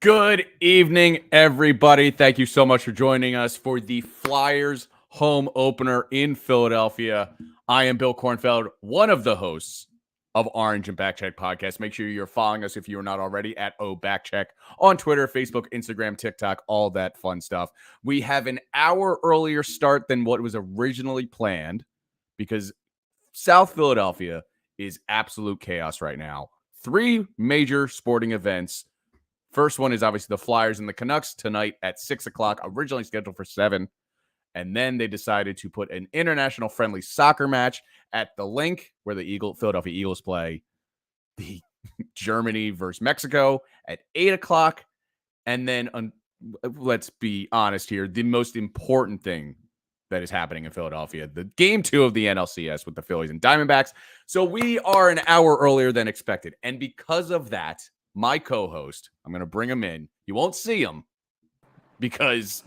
Good evening, everybody. Thank you so much for joining us for the Flyers home opener in Philadelphia. I am Bill Kornfeld, one of the hosts of Orange and Backcheck Podcast. Make sure you're following us if you are not already at Backcheck on Twitter, Facebook, Instagram, TikTok, all that fun stuff. We have an hour earlier start than what was originally planned because South Philadelphia is absolute chaos right now. 3 major sporting events. First one is obviously the Flyers and the Canucks tonight at 6 o'clock, originally scheduled for 7. And then they decided to put an international friendly soccer match at the link where the Philadelphia Eagles play the Germany versus Mexico at 8 o'clock. And then, let's be honest here, the most important thing that is happening in Philadelphia, the game 2 of the NLCS with the Phillies and Diamondbacks. So we are an hour earlier than expected. And because of that, my co-host, I'm going to bring him in. You won't see him because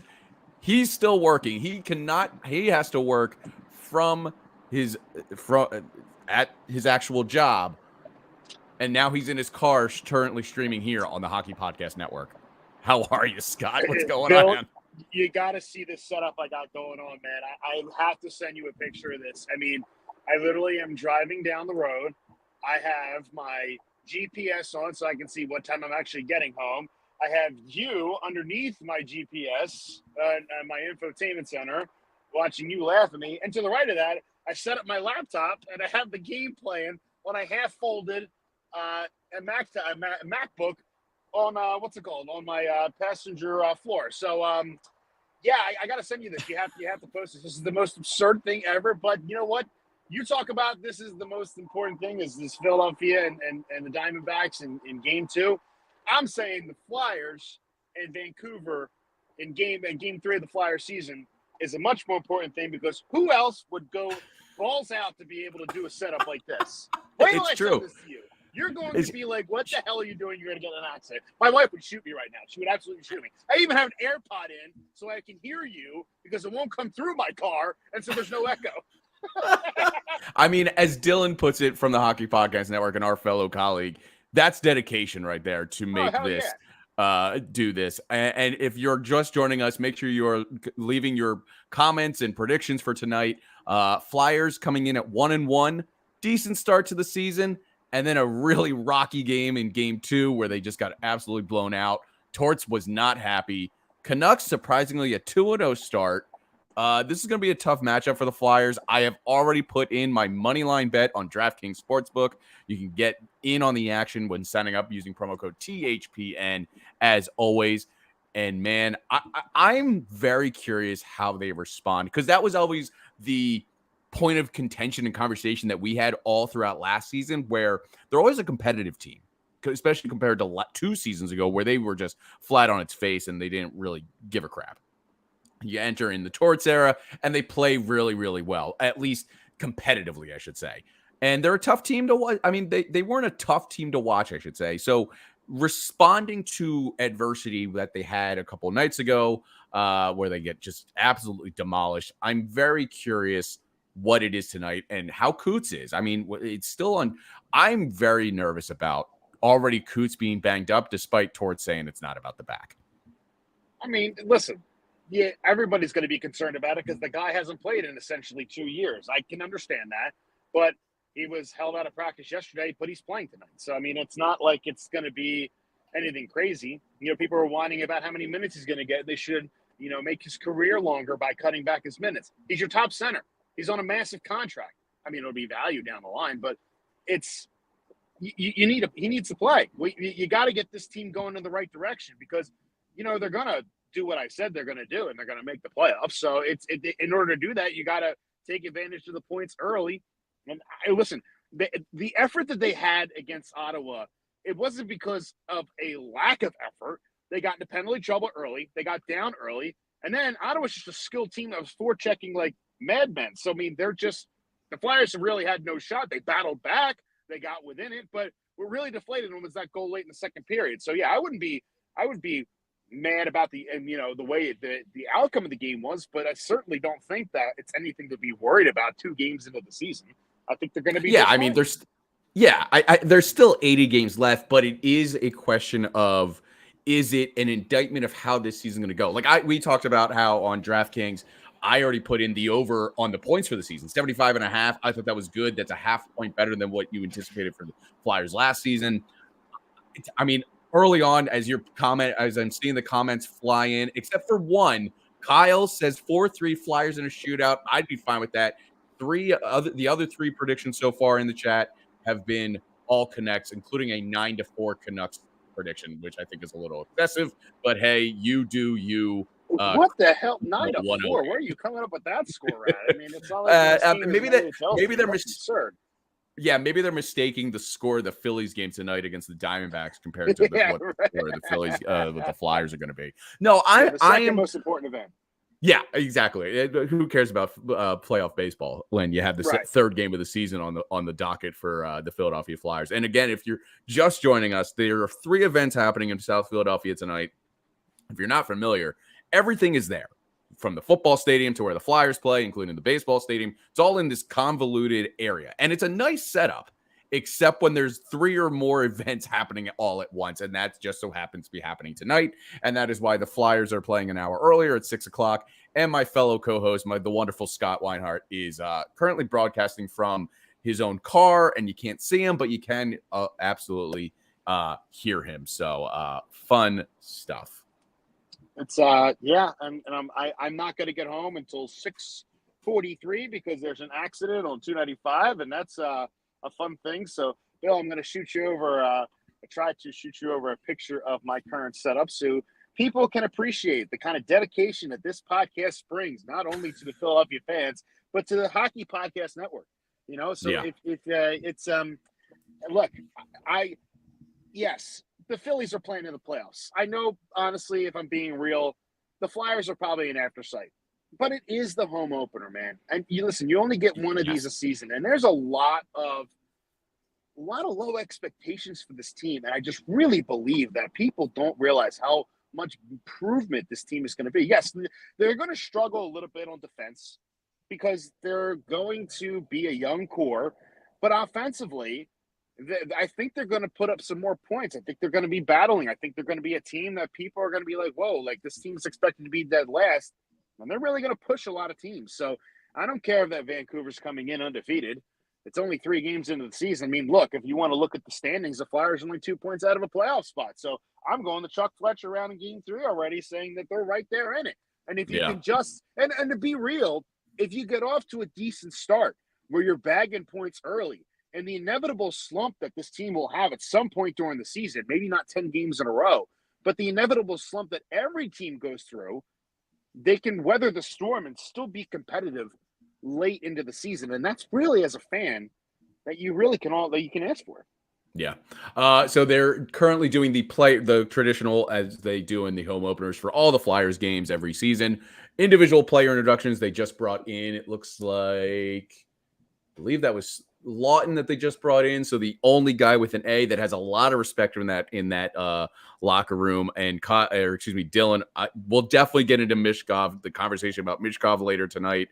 he's still working. He has to work at his actual job. And now he's in his car currently streaming here on the Hockey Podcast Network. How are you, Scott? What's going Bill, on? You got to see this setup I got going on, man. I have to send you a picture of this. I mean, I literally am driving down the road. I have my GPS on so I can see what time I'm actually getting home. I have you underneath my GPS, my infotainment center, watching you laugh at me. And to the right of that, I set up my laptop and I have the game playing on a half-folded MacBook on on my passenger floor. So yeah, I got to send you this. You have to post this. This is the most absurd thing ever. But you know what? You talk about this is the most important thing is this Philadelphia and the Diamondbacks in game 2. I'm saying the Flyers and Vancouver in game 3 of the Flyers season is a much more important thing because who else would go balls out to be able to do a setup like this? Wait till I send this to you. You're going to be like, what the hell are you doing? You're going to get an accident. My wife would shoot me right now. She would absolutely shoot me. I even have an AirPod in so I can hear you because it won't come through my car, and so there's no echo. I mean, as Dylan puts it from the Hockey Podcast Network and our fellow colleague, that's dedication right there to make this, do this. And if you're just joining us, make sure you're leaving your comments and predictions for tonight. Flyers coming in at 1-1, decent start to the season, and then a really rocky game in game 2 where they just got absolutely blown out. Torts was not happy. Canucks, surprisingly, a 2-0 start. This is going to be a tough matchup for the Flyers. I have already put in my money line bet on DraftKings Sportsbook. You can get in on the action when signing up using promo code THPN as always. And man, I'm very curious how they respond because that was always the point of contention and conversation that we had all throughout last season where they're always a competitive team, especially compared to 2 seasons ago where they were just flat on its face and they didn't really give a crap. You enter in the Torts era, and they play really, really well, at least competitively, I should say. And they're a tough team to watch. I mean, they weren't a tough team to watch, I should say. So responding to adversity that they had a couple of nights ago, where they get just absolutely demolished, I'm very curious what it is tonight and how Coots is. I mean, it's still on. I'm very nervous about already Coots being banged up, despite Torts saying it's not about the back. I mean, listen. Yeah, everybody's going to be concerned about it because the guy hasn't played in essentially 2 years. I can understand that, but he was held out of practice yesterday, but he's playing tonight. So, I mean, it's not like it's going to be anything crazy. You know, people are whining about how many minutes he's going to get. They should, make his career longer by cutting back his minutes. He's your top center. He's on a massive contract. I mean, it'll be valued down the line, but it's he needs to play. You got to get this team going in the right direction because, they're going to do what I said they're going to do, and they're going to make the playoffs. So in order to do that, you got to take advantage of the points early. And listen, the effort that they had against Ottawa, it wasn't because of a lack of effort. They got into penalty trouble early. They got down early. And then Ottawa's just a skilled team that was forechecking like madmen. So, I mean, the Flyers really had no shot. They battled back. They got within it, but we're really deflated when it was that goal late in the second period. So, yeah, I would be mad about the way the outcome of the game was, but I certainly don't think that it's anything to be worried about 2 games into the season. I think they're going to be. Yeah, I mean, there's still 80 games left, but it is a question of is it an indictment of how this season is going to go? Like we talked about how on DraftKings, I already put in the over on the points for the season, 75.5. I thought that was good. That's a half point better than what you anticipated for the Flyers last season. I mean, early on, as I'm seeing the comments fly in, except for one, Kyle says 4-3 Flyers in a shootout. I'd be fine with that. The other three predictions so far in the chat have been all Canucks, including a 9-4 Canucks prediction, which I think is a little excessive. But hey, you do you. What the hell? 9-4? 108. Where are you coming up with that score at? I mean, it's not like this team maybe is they're absurd. Yeah, maybe they're mistaking the score of the Phillies game tonight against the Diamondbacks compared to where the Phillies with the Flyers are going to be. No, I am most important event. Yeah, exactly. Who cares about playoff baseball when you have the third game of the season on the docket for the Philadelphia Flyers? And again, if you're just joining us, there are 3 events happening in South Philadelphia tonight. If you're not familiar, everything is there. From the football stadium to where the Flyers play, including the baseball stadium. It's all in this convoluted area. And it's a nice setup, except when there's 3 or more events happening all at once. And that just so happens to be happening tonight. And that is why the Flyers are playing an hour earlier at 6 o'clock. And my fellow co-host, the wonderful Scott Weinhardt, is currently broadcasting from his own car. And you can't see him, but you can absolutely hear him. So fun stuff. It's I'm not going to get home until 6:43 because there's an accident on 295, and that's a fun thing. So, Bill, I'm going to shoot you over. I tried to shoot you over a picture of my current setup so people can appreciate the kind of dedication that this podcast brings, not only to the Philadelphia fans but to the Hockey Podcast Network. You know, so yes. The Phillies are playing in the playoffs. I know, honestly, if I'm being real, the Flyers are probably an aftersight. But it is the home opener, man. And you only get one of these a season. And there's a lot of low expectations for this team. And I just really believe that people don't realize how much improvement this team is going to be. Yes, they're going to struggle a little bit on defense because they're going to be a young core. But offensively, I think they're going to put up some more points. I think they're going to be battling. I think they're going to be a team that people are going to be like, whoa, like this team is expected to be dead last. And they're really going to push a lot of teams. So I don't care if that Vancouver's coming in undefeated. It's only 3 games into the season. I mean, look, if you want to look at the standings, the Flyers are only 2 points out of a playoff spot. So I'm going to Chuck Fletcher around in game 3 already, saying that they're right there in it. And if you can just – and to be real, if you get off to a decent start where you're bagging points early, and the inevitable slump that this team will have at some point during the season, maybe not 10 games in a row, but the inevitable slump that every team goes through, they can weather the storm and still be competitive late into the season. And that's really, as a fan, that you can ask for. Yeah. So they're currently doing the traditional, as they do in the home openers for all the Flyers games every season. Individual player introductions they just brought in. It looks like, I believe that was Lawton that they just brought in. So the only guy with an A that has a lot of respect in that locker room. And Dylan, we'll definitely get into Mishkov, the conversation about Mishkov later tonight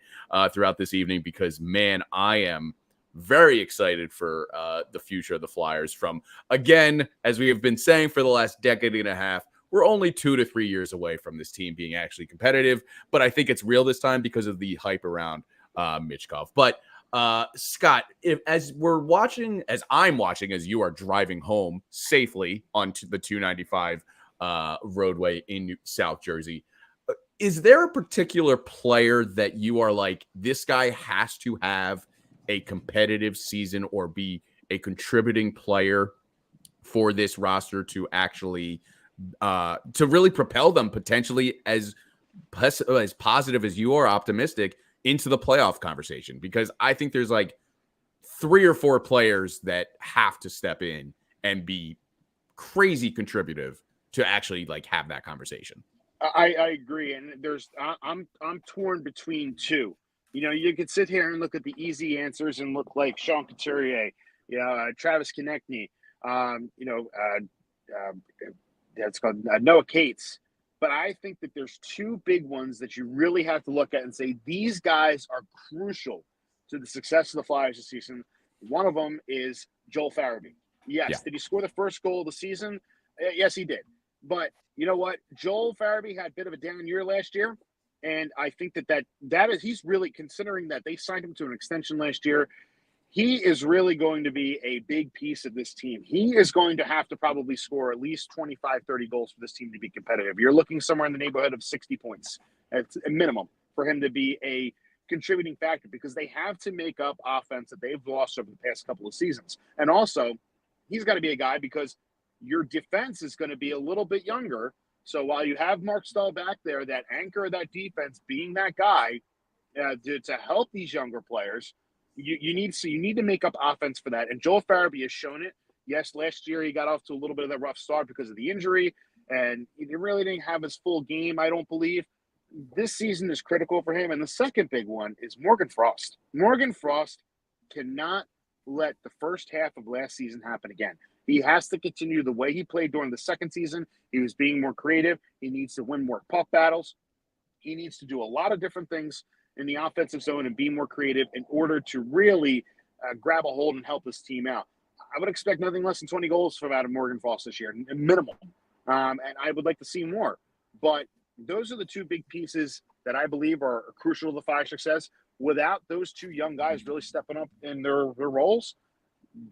throughout this evening, because man, I am very excited for the future of the Flyers. From, again, as we have been saying for the last decade and a half, we're only 2 to 3 years away from this team being actually competitive. But I think it's real this time because of the hype around Mishkov. But Scott, as I'm watching, as you are driving home safely onto the 295 roadway in South Jersey, is there a particular player that you are like, this guy has to have a competitive season or be a contributing player for this roster to actually to really propel them potentially as positive as you are optimistic into the playoff conversation? Because I think there's like 3 or 4 players that have to step in and be crazy contributive to actually like have that conversation. I agree. And I'm torn between 2. You know, you could sit here and look at the easy answers and look like Sean Couturier, Travis Konechny, that's called Noah Cates. But I think that there's 2 big ones that you really have to look at and say, these guys are crucial to the success of the Flyers this season. One of them is Joel Farabee. Yes. Yeah. Did he score the first goal of the season? Yes, he did. But you know what? Joel Farabee had a bit of a down year last year. And I think that is, he's really considering that they signed him to an extension last year. He is really going to be a big piece of this team. He is going to have to probably score at least 25, 30 goals for this team to be competitive. You're looking somewhere in the neighborhood of 60 points at a minimum for him to be a contributing factor, because they have to make up offense that they've lost over the past couple of seasons. And also, he's got to be a guy because your defense is going to be a little bit younger. So while you have Mark Stahl back there, that anchor of that defense, being that guy to help these younger players, you need to make up offense for that. And Joel Farabee has shown it. Yes, last year he got off to a little bit of a rough start because of the injury, and he really didn't have his full game, I don't believe. This season is critical for him. And the second big one is Morgan Frost. Morgan Frost cannot let the first half of last season happen again. He has to continue the way he played during the second season. He was being more creative. He needs to win more puck battles. He needs to do a lot of different things in the offensive zone and be more creative in order to really grab a hold and help this team out. I would expect nothing less than 20 goals from out of Morgan Frost this year, minimum. And I would like to see more. But those are the two big pieces that I believe are crucial to the Flyers' success. Without those two young guys really stepping up in their roles,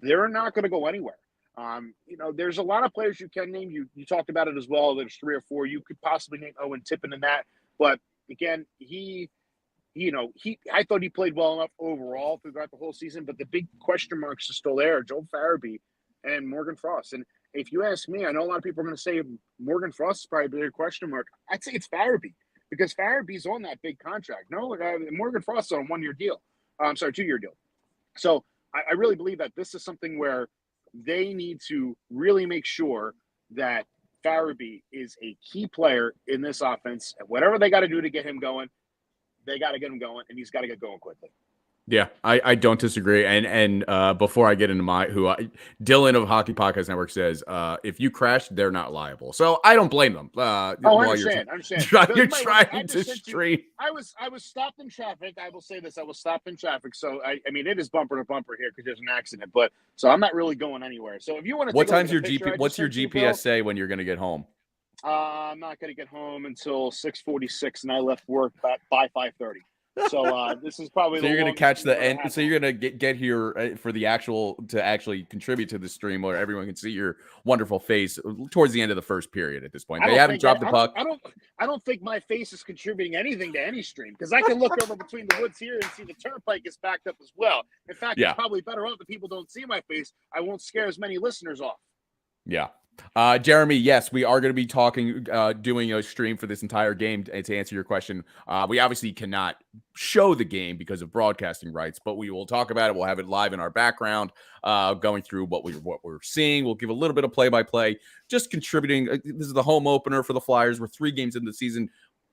they're not going to go anywhere. There's a lot of players you can name. You talked about it as well. There's 3 or 4. You could possibly name Owen Tippin in that. But again, I thought he played well enough overall throughout the whole season. But the big question marks are still there: Joel Farabee and Morgan Frost. And if you ask me, I know a lot of people are going to say Morgan Frost is probably a bigger question mark. I'd say it's Farabee, because Farabee's on that big contract. No, Morgan Frost is on a 1-year deal. 2-year deal. So I really believe that this is something where they need to really make sure that Farabee is a key player in this offense. And whatever they got to do to get him going, they got to get him going, and he's got to get going quickly. Yeah, I don't disagree. And before I get into Dylan of Hockey Podcast Network says, if you crash, they're not liable. So I don't blame them. I understand. You're trying to stream. I was stopped in traffic. I will say this: I was stopped in traffic. So I mean, it is bumper to bumper here because there's an accident. But so I'm not really going anywhere. So if you want to, what's your GPS say when you're going to get home? I'm not going to get home until 6:46, and I left work by 5:30. So this is probably. So you're going to catch the end. So you're going to get here for the to actually contribute to the stream where everyone can see your wonderful face towards the end of the first period. At this point, they haven't dropped the puck. I don't think my face is contributing anything to any stream, because I can look over between the woods here and see the turnpike is backed up as well. In fact, It's probably better off that people don't see my face. I won't scare as many listeners off. Yeah. Jeremy, yes, we are going to be doing a stream for this entire game. And to answer your question, we obviously cannot show the game because of broadcasting rights, but we will talk about it. We'll have it live in our background, going through what we're seeing. We'll give a little bit of play-by-play, just contributing. This is the home opener for the Flyers. We're 3 games into the season.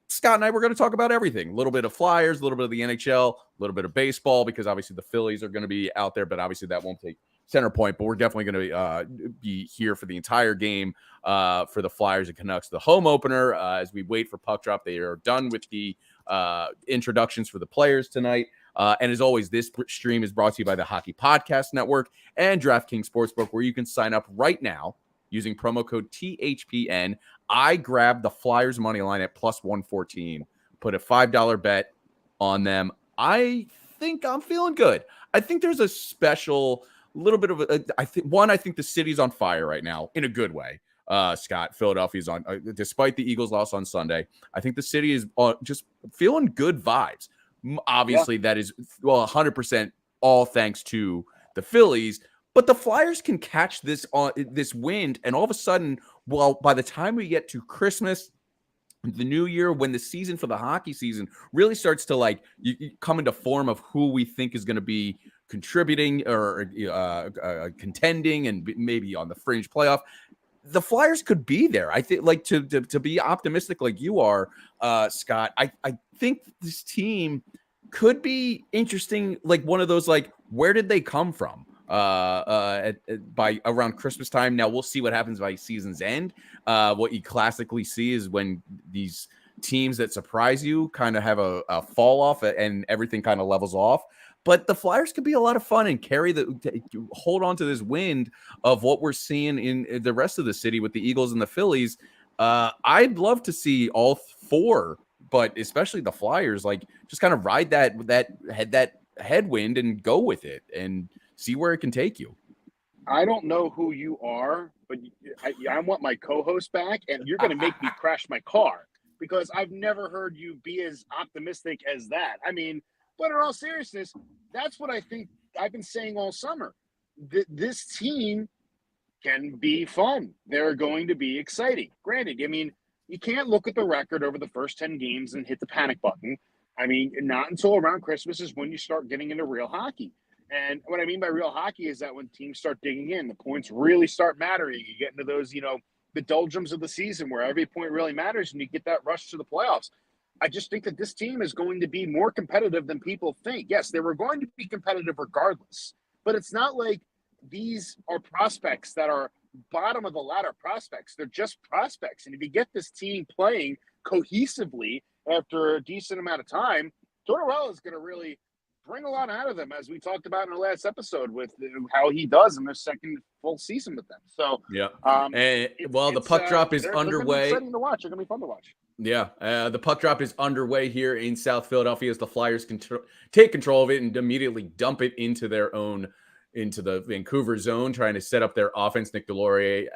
Scott and I, we're going to talk about everything. A little bit of Flyers, a little bit of the NHL, a little bit of baseball, because obviously the Phillies are going to be out there, but obviously that won't take center point. But we're definitely going to be here for the entire game for the Flyers and Canucks, the home opener, as we wait for puck drop. They are done with the introductions for the players tonight. And as always, this stream is brought to you by the Hockey Podcast Network and DraftKings Sportsbook, where you can sign up right now using promo code THPN. I grabbed the Flyers money line at plus 114, put a $5 bet on them. I think I'm feeling good. I think there's a special little bit of I think the city's on fire right now in a good way. Scott, Philadelphia's on, despite the Eagles loss on Sunday. I think the city is just feeling good vibes. Obviously, that is 100% all thanks to the Phillies. But the Flyers can catch this wind, and all of a sudden, by the time we get to Christmas, the new year, when the season for the hockey season really starts to you come into form of who we think is going to be contributing or contending and maybe on the fringe playoff, the Flyers could be there. I think, to be optimistic like you are, Scott. I think this team could be interesting. Like one of those, where did they come from? By around Christmas time. Now we'll see what happens by season's end. What you classically see is when these teams that surprise you kind of have a fall off and everything kind of levels off. But the Flyers could be a lot of fun and hold on to this wind of what we're seeing in the rest of the city with the Eagles and the Phillies. I'd love to see all four, but especially the Flyers, like just kind of ride that headwind and go with it and see where it can take you. I don't know who you are, but I want my co-host back, and you're going to make me crash my car because I've never heard you be as optimistic as that. I mean, but in all seriousness, that's what I think I've been saying all summer. This team can be fun. They're going to be exciting. Granted, I mean, you can't look at the record over the first 10 games and hit the panic button. I mean, not until around Christmas is when you start getting into real hockey. And what I mean by real hockey is that when teams start digging in, the points really start mattering. You get into those, the doldrums of the season where every point really matters and you get that rush to the playoffs. I just think that this team is going to be more competitive than people think. Yes, they were going to be competitive regardless, but it's not like these are prospects that are bottom of the ladder prospects. They're just prospects. And if you get this team playing cohesively after a decent amount of time, Tortorella is going to really bring a lot out of them, as we talked about in our last episode with how he does in their second full season with them. So, yeah. The puck drop is underway. They're exciting to watch. They're going to be fun to watch. Yeah, the puck drop is underway here in South Philadelphia as the Flyers can take control of it and immediately dump it into the Vancouver zone, trying to set up their offense. Nick Delorier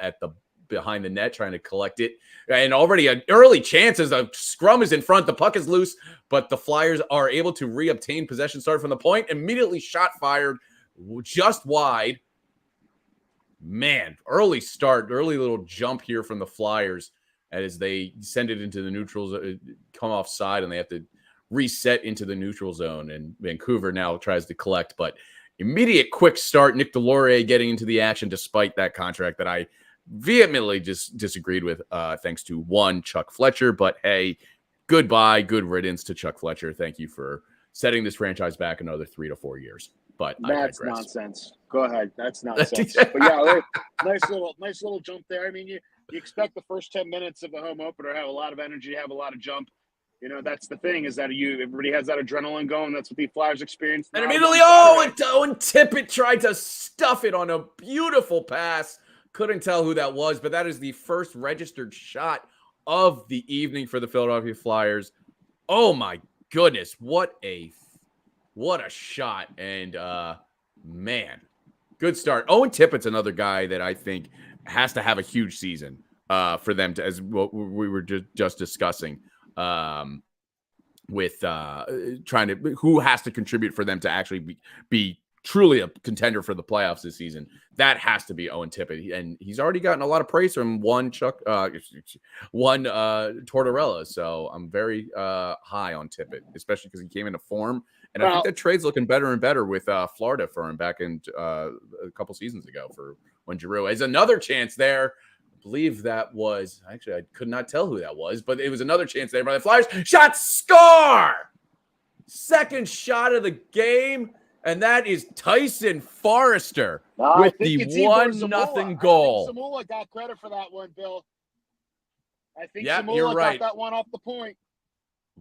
behind the net, trying to collect it. And already an early chance as the scrum is in front. The puck is loose, but the Flyers are able to reobtain possession. Started from the point, immediately shot fired just wide. Man, early little jump here from the Flyers as they send it into the neutral, come offside, and they have to reset into the neutral zone. And Vancouver now tries to collect, but immediate quick start. Nick Delorier getting into the action despite that contract that I vehemently just disagreed with, thanks to one Chuck Fletcher. But hey, goodbye, good riddance to Chuck Fletcher. Thank you for setting this franchise back another 3 to 4 years. But that's nonsense. Go ahead. That's nonsense. But yeah, nice little jump there. I mean, you expect the first 10 minutes of the home opener to have a lot of energy, have a lot of jump. That's the thing is that everybody has that adrenaline going. That's what the Flyers experience. And immediately, Owen Tippett tried to stuff it on a beautiful pass. Couldn't tell who that was, but that is the first registered shot of the evening for the Philadelphia Flyers. Oh my goodness, what a shot. And man, good start. Owen Tippett's another guy that I think has to have a huge season for them to, as what we were just discussing, with trying to, who has to contribute for them to actually be truly a contender for the playoffs this season. That has to be Owen Tippett, and he's already gotten a lot of praise from one Tortorella. So I'm very high on Tippett, especially because he came into form, and I think that trade's looking better and better with Florida for him back in a couple seasons ago for when Giroux has another chance there. I believe that was actually, I could not tell who that was, but it was another chance there by the Flyers. Shot, score! Second shot of the game. And that is Tyson Forrester with the 1-0 goal. I think Zamula got credit for that one, Bill. I think you're right. got that one off the point.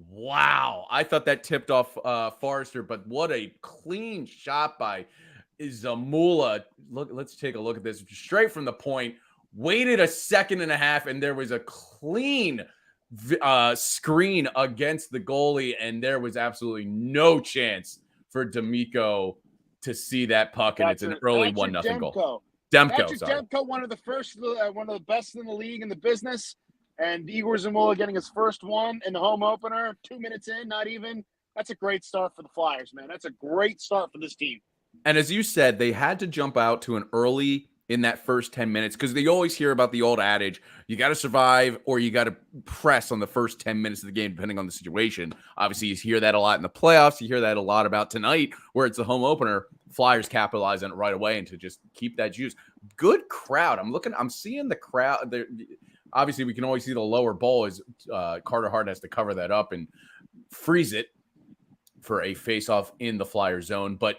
Wow. I thought that tipped off Forrester, but what a clean shot by Zamula. Let's take a look at this. Straight from the point. Waited a second and a half, and there was a clean screen against the goalie, and there was absolutely no chance for D'Amico to see that puck, and it's an early 1-0 goal. Demko, one of the best in the league in the business, and Igor Zamula getting his first one in the home opener, 2 minutes in, not even. That's a great start for the Flyers, man. That's a great start for this team. And as you said, they had to jump out to an early in that first 10 minutes because they always hear about the old adage, you got to survive or you got to press on the first 10 minutes of the game, depending on the situation. Obviously, you hear that a lot in the playoffs. You hear that a lot about tonight where it's the home opener. Flyers capitalize on it right away and to just keep that juice. Good crowd. I'm seeing the crowd there. Obviously, we can always see the lower bowl as Carter Hart has to cover that up and freeze it for a face-off in the Flyer zone. But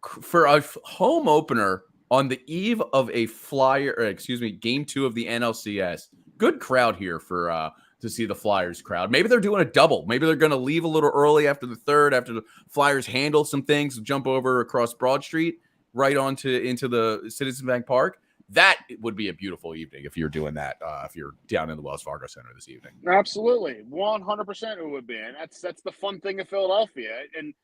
for a home opener on the eve of a game 2 of the NLCS, good crowd here for to see the Flyers crowd. Maybe they're doing a double. Maybe they're going to leave a little early after the third, after the Flyers handle some things, jump over across Broad Street, right into the Citizens Bank Park. That would be a beautiful evening if you're doing that. If you're down in the Wells Fargo Center this evening. Absolutely, 100% it would be, and that's the fun thing of Philadelphia. And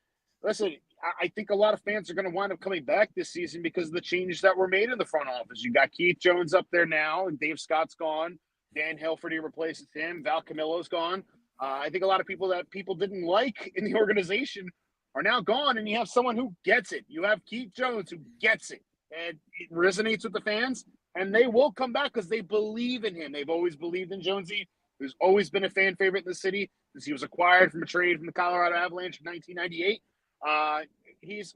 listen, I think a lot of fans are going to wind up coming back this season because of the changes that were made in the front office. You got Keith Jones up there now, and Dave Scott's gone. Dan Hilferty replaces him. Val Camillo's gone. I think a lot of people that people didn't like in the organization are now gone, and you have someone who gets it. You have Keith Jones who gets it, and it resonates with the fans, and they will come back because they believe in him. They've always believed in Jonesy, who's always been a fan favorite in the city since he was acquired from a trade from the Colorado Avalanche in 1998. He's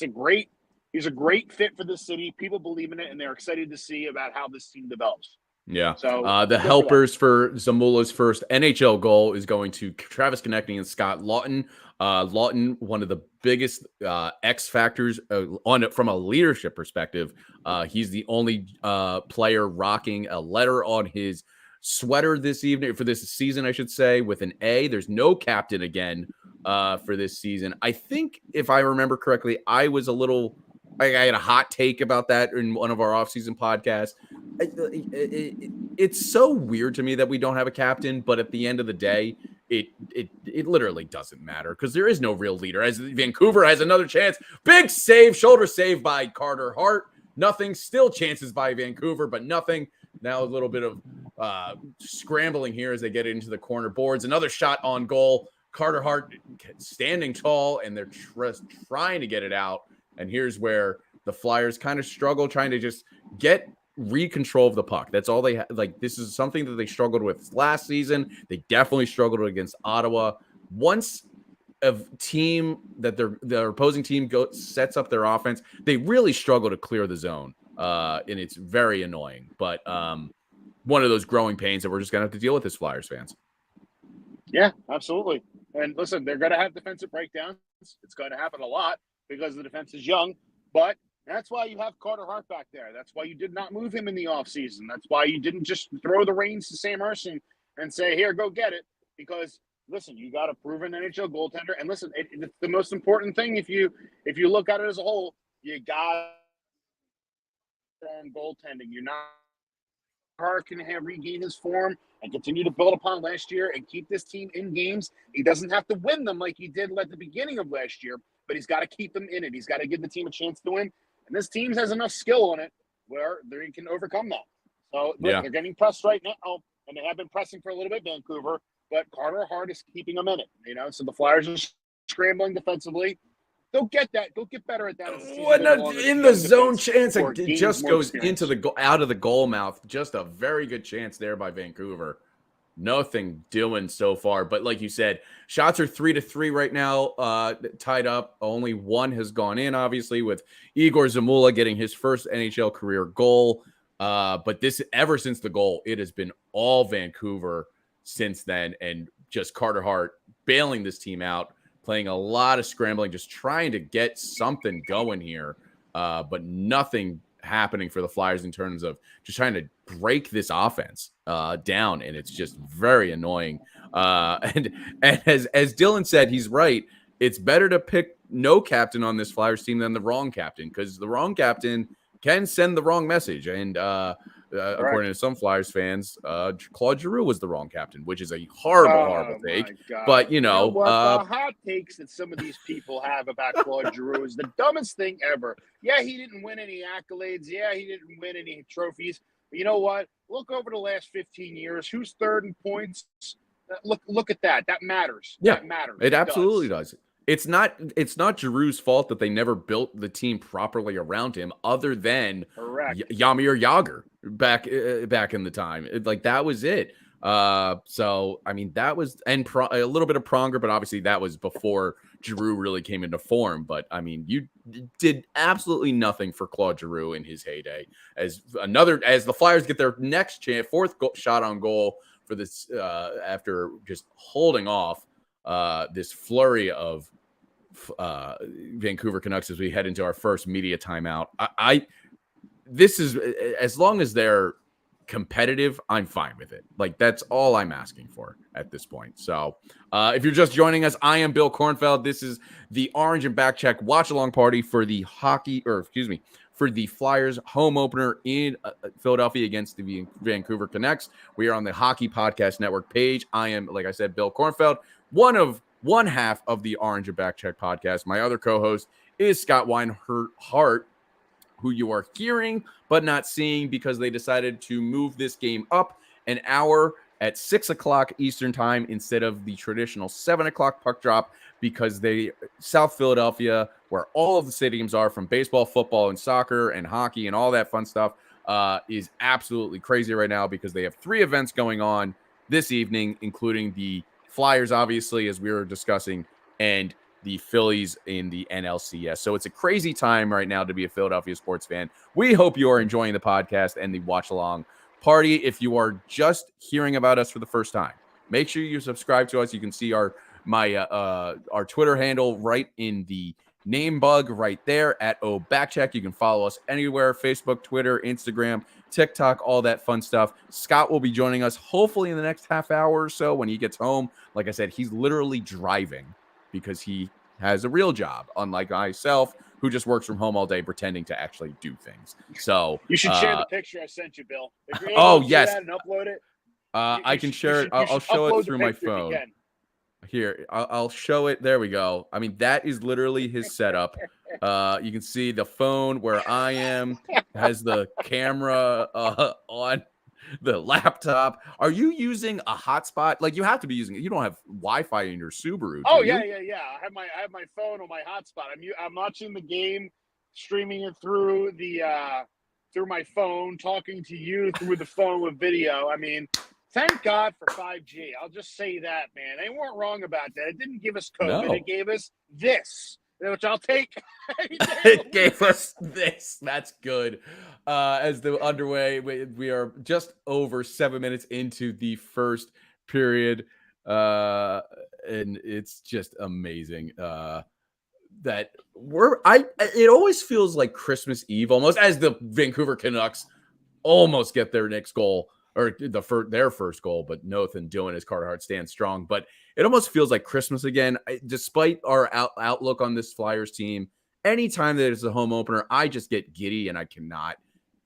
a great fit for this city. People believe in it, and they're excited to see about how this team develops. Yeah. So the helpers for Zamula's first NHL goal is going to Travis Konechny and Scott Lawton. Lawton, one of the biggest X factors from a leadership perspective. He's the only player rocking a letter on his sweater this evening, for this season, I should say, with an A. There's no captain again for this season. I think, if I remember correctly, I had a hot take about that in one of our offseason podcasts. It's so weird to me that we don't have a captain, but at the end of the day, it literally doesn't matter because there is no real leader. As Vancouver has another chance, big save, shoulder save by Carter Hart. Nothing, still chances by Vancouver, but nothing. Now a little bit of scrambling here as they get into the corner boards. Another shot on goal. Carter Hart standing tall, and they're trying to get it out. And here's where the Flyers kind of struggle, trying to just get control of the puck. That's all they like. This is something that they struggled with last season. They definitely struggled against Ottawa. Once a team that their opposing team sets up their offense, they really struggle to clear the zone, and it's very annoying. But one of those growing pains that we're just gonna have to deal with as Flyers fans. Yeah, absolutely. And listen, they're going to have defensive breakdowns. It's going to happen a lot because the defense is young, but that's why you have Carter Hart back there. That's why you did not move him in the offseason. That's why you didn't just throw the reins to Sam Ersson and say, here, go get it. Because, listen, you got a proven NHL goaltender. And listen, it's the most important thing if you look at it as a whole, you got strong goaltending. You're not Hart can regain his form and continue to build upon last year and keep this team in games. He doesn't have to win them like he did at the beginning of last year, but he's got to keep them in it. He's got to give the team a chance to win. And this team has enough skill on it where they can overcome that. So look, they're getting pressed right now, and they have been pressing for a little bit, Vancouver, but Carter Hart is keeping them in it. So the Flyers are scrambling defensively. They'll get that. They'll get better at that. In the zone chance, it just goes into out of the goal mouth. Just a very good chance there by Vancouver. Nothing doing so far, but like you said, shots are 3-3 right now, tied up. Only one has gone in, obviously, with Igor Zamula getting his first NHL career goal. But ever since the goal, it has been all Vancouver since then, and just Carter Hart bailing this team out, playing a lot of scrambling, just trying to get something going here, but nothing happening for the Flyers in terms of just trying to break this offense down, and it's just very annoying. And as Dylan said, he's right. It's better to pick no captain on this Flyers team than the wrong captain, because the wrong captain can send the wrong message. And according to some Flyers fans, Claude Giroux was the wrong captain, which is a horrible take. But what the hot takes that some of these people have about Claude Giroux is the dumbest thing ever. Yeah, he didn't win any accolades. Yeah, he didn't win any trophies. But you know what? Look over the last 15 years. Who's third in points? Look at that. That matters. Yeah, that matters. It absolutely does. It's not Giroux's fault that they never built the team properly around him, other than Jaromir Jagr back in the time. That was it. So I mean, that was a little bit of Pronger, but obviously that was before Giroux really came into form. But I mean, you did absolutely nothing for Claude Giroux in his heyday. As the Flyers get their next chance, fourth shot on goal for this, after just holding off this flurry of Vancouver Canucks as we head into our first media timeout. This is, as long as they're competitive, I'm fine with it. That's all I'm asking for at this point. So if you're just joining us, I am Bill Kornfeld. This is the Orange and Backcheck watch along party for the for the Flyers home opener in Philadelphia against the Vancouver Canucks. We are on the Hockey Podcast Network page. I am, like I said, Bill Kornfeld, one half of the Orange and Backcheck podcast. My other co-host is Scott Weinhart, who you are hearing but not seeing because they decided to move this game up an hour at 6 o'clock Eastern time instead of the traditional 7 o'clock puck drop, because South Philadelphia, where all of the stadiums are from baseball, football, and soccer and hockey and all that fun stuff, is absolutely crazy right now because they have 3 events going on this evening, including the Flyers, obviously, as we were discussing, and the Phillies in the NLCS. So it's a crazy time right now to be a Philadelphia sports fan. We hope you are enjoying the podcast and the watch along party. If you are just hearing about us for the first time, make sure you subscribe to us. You can see our Twitter handle right in the name bug right there at Backcheck. You can follow us anywhere: Facebook, Twitter, Instagram, TikTok, all that fun stuff. Scott will be joining us hopefully in the next half hour or so when he gets home. Like I said, he's literally driving because he has a real job, unlike myself, who just works from home all day pretending to actually do things. So you should share the picture I sent you, Bill. If you're able to do that and upload it. I can share it. I'll show it through my phone. Here, I'll show it. There we go. I mean, that is literally his setup. You can see the phone where I am has the camera on the laptop. Are you using a hotspot? Like, you have to be using it. You don't have Wi-Fi in your Subaru. Oh yeah. I have my phone on my hotspot. I'm watching the game, streaming it through through my phone, talking to you through the phone with video. I mean, thank God for 5G. I'll just say that, man. They weren't wrong about that. It didn't give us COVID. No. It gave us this, which I'll take. It gave us this. That's good. As the underway, we are just over 7 minutes into the first period, and it's just amazing that it always feels like Christmas Eve almost, as the Vancouver Canucks almost get their next goal, or their first goal, but Nathan doing his Carter Hart stand strong. But it almost feels like Christmas again, despite our outlook on this Flyers team. Anytime that it's a home opener, I just get giddy, and I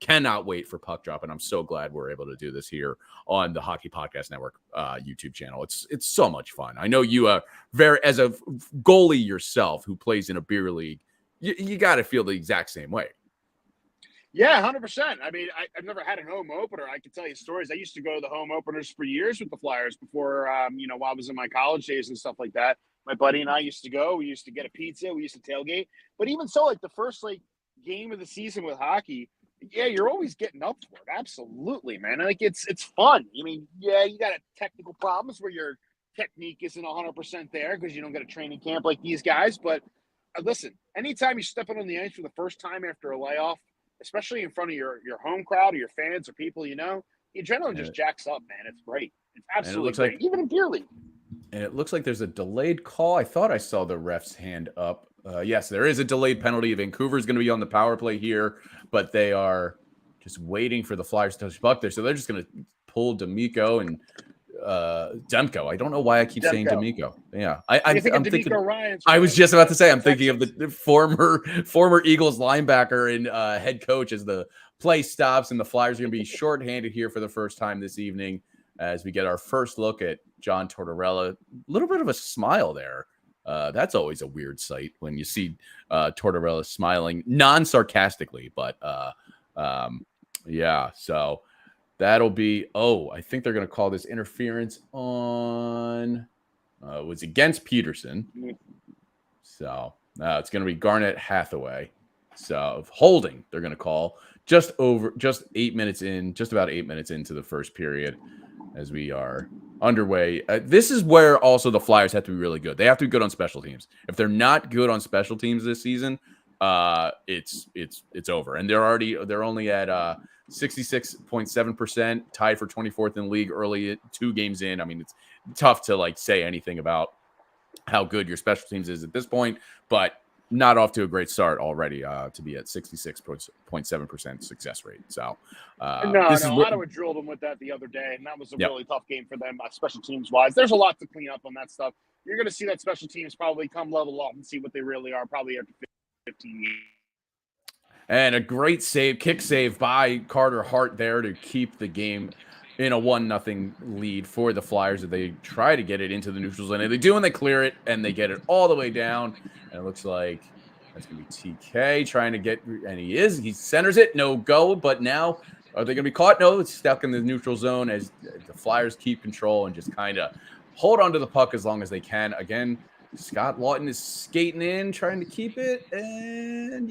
cannot wait for puck drop. And I'm so glad we're able to do this here on the Hockey Podcast Network YouTube channel. It's so much fun. I know you as a goalie yourself who plays in a beer league, you got to feel the exact same way. Yeah, 100%. I mean, I've never had a home opener. I can tell you stories. I used to go to the home openers for years with the Flyers before, while I was in my college days and stuff like that. My buddy and I used to go. We used to get a pizza. We used to tailgate. But even so, like the first game of the season with hockey, yeah, you're always getting up for it. Absolutely, man. Like it's fun. I mean, yeah, you got technical problems where your technique isn't 100% there because you don't get a training camp like these guys. But listen, anytime you're stepping on the ice for the first time after a layoff, especially in front of your home crowd or your fans or people, the adrenaline just jacks up, man. It's great. It's absolutely great, even in beer league. And it looks like there's a delayed call. I thought I saw the ref's hand up. Yes, there is a delayed penalty. Vancouver is going to be on the power play here, but they are just waiting for the Flyers to touch puck there. So they're just going to pull D'Amico and Demko. I don't know why I keep saying D'Amico. Yeah, I'm thinking. I was just about to say I'm thinking of the former Eagles linebacker and head coach as the play stops, and the Flyers are going to be shorthanded here for the first time this evening as we get our first look at John Tortorella. A little bit of a smile there. That's always a weird sight when you see Tortorella smiling non-sarcastically, but yeah. So that'll be. Oh, I think they're going to call this interference on. It was against Peterson. So it's going to be Garnett Hathaway. So holding, they're going to call just about 8 minutes into the first period as we are underway. This is where also the Flyers have to be really good. They have to be good on special teams. If they're not good on special teams this season, it's over. And they're only at 66.7%, tied for 24th in the league early 2 games in. I mean, it's tough to say anything about how good your special teams is at this point, but not off to a great start already to be at 66.7% success rate. So Ottawa drilled them with that the other day, and that was a really tough game for them, special teams wise. There's a lot to clean up on that stuff. You're going to see that special teams probably come level up and see what they really are probably after 15 years. And a great save, kick save by Carter Hart there to keep the game in a 1-0 lead for the Flyers as they try to get it into the neutral zone. And they do, and they clear it, and they get it all the way down. And it looks like that's going to be TK trying to get, and he centers it, no go. But now, are they going to be caught? No, it's stuck in the neutral zone as the Flyers keep control and just kind of hold on to the puck as long as they can. Again, Scott Lawton is skating in, trying to keep it, and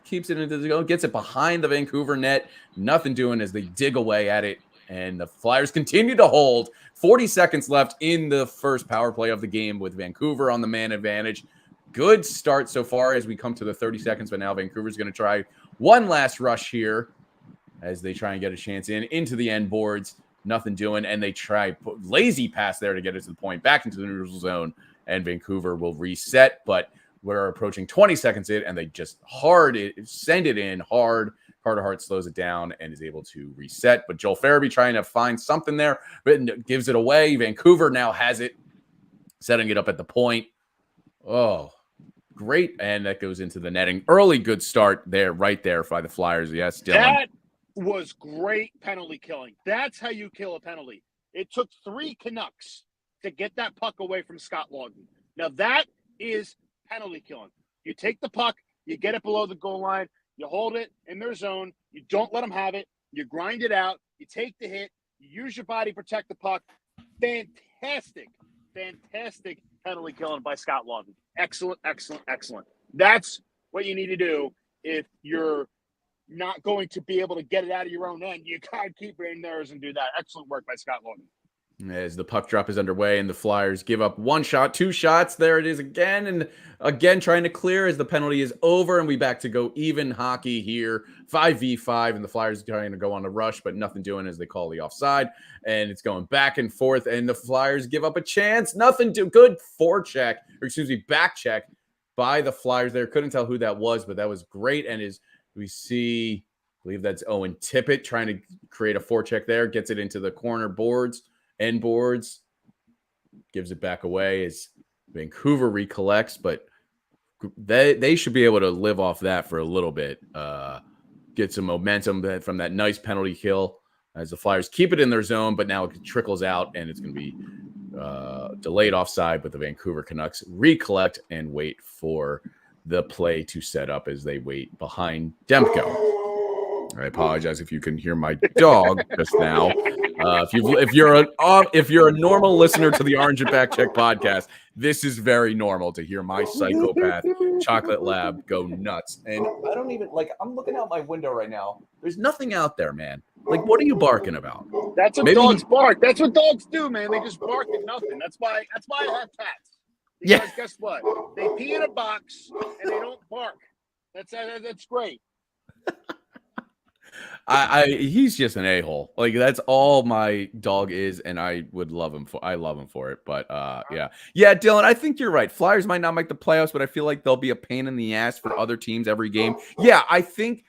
keeps it into the goal, gets it behind the Vancouver net. Nothing doing as they dig away at it, and the Flyers continue to hold. 40 seconds left in the first power play of the game with Vancouver on the man advantage. Good start so far as we come to the 30 seconds, but now Vancouver's going to try one last rush here as they try and get a chance into the end boards. Nothing doing, and they try lazy pass there to get it to the point, back into the neutral zone, and Vancouver will reset, but we're approaching 20 seconds in, and they just send it in hard. Carter Hart slows it down and is able to reset. But Joel Farabee trying to find something there, but gives it away. Vancouver now has it, setting it up at the point. Oh, great. And that goes into the netting. Early good start there, right there by the Flyers. Yes, Dylan. That was great penalty killing. That's how you kill a penalty. It took 3 Canucks to get that puck away from Scott Lawton. Now that is penalty killing. You take the puck, you get it below the goal line, you hold it in their zone, you don't let them have it, you grind it out, you take the hit, you use your body to protect the puck. Fantastic penalty killing by Scott Lawton. Excellent. That's what you need to do if you're not going to be able to get it out of your own end. You got to keep it in theirs and do that. Excellent work by Scott Lawton. As the puck drop is underway and the Flyers give up 1 shot, 2 shots. There it is again. And again, trying to clear as the penalty is over. And we back to go even hockey here. 5v5. And the Flyers trying to go on the rush, but nothing doing as they call the offside. And it's going back and forth. And the Flyers give up a chance. Nothing to good back check by the Flyers there. Couldn't tell who that was, but that was great. And as we see, I believe that's Owen Tippett trying to create a forecheck there. Gets it into the corner boards. End boards, gives it back away as Vancouver recollects, but they should be able to live off that for a little bit. Get some momentum from that nice penalty kill as the Flyers keep it in their zone, but now it trickles out and it's going to be delayed offside, but the Vancouver Canucks recollect and wait for the play to set up as they wait behind Demko. I apologize if you can hear my dog just now. If you're a normal listener to the Orange and Back Check podcast, this is very normal to hear my psychopath chocolate lab go nuts. And I don't even I'm looking out my window right now. There's nothing out there, man. Like, what are you barking about? That's what dogs bark. That's what dogs do, man. They just bark at nothing. That's why I have cats. Because guess what? They pee in a box and they don't bark. That's great. He's just an a-hole. Like, that's all my dog is, and I love him for it. But yeah, Dylan, I think you're right. Flyers might not make the playoffs, but I feel like they'll be a pain in the ass for other teams every game. Yeah, I think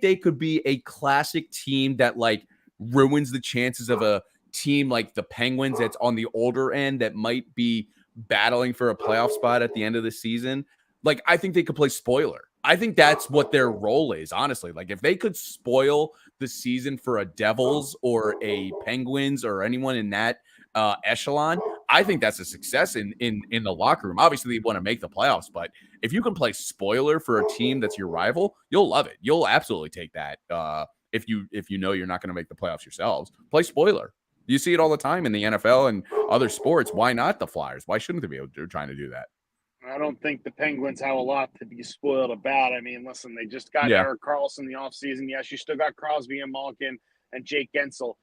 they could be a classic team that ruins the chances of a team like the Penguins that's on the older end that might be battling for a playoff spot at the end of the season. I think they could play spoiler. I think that's what their role is, honestly. If they could spoil the season for a Devils or a Penguins or anyone in that echelon, I think that's a success in the locker room. Obviously, they want to make the playoffs, but if you can play spoiler for a team that's your rival, you'll love it. You'll absolutely take that. If you know you're not going to make the playoffs yourselves, play spoiler. You see it all the time in the NFL and other sports. Why not the Flyers? Why shouldn't they be trying to do that? I don't think the Penguins have a lot to be spoiled about. I mean, listen, they just got Erik Karlsson in the offseason. Yes, you still got Crosby and Malkin and Jake Gensel,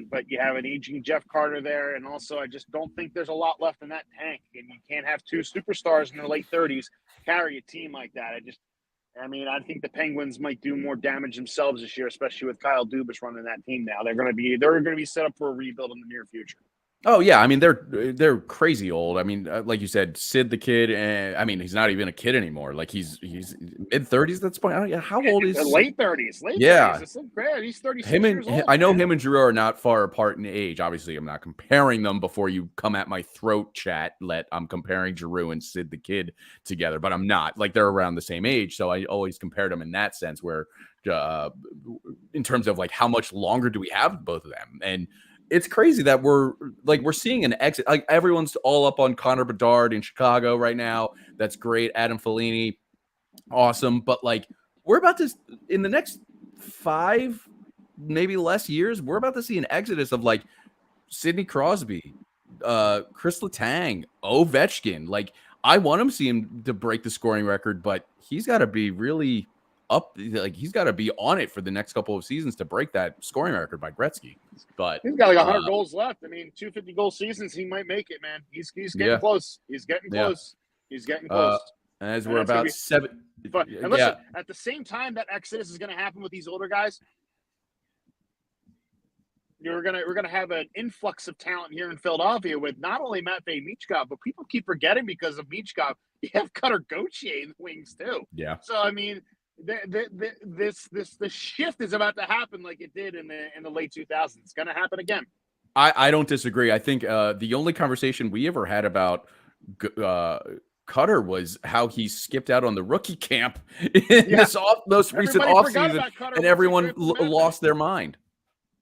but you have an aging Jeff Carter there. And also, I just don't think there's a lot left in that tank. And you can't have 2 superstars in their late 30s carry a team like that. I think the Penguins might do more damage themselves this year, especially with Kyle Dubas running that team now. They're going to be set up for a rebuild in the near future. Oh yeah, I mean they're crazy old. I mean, like you said, Sid the kid, and I mean he's not even a kid anymore. Like he's mid-30s at this point. I don't, how old is Sid? Late 30s, late 30s. Yeah, It's so great. He's him 36 and years old, I know man. him and Drew are not far apart in age. Obviously, I'm not comparing them before you come at my throat, chat. I'm comparing Drew and Sid the kid together, but I'm not. Like they're around the same age, so I always compared them in that sense. Where, uh, in terms of like how much longer do we have both of them, and it's crazy that we're seeing an exit. Like everyone's all up on Connor Bedard in Chicago right now. That's great. Adam Fellini, awesome. But like we're about to in the next 5, maybe less years, we're about to see an exodus of like Sidney Crosby, Chris Letang, Ovechkin. Like I want him to see him to break the scoring record, but he's got to be really up. Like he's got to be on it for the next couple of seasons to break that scoring record by Gretzky. But he's got like 100 goals left. I mean, 250 goal seasons, he might make it, man. He's getting close. He's getting close. He's getting close. As we're about 7. But and listen, at the same time that exodus is going to happen with these older guys, we're gonna have an influx of talent here in Philadelphia with not only Matvei Michkov, but people keep forgetting because of Michkov, you have Cutter Gauthier in the wings too. Yeah. So I mean, the shift is about to happen like it did in the late 2000s. It's gonna happen again. I don't disagree. I think the only conversation we ever had about Cutter was how he skipped out on the rookie camp in this most recent offseason, and everyone lost their mind.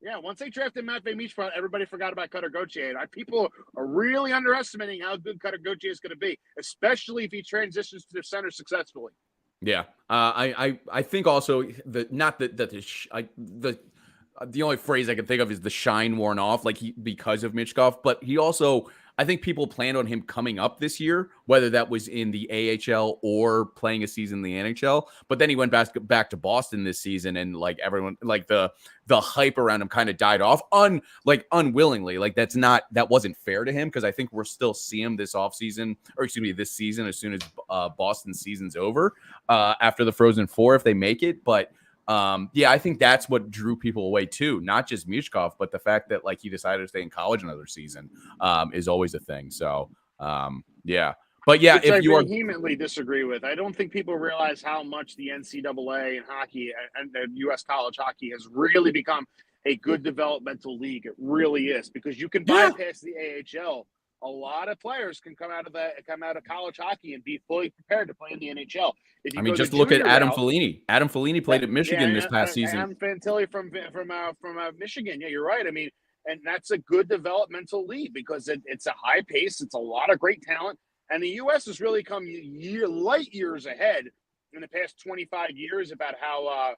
Yeah, once they drafted Matvei Michkov, everybody forgot about Cutter Gauthier. People are really underestimating how good Cutter Gauthier is going to be, especially if he transitions to the center successfully. Yeah, I think also that not that the only phrase I can think of is the shine worn off, like because of Michkov, but he also. I think people planned on him coming up this year, whether that was in the AHL or playing a season in the NHL. But then he went back to Boston this season, and like everyone, like the hype around him kind of died off, unwillingly. Like that wasn't fair to him because I think we're still seeing him this offseason, or excuse me, this season as soon as Boston's season's over after the Frozen Four if they make it, but. I think that's what drew people away too. Not just Michkov, but the fact that like he decided to stay in college another season is always a thing. So, but yeah, which if you vehemently disagree with. I don't think people realize how much the NCAA and hockey and the U.S. college hockey has really become a good developmental league. It really is because you can bypass the AHL. A lot of players can come out of college hockey and be fully prepared to play in the NHL. I mean, just look at Adam Fellini. Adam Fellini played at Michigan this past season. Adam Fantilli from Michigan. Yeah, you're right. I mean, and that's a good developmental league because it's a high pace. It's a lot of great talent, and the U.S. has really come light years ahead in the past 25 years about how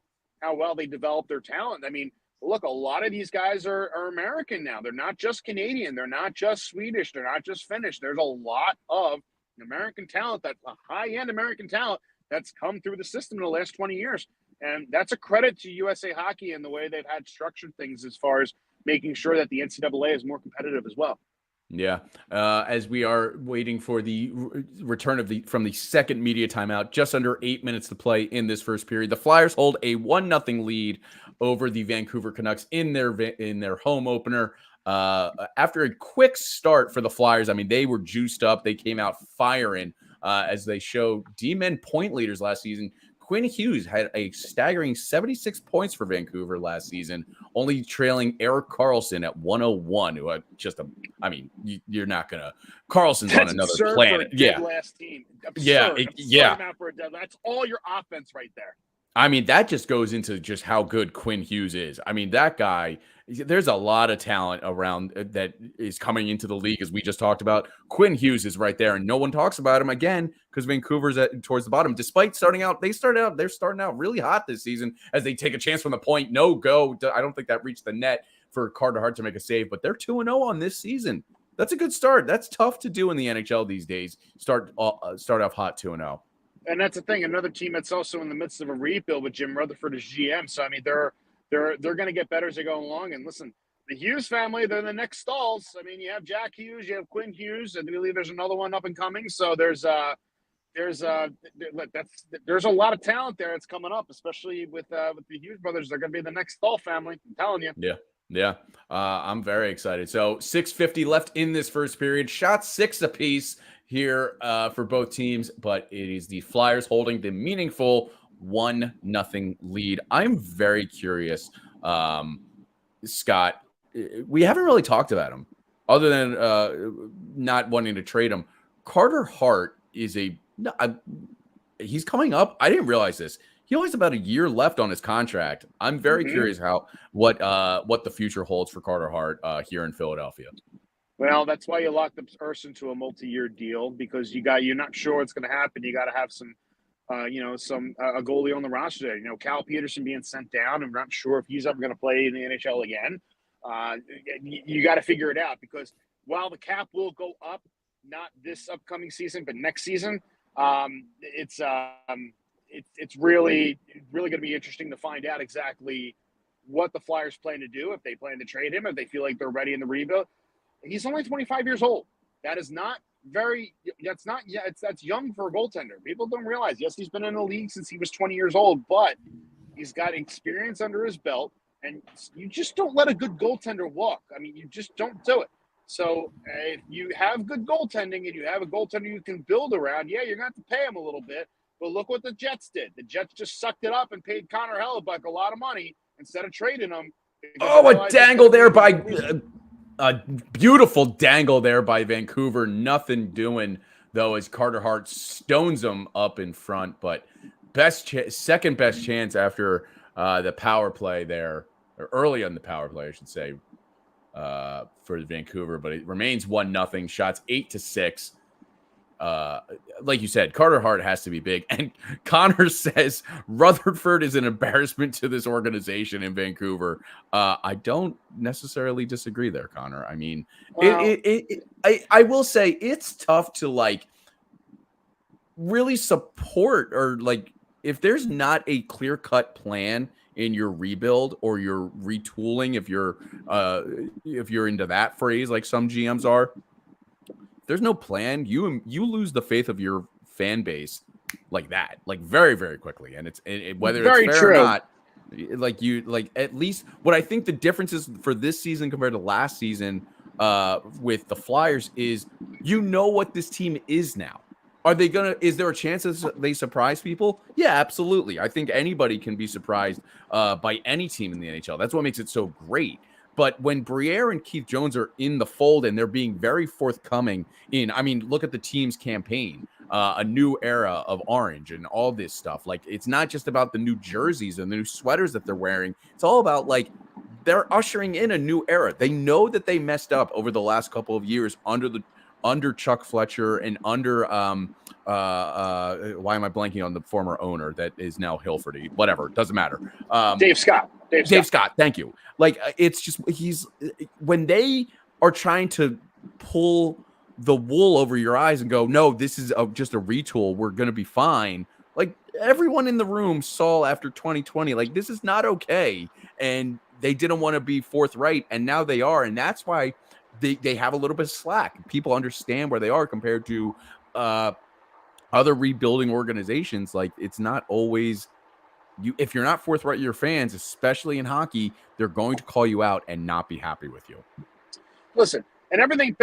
well they develop their talent. I mean. Look, a lot of these guys are American now. They're not just Canadian. They're not just Swedish. They're not just Finnish. There's a lot of American talent, that's a high-end American talent that's come through the system in the last 20 years. And that's a credit to USA Hockey and the way they've had structured things as far as making sure that the NCAA is more competitive as well. Yeah, as we are waiting for the return from the second media timeout, just under 8 minutes to play in this first period. The Flyers hold a 1-0 lead over the Vancouver Canucks in their home opener. After a quick start for the Flyers, I mean, they were juiced up. They came out firing as they showed D-men point leaders last season. Quinn Hughes had a staggering 76 points for Vancouver last season, only trailing Erik Karlsson at 101, who you're not going to – Karlsson's on another planet. Yeah. Last team. Absurd. That's all your offense right there. I mean, that just goes into just how good Quinn Hughes is. I mean, that guy – there's a lot of talent around that is coming into the league, as we just talked about. Quinn Hughes is right there, and no one talks about him again because Vancouver's towards the bottom. Despite they're starting out really hot this season as they take a chance from the point. No go. I don't think that reached the net for Carter Hart to make a save, but they're 2-0 on this season. That's a good start. That's tough to do in the NHL these days. Start off hot 2-0. And that's the thing. Another team that's also in the midst of a rebuild with Jim Rutherford as GM. So I mean, they're going to get better as they go along. And listen, the Hughes family, they're the next stalls. I mean, you have Jack Hughes, you have Quinn Hughes, and I believe there's another one up and coming. So there's a lot of talent there that's coming up, especially with the Hughes brothers. They're going to be the next stall family. I'm telling you. Yeah, I'm very excited. So 6:50 left in this first period. Shots 6 apiece here for both teams, but it is the Flyers holding the meaningful 1-0 lead. I'm very curious, Scott. We haven't really talked about him other than not wanting to trade him. Carter Hart is he's coming up. I didn't realize this. He only has about a year left on his contract. I'm very curious what the future holds for Carter Hart here in Philadelphia. Well, that's why you locked up Urson to a multi-year deal, because you're not sure what's going to happen. You got to have some a goalie on the roster there. Cal Peterson being sent down. I'm not sure if he's ever going to play in the NHL again. You got to figure it out, because while the cap will go up, not this upcoming season, but next season, it's really going to be interesting to find out exactly what the Flyers plan to do, if they plan to trade him, if they feel like they're ready in the rebuild. He's only 25 years old. That is not that's young for a goaltender. People don't realize, yes, he's been in the league since he was 20 years old, but he's got experience under his belt, and you just don't let a good goaltender walk. I mean, you just don't do it. So if you have good goaltending and you have a goaltender you can build around, yeah, you're going to have to pay him a little bit. But look what the Jets did. The Jets just sucked it up and paid Connor Hellebuck a lot of money instead of trading him. Oh, a dangle there by a beautiful dangle there by Vancouver. Nothing doing, though, as Carter Hart stones him up in front. But second best chance after the power play there, or early on the power play, I should say, for Vancouver. But it remains 1-0. Shots 8-6. Like you said, Carter Hart has to be big. And Connor says Rutherford is an embarrassment to this organization in Vancouver. I don't necessarily disagree there, Connor. I mean, well, I will say it's tough to really support, or if there's not a clear-cut plan in your rebuild or your retooling, if you're into that phrase like some GMs are. There's no plan, you lose the faith of your fan base like that, very, very quickly. And whether it's fair or not, at least what I think the difference is for this season compared to last season with the Flyers is, what this team is now. Is there a chance that they surprise people? Yeah, absolutely. I think anybody can be surprised by any team in the NHL. That's what makes it so great. But when Briere and Keith Jones are in the fold and they're being very forthcoming look at the team's campaign, a new era of orange and all this stuff. It's not just about the new jerseys and the new sweaters that they're wearing. It's all about they're ushering in a new era. They know that they messed up over the last couple of years under Chuck Fletcher and under why am I blanking on the former owner that is now Hilferty? Whatever, doesn't matter. Dave Scott. Dave Scott. Thank you. It's just when they are trying to pull the wool over your eyes and go, no, this is just a retool. We're going to be fine. Everyone in the room saw after 2020, this is not okay. And they didn't want to be forthright. And now they are. And that's why they have a little bit of slack. People understand where they are compared to other rebuilding organizations. It's not always if you're not forthright with your fans, especially in hockey, they're going to call you out and not be happy with you. Listen, and everybody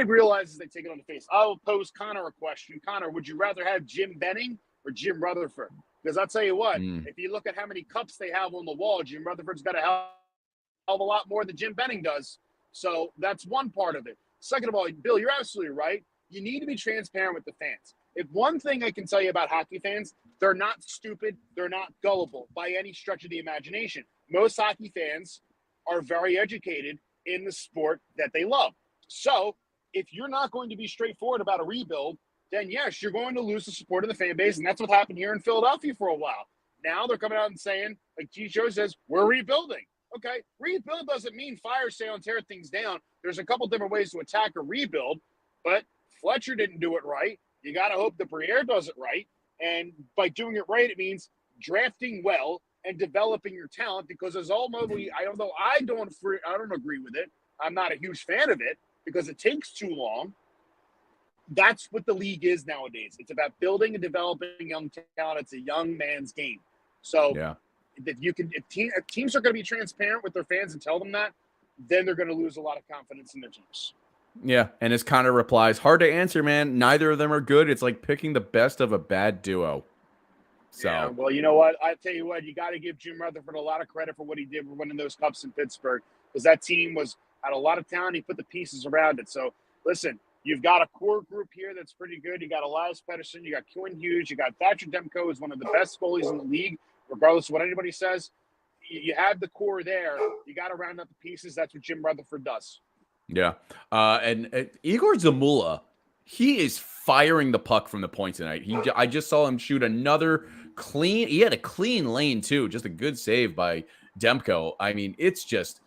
realizes they take it on the face. I'll pose Connor a question. Connor, would you rather have Jim Benning or Jim Rutherford? Because I'll tell you what, if you look at how many cups they have on the wall, Jim Rutherford's got a hell of a lot more than Jim Benning does. So that's one part of it. Second of all, Bill, you're absolutely right. You need to be transparent with the fans. If one thing I can tell you about hockey fans, they're not stupid. They're not gullible by any stretch of the imagination. Most hockey fans are very educated in the sport that they love. So if you're not going to be straightforward about a rebuild, then yes, you're going to lose the support of the fan base. And that's what happened here in Philadelphia for a while. Now they're coming out and saying, like T-Show says, we're rebuilding. Okay, rebuild doesn't mean fire sale and tear things down. There's a couple different ways to attack a rebuild, but Fletcher didn't do it right. You got to hope that Briere does it right. And by doing it right, it means drafting well and developing your talent, because as although I don't agree with it, I'm not a huge fan of it because it takes too long. That's what the league is nowadays. It's about building and developing young talent. It's a young man's game. So if teams are going to be transparent with their fans and tell them that, then they're going to lose a lot of confidence in their teams. Yeah, and his Connor replies, hard to answer, man. Neither of them are good. It's like picking the best of a bad duo. So, yeah, well, you know what? I tell you what, you got to give Jim Rutherford a lot of credit for what he did for winning those cups in Pittsburgh, because that team had a lot of talent. He put the pieces around it. So, listen, you've got a core group here that's pretty good. You got Elias Pettersson, you got Quinn Hughes, you got Thatcher Demko, who's one of the best goalies in the league, regardless of what anybody says. You have the core there. You got to round out the pieces. That's what Jim Rutherford does. Yeah. And Igor Zamula, he is firing the puck from the point tonight. I just saw him shoot another he had a clean lane too. Just a good save by Demko. I mean, it's just,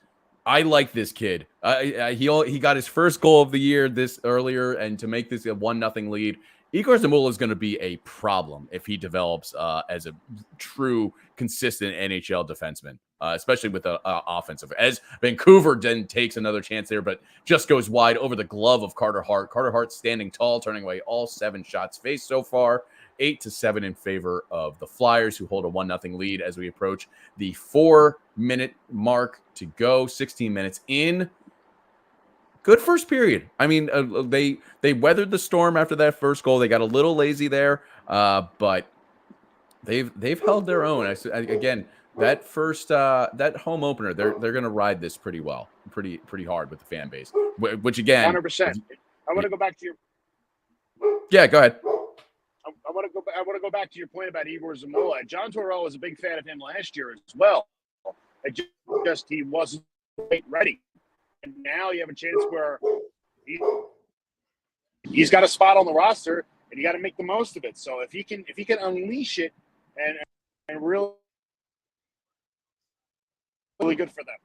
I like this kid. He got his first goal of the year this earlier, and to make this a 1-0 lead, Igor Zamula is going to be a problem if he develops as a true, consistent NHL defenseman, especially with the offensive. As Vancouver then takes another chance there, but just goes wide over the glove of Carter Hart. Carter Hart standing tall, turning away all 7 shots faced so far. 8-7 in favor of the Flyers, who hold a 1-0 lead as we approach the 4-minute mark to go. 16 minutes in. Good first period. I mean, they weathered the storm after that first goal. They got a little lazy there, but they've held their own. Again, that first that home opener, they're going to ride this pretty well, pretty hard with the fan base. Which again, 100%. I want to go back to your. Yeah, go ahead. I want to go back to your point about Igor Zamula. John Torell was a big fan of him last year as well. He wasn't quite ready. And now you have a chance where he's got a spot on the roster, and you got to make the most of it. So if he can unleash it and really good for them.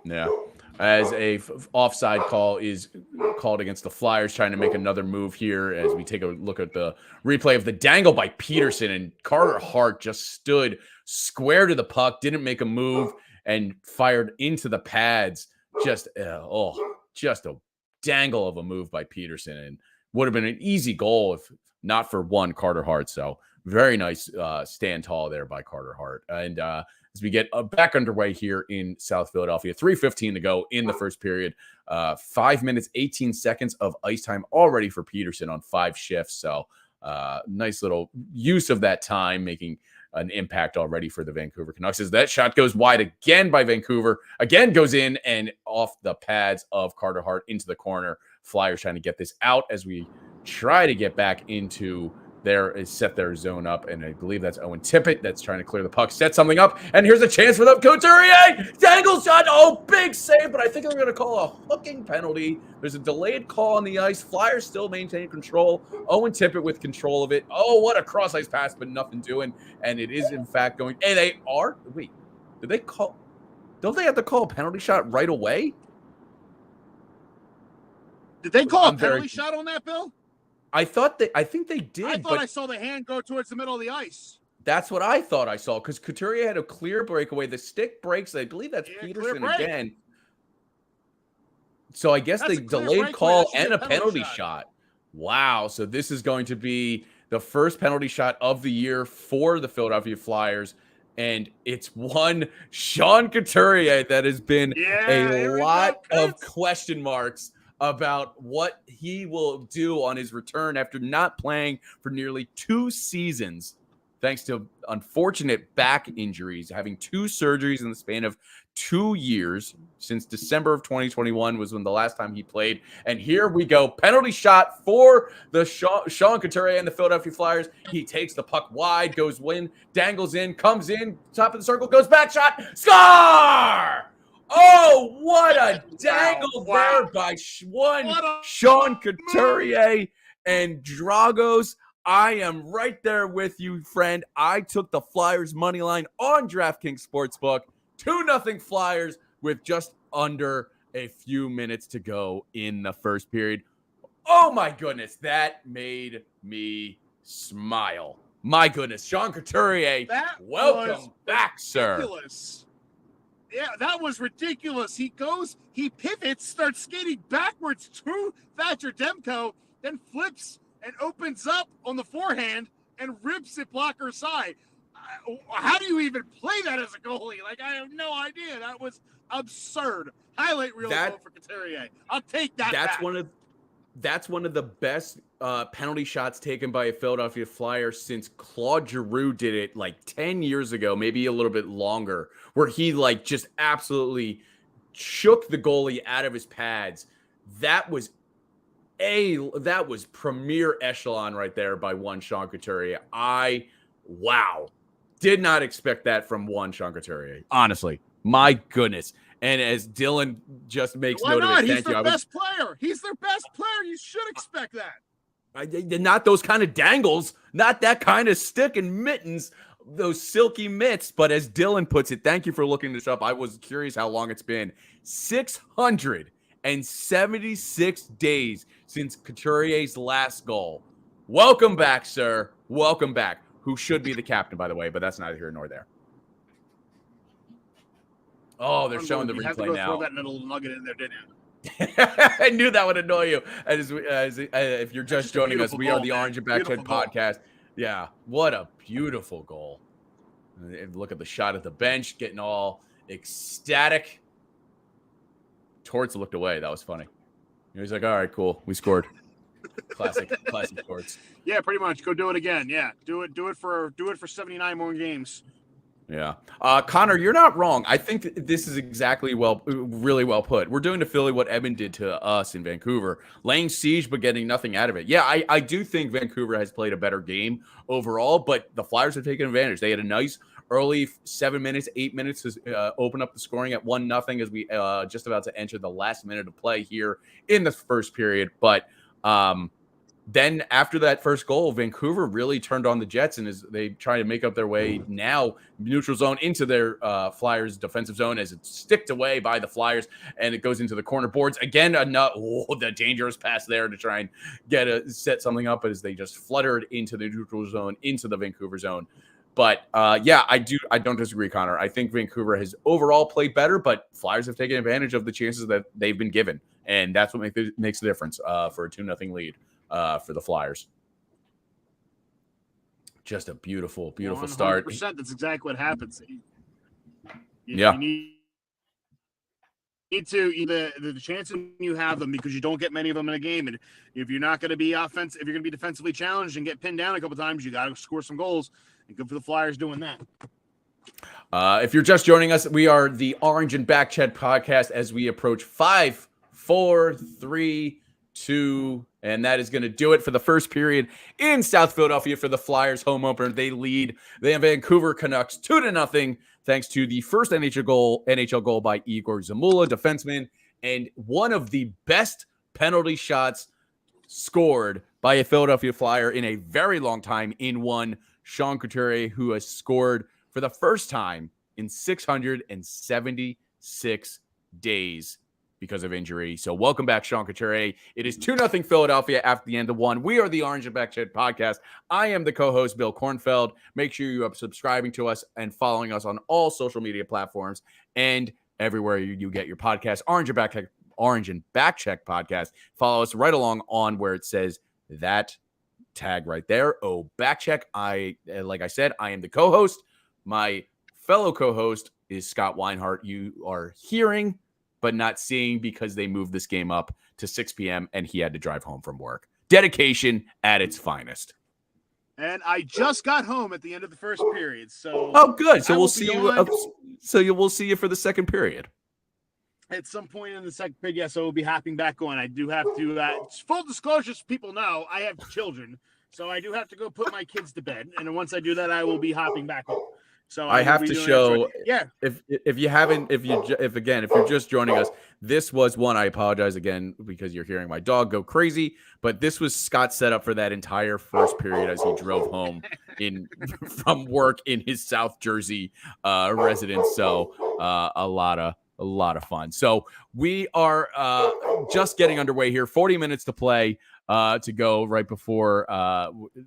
Yeah. As a offside call is called against the Flyers, trying to make another move here as we take a look at the replay of the dangle by Peterson, and Carter Hart just stood square to the puck, didn't make a move, and fired into the pads. Just a dangle of a move by Peterson, and would have been an easy goal if not for one Carter Hart. So very nice stand tall there by Carter Hart. And as we get back underway here in South Philadelphia, 3:15 to go in the first period, 5 minutes, 18 seconds of ice time already for Peterson on 5 shifts. So nice little use of that time, making an impact already for the Vancouver Canucks. As that shot goes wide again by Vancouver, again goes in and off the pads of Carter Hart into the corner. Flyers trying to get this out as we try to get back into set their zone up, and I believe that's Owen Tippett that's trying to clear the puck, set something up, and here's a chance for them. Couturier, dangle shot, big save, but I think they're going to call a hooking penalty. There's a delayed call on the ice. Flyers still maintain control. Owen Tippett with control of it. What a cross-ice pass, but nothing doing, and it is in fact going, wait, don't they have to call a penalty shot right away? Did they call a penalty shot on that, Bill? I think they did. I thought I saw the hand go towards the middle of the ice. That's what I thought I saw, because Couturier had a clear breakaway. The stick breaks. I believe that's Peterson again. So I guess the delayed call and a penalty shot. Wow. So this is going to be the first penalty shot of the year for the Philadelphia Flyers. And it's one Sean Couturier that has been a lot of question marks about what he will do on his return after not playing for nearly 2 seasons, thanks to unfortunate back injuries, having 2 surgeries in the span of 2 years. Since December of 2021 was when the last time he played. And here we go. Penalty shot for the Sean Couturier and the Philadelphia Flyers. He takes the puck wide, goes dangles in, comes in, top of the circle, goes back, shot, score! Oh, what a dangle there by Sean Couturier and Dragos. I am right there with you, friend. I took the Flyers money line on DraftKings Sportsbook. 2-0 Flyers with just under a few minutes to go in the first period. Oh, my goodness. That made me smile. My goodness. Sean Couturier, welcome back, ridiculous. Sir. Yeah, that was ridiculous. He pivots, starts skating backwards to Thatcher Demko, then flips and opens up on the forehand and rips it blocker side. How do you even play that as a goalie? Like, I have no idea. Absurd. Highlight reel vote for Couturier. I'll take that. That's one of the best penalty shots taken by a Philadelphia Flyer since Claude Giroux did it like 10 years ago, maybe a little bit longer, where he like just absolutely shook the goalie out of his pads. That was premier echelon right there by one Sean Couturier. Wow. Did not expect that from one Sean Couturier. Honestly, my goodness. And as Dylan just makes note of it, he's their best player. He's their best player. You should expect that. Not those kind of dangles, not that kind of stick and mittens, those silky mitts. But as Dylan puts it, thank you for looking this up. I was curious how long it's been. 676 days since Couturier's last goal. Welcome back, sir. Welcome back. Who should be the captain, by the way, but that's neither here nor there. Oh, they're showing the replay now. Throw that little nugget in there, didn't you? I knew that would annoy you. If you're just joining us, we are the Orange and Backcheck podcast. Yeah, what a beautiful goal. And look at the shot at the bench, getting all ecstatic. Torts looked away. That was funny. He was like, all right, cool. We scored. Classic Torts. Yeah, pretty much. Go do it again. Yeah, do it for 79 more games. Yeah. Connor, you're not wrong. I think this is really well put. We're doing to Philly what Edmund did to us in Vancouver, laying siege but getting nothing out of it. Yeah, I do think Vancouver has played a better game overall, but the Flyers have taken advantage. They had a nice early 8 minutes to open up the scoring at 1-0 as we just about to enter the last minute of play here in the first period. But then after that first goal, Vancouver really turned on the Jets, and as they try to make up their way now neutral zone into their Flyers defensive zone as it's sticked away by the Flyers, and it goes into the corner boards again. The dangerous pass there to try and set something up as they just fluttered into the neutral zone, into the Vancouver zone. But yeah, I don't disagree, Connor. I think Vancouver has overall played better, but Flyers have taken advantage of the chances that they've been given, and that's what makes the difference for a 2-0 lead. For the Flyers. Just a beautiful start. That's exactly what happens. You need to the chances you have them, because you don't get many of them in a game, and if you're not going to be offensive, if you're going to be defensively challenged and get pinned down a couple times, you got to score some goals, and good for the Flyers doing that. If you're just joining us, we are the Orange and Backcheck podcast as we approach 5, 4, 3, 2, and that is going to do it for the first period in South Philadelphia for the Flyers home opener. They lead the Vancouver Canucks 2-0 thanks to the first NHL goal by Igor Zamula, defenseman, and one of the best penalty shots scored by a Philadelphia Flyer in a very long time in one Sean Couturier, who has scored for the first time in 676 days because of injury. So welcome back, Sean Couturier. It is 2-0 Philadelphia after the end of one. We are the Orange and Backcheck podcast. I am the co-host, Bill Kornfeld. Make sure you are subscribing to us and following us on all social media platforms and everywhere you get your podcast. Orange and Backcheck podcast. Follow us right along on where it says that tag right there. Oh, Backcheck. Like I said, I am the co-host. My fellow co-host is Scott Weinhart. You are hearing but not seeing because they moved this game up to 6 p.m. and he had to drive home from work. Dedication at its finest. And I just got home at the end of the first period, so good. So we'll see you. We'll see you for the second period. At some point in the second period, yes, I will be hopping back on. I do have to. Full disclosure, so people know I have children, so I do have to go put my kids to bed. And once I do that, I will be hopping back on. So I have to show. Yeah. If you're just joining us, this was one. I apologize again because you're hearing my dog go crazy. But this was Scott's setup for that entire first period as he drove home from work in his South Jersey residence. So a lot of fun. So we are just getting underway here. 40 minutes to play. To go right before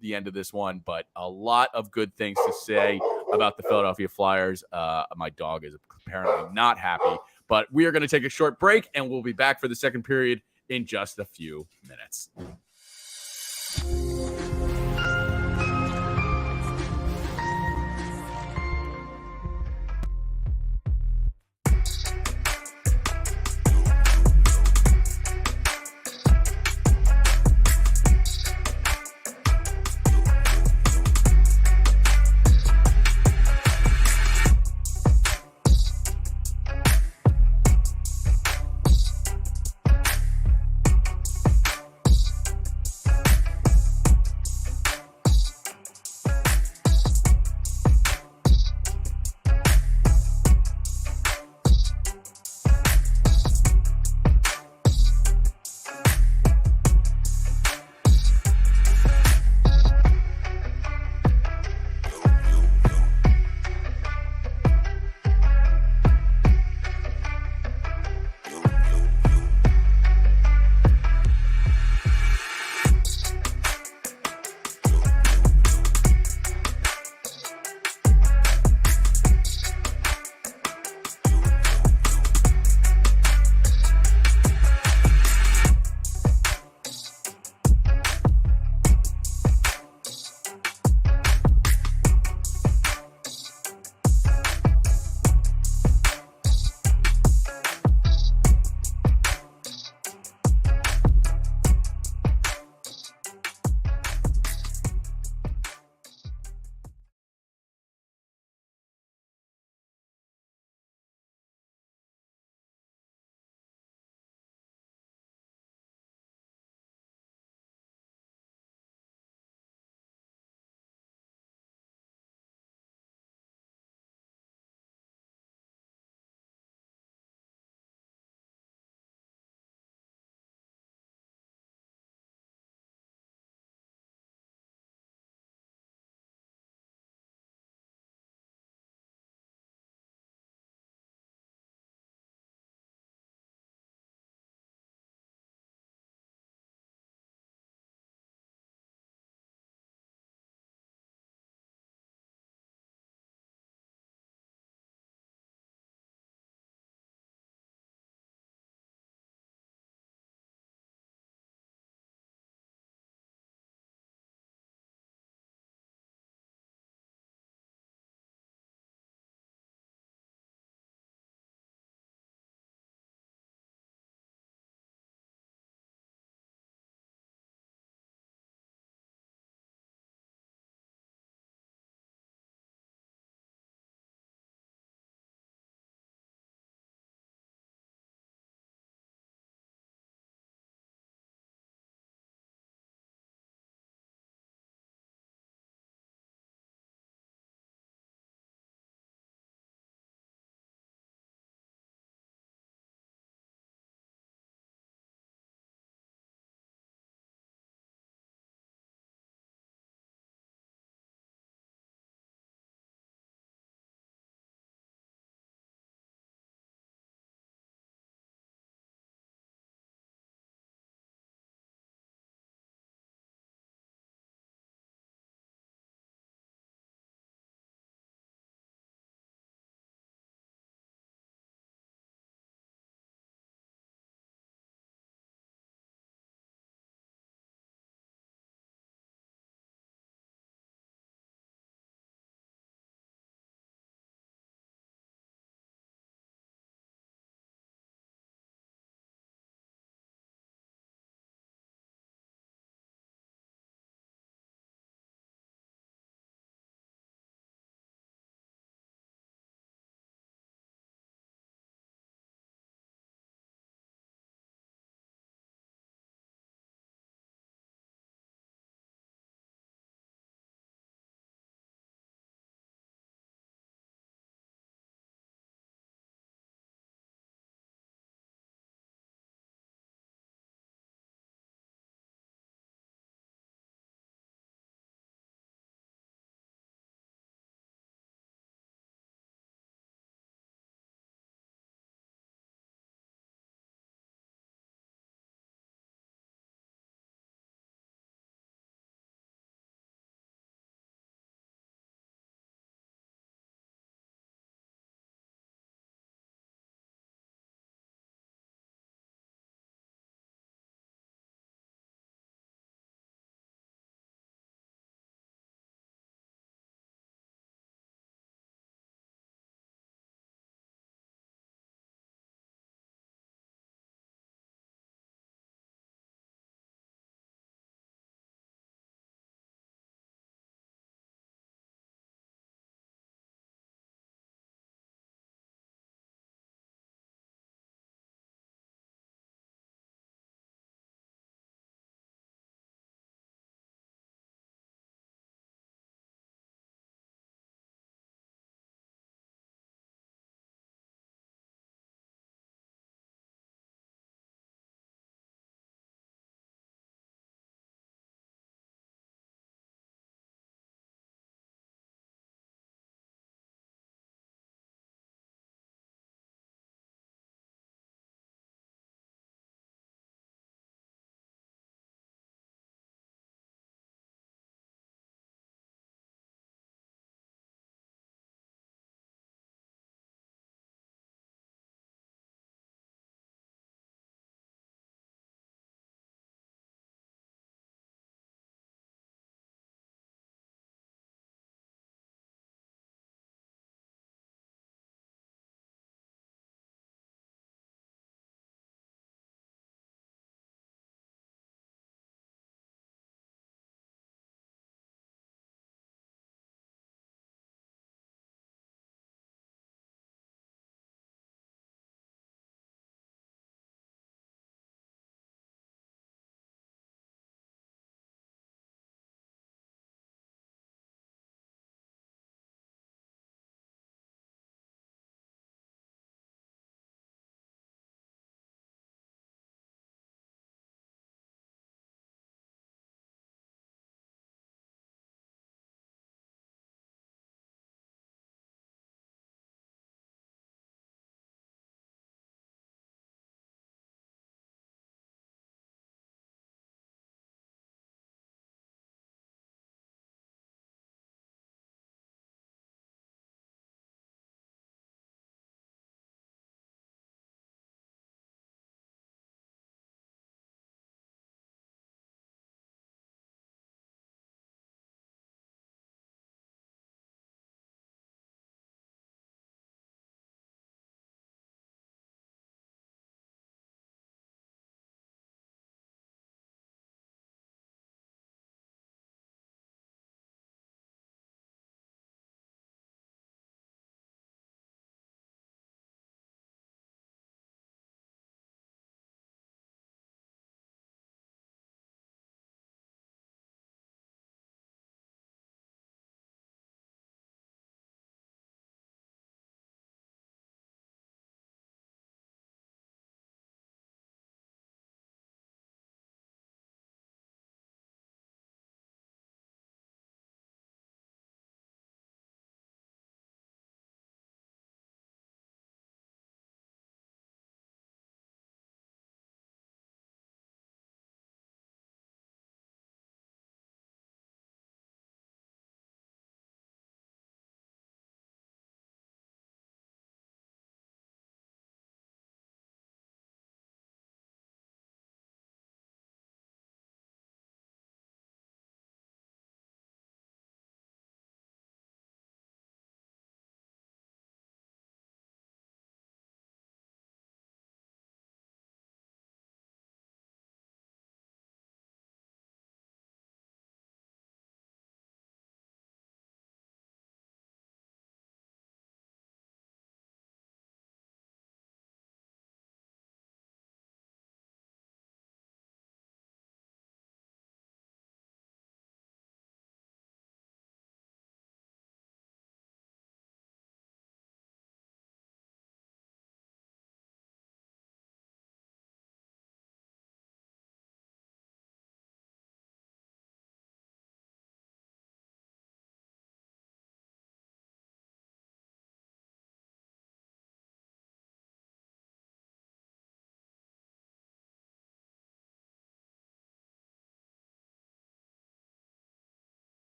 the end of this one, but a lot of good things to say about the Philadelphia Flyers. My dog is apparently not happy, but we are going to take a short break, and we'll be back for the second period in just a few minutes.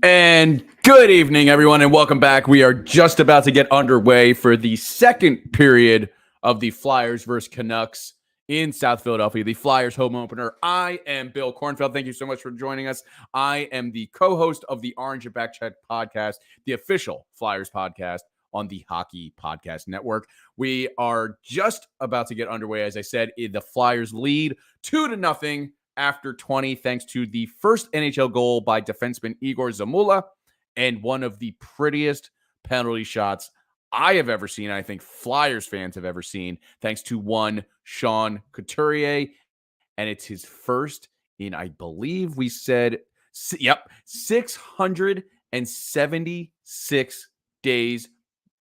And good evening, everyone, and welcome back. We are just about to get underway for the second period of the Flyers versus Canucks in South Philadelphia, the Flyers home opener. I am Bill Kornfeld. Thank you so much for joining us. I am the co-host of the Orange and Backcheck podcast, the official Flyers podcast on the Hockey Podcast Network. We are just about to get underway. As I said, the Flyers lead 2-0 after 20, thanks to the first NHL goal by defenseman Igor Zamula and one of the prettiest penalty shots I have ever seen. I think Flyers fans have ever seen, thanks to one Sean Couturier. And it's his first in, I believe we said, 676 days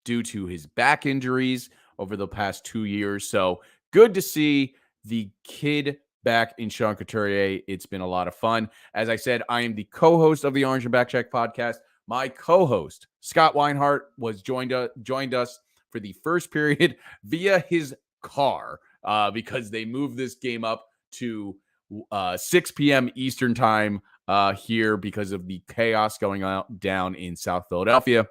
due to his back injuries over the past 2 years. So good to see the kid back in Sean Couturier. It's been a lot of fun. As I said, I am the co-host of the Orange and Backcheck podcast. My co-host, Scott Weinhart, was joined us for the first period via his car because they moved this game up to 6 p.m. Eastern time here because of the chaos going down in South Philadelphia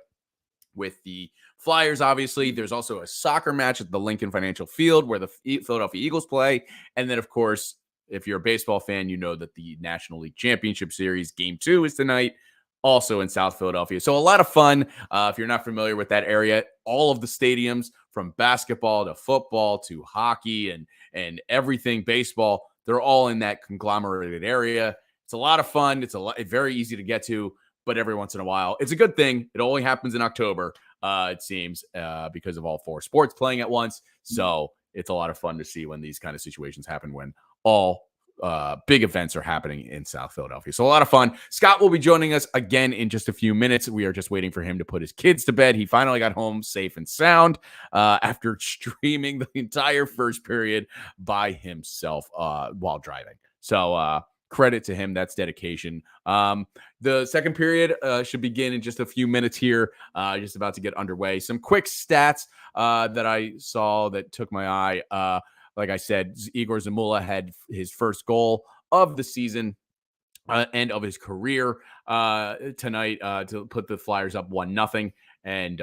with the Flyers. Obviously, there's also a soccer match at the Lincoln Financial Field where the Philadelphia Eagles play. And then, of course, if you're a baseball fan, you know that the National League Championship Series Game 2 is tonight, also in South Philadelphia. So a lot of fun. If you're not familiar with that area, all of the stadiums from basketball to football to hockey and everything baseball, they're all in that conglomerated area. It's a lot of fun. It's very easy to get to, but every once in a while, it's a good thing. It only happens in October, it seems, because of all four sports playing at once. So it's a lot of fun to see when these kind of situations happen, when all big events are happening in South Philadelphia. So a lot of fun. Scott will be joining us again in just a few minutes. We are just waiting for him to put his kids to bed. He finally got home safe and sound after streaming the entire first period by himself while driving. So credit to him. That's dedication. The second period should begin in just a few minutes here. Just about to get underway. Some quick stats that I saw that took my eye. Like I said, Igor Zamula had his first goal of the season and of his career tonight to put the Flyers up 1-0. And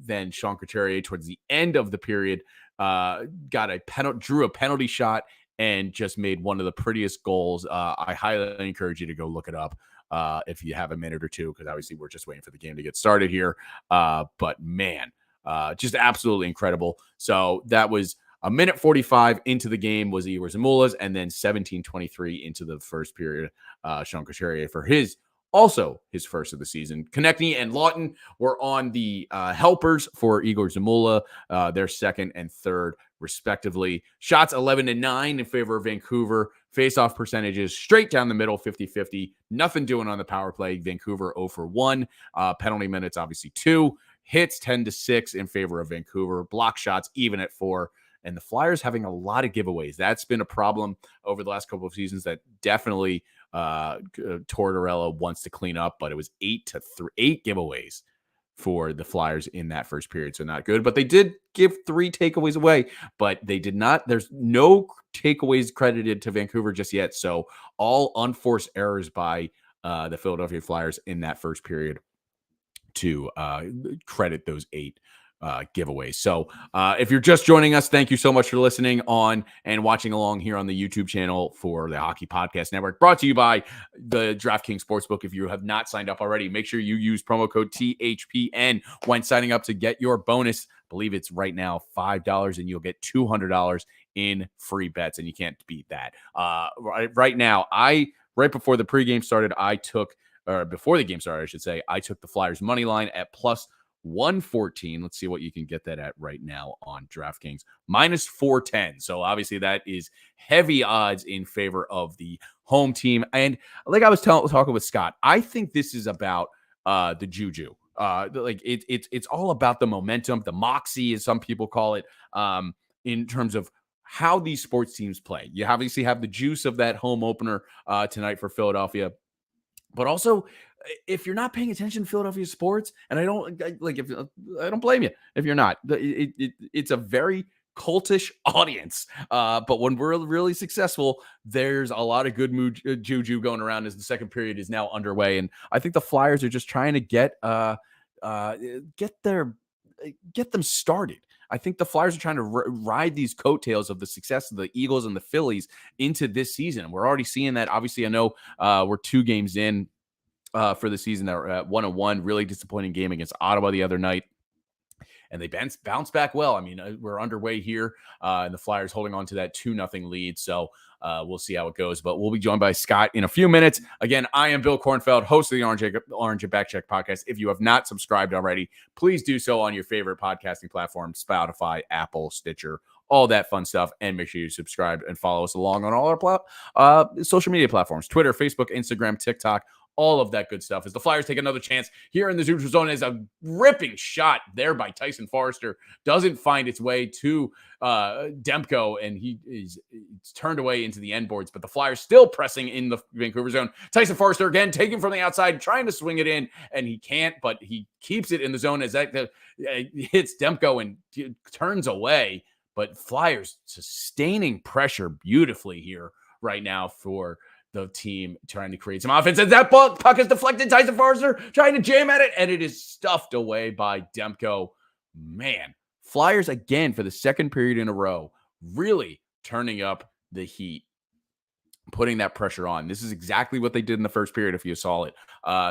then Sean Couturier, towards the end of the period, drew a penalty shot and just made one of the prettiest goals. I highly encourage you to go look it up if you have a minute or two, because obviously we're just waiting for the game to get started here. But man, just absolutely incredible. So that was a minute 45 into the game was Igor Zamula's, and then 17:23 into the first period, Sean Couturier for his first of the season. Konechny and Lawton were on the helpers for Igor Zamula, their second and third, respectively. Shots 11-9 in favor of Vancouver. Face-off percentages straight down the middle, 50-50. Nothing doing on the power play. Vancouver 0 for 1. Penalty minutes, obviously 2. Hits 10-6 in favor of Vancouver. Block shots even at 4. And the Flyers having a lot of giveaways. That's been a problem over the last couple of seasons that definitely Tortorella wants to clean up. But it was 8 giveaways for the Flyers in that first period. So not good. But they did give 3 takeaways away. But they did not. There's no takeaways credited to Vancouver just yet. So all unforced errors by the Philadelphia Flyers in that first period to credit those 8 giveaways. So if you're just joining us, thank you so much for listening on and watching along here on the YouTube channel for the Hockey Podcast Network, brought to you by the DraftKings Sportsbook. If you have not signed up already, make sure you use promo code THPN when signing up to get your bonus. I believe it's right now $5, and you'll get $200 in free bets, and you can't beat that. Right now, right before the pregame started, before the game started, I should say, I took the Flyers money line at plus 114. Let's see what you can get that at right now on DraftKings. Minus 410. So obviously that is heavy odds in favor of the home team. And like I was talking with Scott, I think this is about the juju. It's all about the momentum, the moxie, as some people call it, in terms of how these sports teams play. You obviously have the juice of that home opener tonight for Philadelphia. But also, if you're not paying attention to Philadelphia sports, and I don't blame you if you're not. It's a very cultish audience. But when we're really successful, there's a lot of good juju going around as the second period is now underway. And I think the Flyers are just trying to get them started. I think the Flyers are trying to ride these coattails of the success of the Eagles and the Phillies into this season. And we're already seeing that. Obviously, I know we're 2 games in for the season that are at 1-1. Really disappointing game against Ottawa the other night. And they bounced back well. I mean, we're underway here, and the Flyers holding on to that 2-0 lead. So we'll see how it goes. But we'll be joined by Scott in a few minutes. Again, I am Bill Kornfeld, host of the Orange and Backcheck podcast. If you have not subscribed already, please do so on your favorite podcasting platform, Spotify, Apple, Stitcher, all that fun stuff. And make sure you subscribe and follow us along on all our social media platforms, Twitter, Facebook, Instagram, TikTok, all of that good stuff. As the Flyers take another chance here in the neutral zone, as a ripping shot there by Tyson Forrester doesn't find its way to Demko, and it's turned away into the end boards, but the Flyers still pressing in the Vancouver zone. Tyson Forrester again taking from the outside, trying to swing it in, and he can't, but he keeps it in the zone as that hits Demko and turns away. But Flyers sustaining pressure beautifully here right now for the team, trying to create some offense. And that puck is deflected. Tyson Forrester trying to jam at it, and it is stuffed away by Demko. Man, Flyers again for the second period in a row, really turning up the heat, putting that pressure on. This is exactly what they did in the first period, if you saw it.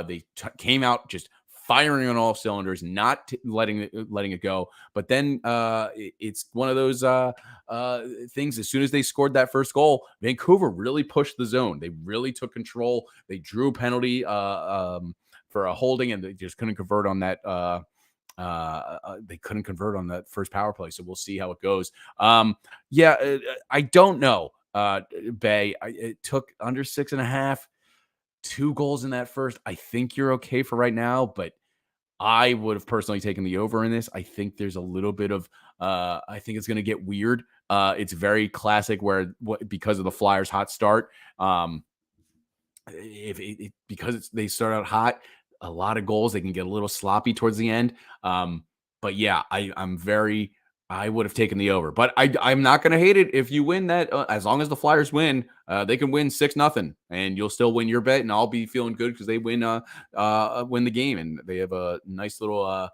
They came out just firing on all cylinders, not letting it go. But then it's one of those things. As soon as they scored that first goal, Vancouver really pushed the zone. They really took control. They drew a penalty for a holding, and they just couldn't convert on that. They couldn't convert on that first power play. So we'll see how it goes. I don't know. Bay, it took under 6.5. 2 goals in that first. I think you're okay for right now, but I would have personally taken the over in this. I think there's a little bit of I think it's going to get weird. It's very classic because of the Flyers' hot start. Because they start out hot, a lot of goals, they can get a little sloppy towards the end. But yeah, I would have taken the over, but I'm not going to hate it if you win that. As long as the Flyers win, they can win 6-0, and you'll still win your bet, and I'll be feeling good because they win the game, and they have a nice little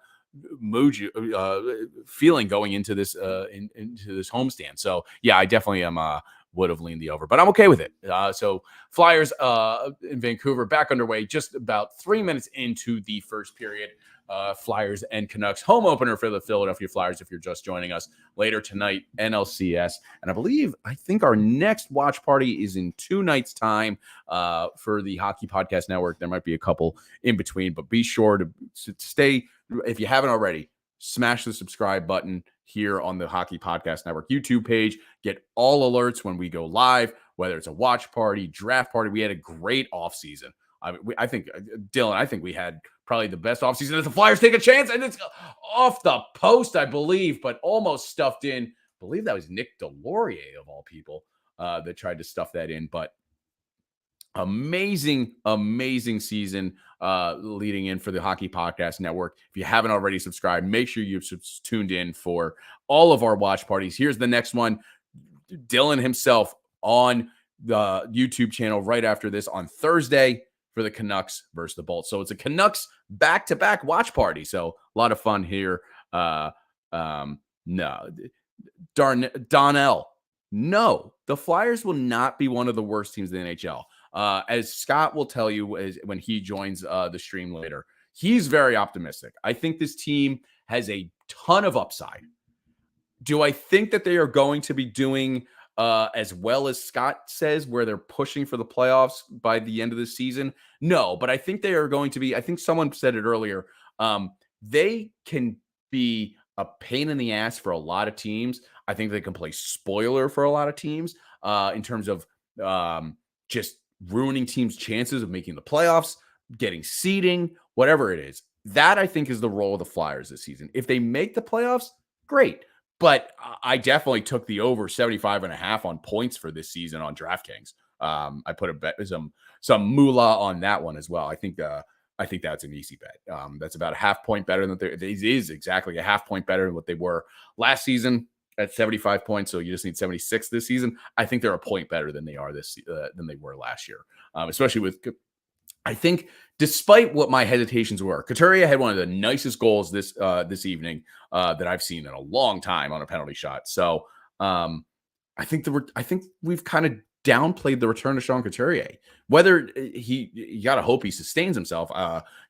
mojo feeling going into this into this homestand. So yeah, I definitely am would have leaned the over, but I'm okay with it. So Flyers in Vancouver back underway, just about 3 minutes into the first period. Flyers and Canucks home opener for the Philadelphia Flyers. If you're just joining us later tonight, NLCS. And I think our next watch party is in 2 nights' time for the Hockey Podcast Network. There might be a couple in between, but be sure to stay. If you haven't already, smash the subscribe button here on the Hockey Podcast Network YouTube page. Get all alerts when we go live, whether it's a watch party, draft party. We had a great offseason. I think, Dylan, we had probably the best offseason as the Flyers take a chance, and it's off the post, I believe, but almost stuffed in. I believe that was Nick Delorier, of all people, that tried to stuff that in. But amazing season leading in for the Hockey Podcast Network. If you haven't already subscribed, make sure you've tuned in for all of our watch parties. Here's the next one. Dylan himself on the YouTube channel right after this on Thursday for the Canucks versus the Bolts. So it's a Canucks back-to-back watch party. So a lot of fun here. Donnell. No, the Flyers will not be one of the worst teams in the NHL. As Scott will tell you when he joins the stream later, he's very optimistic. I think this team has a ton of upside. Do I think that they are going to be doing as well as Scott says, where they're pushing for the playoffs by the end of the season? No, but I think they are going to be, I think someone said it earlier, they can be a pain in the ass for a lot of teams. I think they can play spoiler for a lot of teams in terms of just ruining teams' chances of making the playoffs, getting seeding, whatever it is. That, I think, is the role of the Flyers this season. If they make the playoffs, great. But I definitely took the over 75.5 on points for this season on DraftKings. I put a bet, some moolah on that one as well. I think that's an easy bet. That's about a half point better than it is exactly a half point better than what they were last season. at 75 points, so you just need 76 this season. I think they're a point better than they were last year, especially with. I think, despite what my hesitations were, Couturier had one of the nicest goals this evening that I've seen in a long time on a penalty shot. So I think we've kind of downplayed the return of Sean Couturier. Whether you got to hope he sustains himself.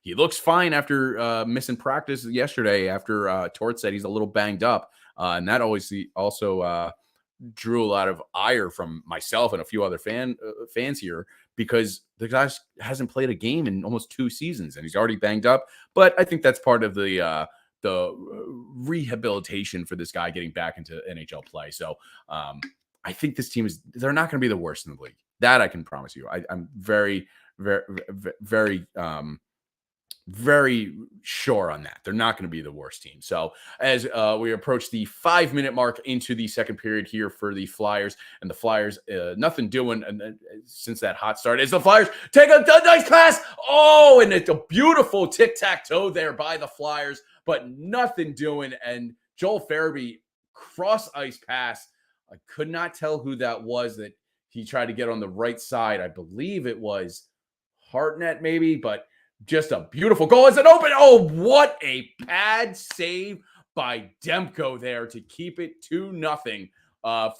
He looks fine after missing practice yesterday. After Tort said he's a little banged up, and that also drew a lot of ire from myself and a few other fans here, because the guy hasn't played a game in almost 2 seasons and he's already banged up. But I think that's part of the rehabilitation for this guy getting back into NHL play. So I think this team they're not going to be the worst in the league. That I can promise you. I'm very, very, very, very sure on that. They're not going to be the worst team. So as we approach the 5-minute mark into the second period here for the Flyers, and the Flyers, nothing doing since that hot start, as the Flyers take a nice pass. Oh, and it's a beautiful tic-tac-toe there by the Flyers, but nothing doing. And Joel Farabee cross-ice pass. I could not tell who that was that he tried to get on the right side. I believe it was Hartnett maybe, but just a beautiful goal. It's an open. Oh, what a pad save by Demko there to keep it 2-0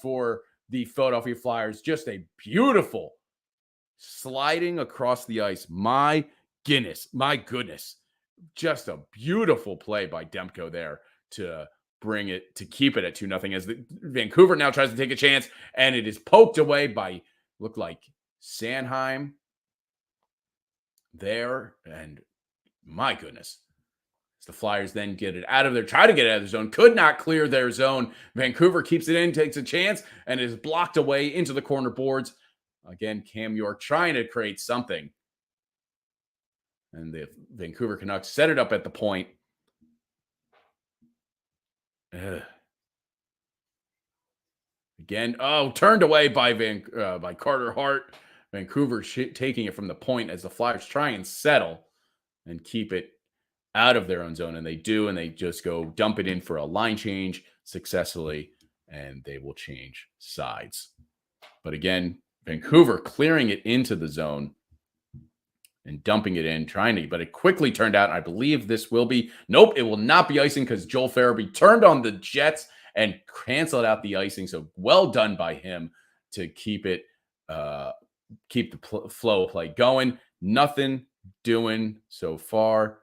for the Philadelphia Flyers. Just a beautiful sliding across the ice. My goodness. Just a beautiful play by Demko there to keep it at 2-0, as Vancouver now tries to take a chance, and it is poked away by, look like, Sanheim there. And my goodness, as the Flyers then try to get it out of their zone, could not clear their zone. Vancouver keeps it in, takes a chance, and is blocked away into the corner boards. Again, Cam York trying to create something, and the Vancouver Canucks set it up at the point. Again, turned away by Carter Hart. Vancouver taking it from the point as the Flyers try and settle and keep it out of their own zone. And they do, and they just go dump it in for a line change successfully, and they will change sides. But again, Vancouver clearing it into the zone and dumping it in, but it quickly turned out. I believe this will be, nope, it will not be icing, because Joel Farabee turned on the Jets and canceled out the icing. So well done by him to keep the flow of play going. Nothing doing so far.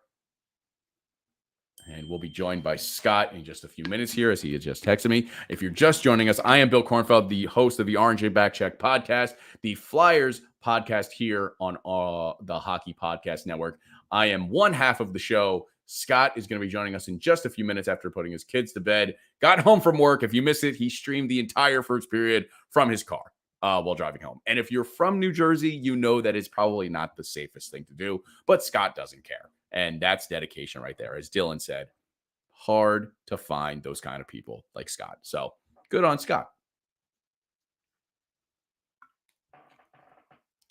And we'll be joined by Scott in just a few minutes here, as he had just texted me. If you're just joining us, I am Bill Kornfeld, the host of the R&J Backcheck podcast, the Flyers podcast here on the Hockey Podcast Network. I am one half of the show. Scott is going to be joining us in just a few minutes after putting his kids to bed. Got home from work. If you missed it, he streamed the entire first period from his car while driving home. And if you're from New Jersey, you know that it's probably not the safest thing to do, but Scott doesn't care. And that's dedication right there. As Dylan said, hard to find those kind of people like Scott. So good on Scott.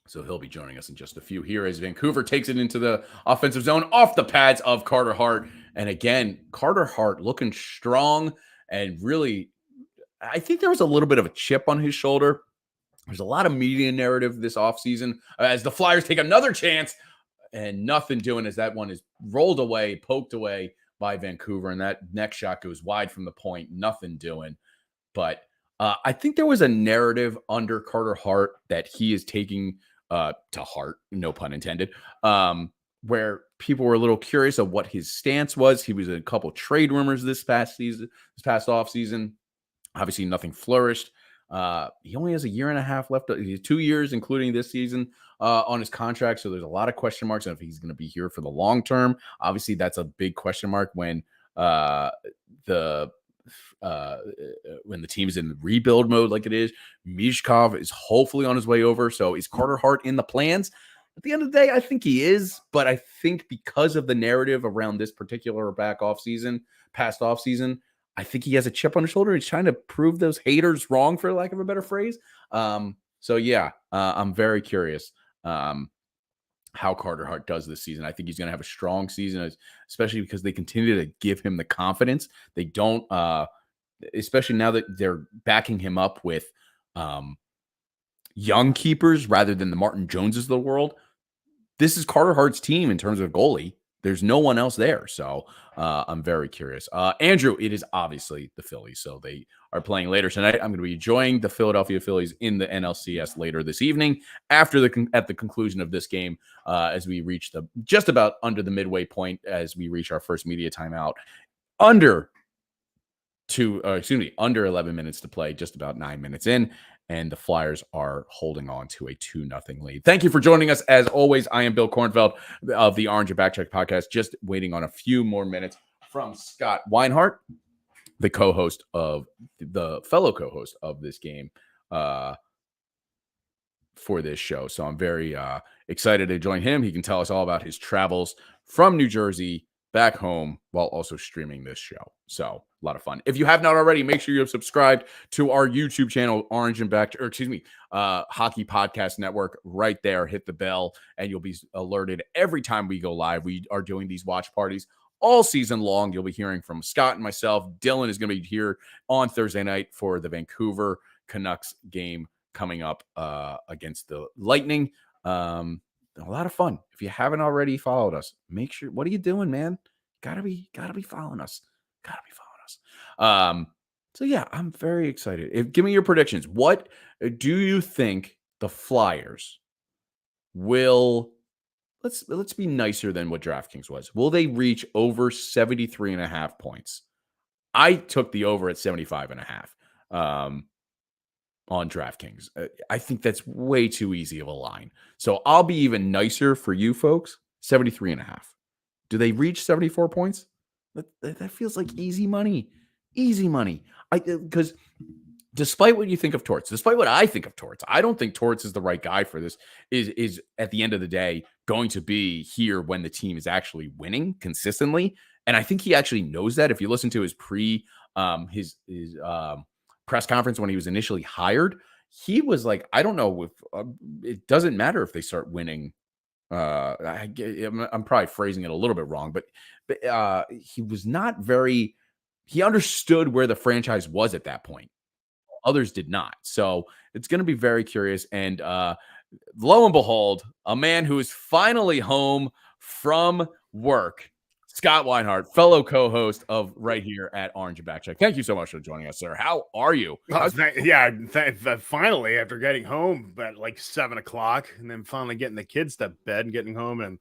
So he'll be joining us in just a few here as Vancouver takes it into the offensive zone off the pads of Carter Hart. And again, Carter Hart looking strong, and really, I think there was a little bit of a chip on his shoulder. There's a lot of media narrative this offseason as the Flyers take another chance, and nothing doing, as that one is rolled away, poked away by Vancouver. And that next shot goes wide from the point, nothing doing. But I think there was a narrative under Carter Hart that he is taking to heart, no pun intended, where people were a little curious of what his stance was. He was in a couple trade rumors this past off season. Obviously, nothing flourished. He only has a year and a half left. 2 years, including this season, on his contract. So there's a lot of question marks on if he's going to be here for the long term. Obviously, that's a big question mark when the team is in rebuild mode like it is. Mishkov is hopefully on his way over. So is Carter Hart in the plans? At the end of the day, I think he is. But I think because of the narrative around this particular past off season, I think he has a chip on his shoulder. He's trying to prove those haters wrong, for lack of a better phrase. So yeah, I'm very curious how Carter Hart does this season. I think he's going to have a strong season, especially because they continue to give him the confidence. They don't especially now that they're backing him up with young keepers rather than the Martin Joneses of the world. This is Carter Hart's team in terms of goalie. There's no one else there. So I'm very curious. Andrew, it is obviously the Phillies. So they are playing later tonight. I'm going to be joining the Philadelphia Phillies in the NLCS later this evening at the conclusion of this game as we reach just about under the midway point as we reach our first media timeout. Under 11 minutes to play, just about 9 minutes in. And the Flyers are holding on to a 2-0 lead. Thank you for joining us. As always, I am Bill Kornfeld of the Orange and Backcheck podcast, just waiting on a few more minutes from Scott Weinhart, the fellow co-host of this game for this show. So I'm very excited to join him. He can tell us all about his travels from New Jersey back home while also streaming this show. So a lot of fun. If you have not already, make sure you have subscribed to our YouTube channel, Hockey Podcast Network, right there. Hit the bell and you'll be alerted every time we go live. We are doing these watch parties all season long. You'll be hearing from Scott and myself. Dylan is going to be here on Thursday night for the Vancouver Canucks game coming up against the Lightning. A lot of fun. If you haven't already followed us, make sure. What are you doing, man? Gotta be following us. So yeah, I'm very excited. Give me your predictions. What do you think the Flyers will? Let's be nicer than what DraftKings was. Will they reach over 73.5 points? I took the over at 75.5. On DraftKings. I think that's way too easy of a line. So I'll be even nicer for you folks. 73.5. Do they reach 74 points? That feels like easy money. Easy money. Because despite what you think of Torts, despite what I think of Torts, I don't think Torts is the right guy for this. Is at the end of the day going to be here when the team is actually winning consistently. And I think he actually knows that. If you listen to his press conference when he was initially hired, he was like, I don't know if it doesn't matter if they start winning. I'm probably phrasing it a little bit wrong, but he was not very, he understood where the franchise was at that point. Others did not. So it's going to be very curious. And lo and behold, a man who is finally home from work, Scott Weinhart, fellow co-host of right here at Orange and Backcheck. Thank you so much for joining us, sir. How are you? Finally, after getting home at like 7 o'clock and then finally getting the kids to bed and getting home and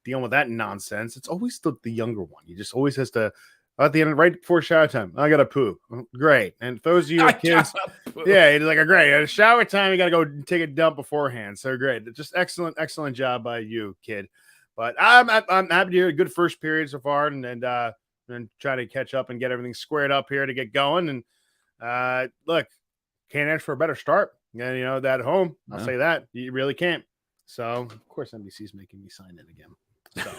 dealing with that nonsense. It's always the younger one. He just always has to, at the end, right before shower time, I got to poop. Great. And for those of you with kids, yeah, it's like, great. At shower time, you got to go take a dump beforehand. So great. Just excellent job by you, kid. But I'm happy to hear a good first period so far, and try to catch up and get everything squared up here to get going. And look, can't ask for a better start. And that home, I'll say that you really can't. So of course NBC's making me sign it again. So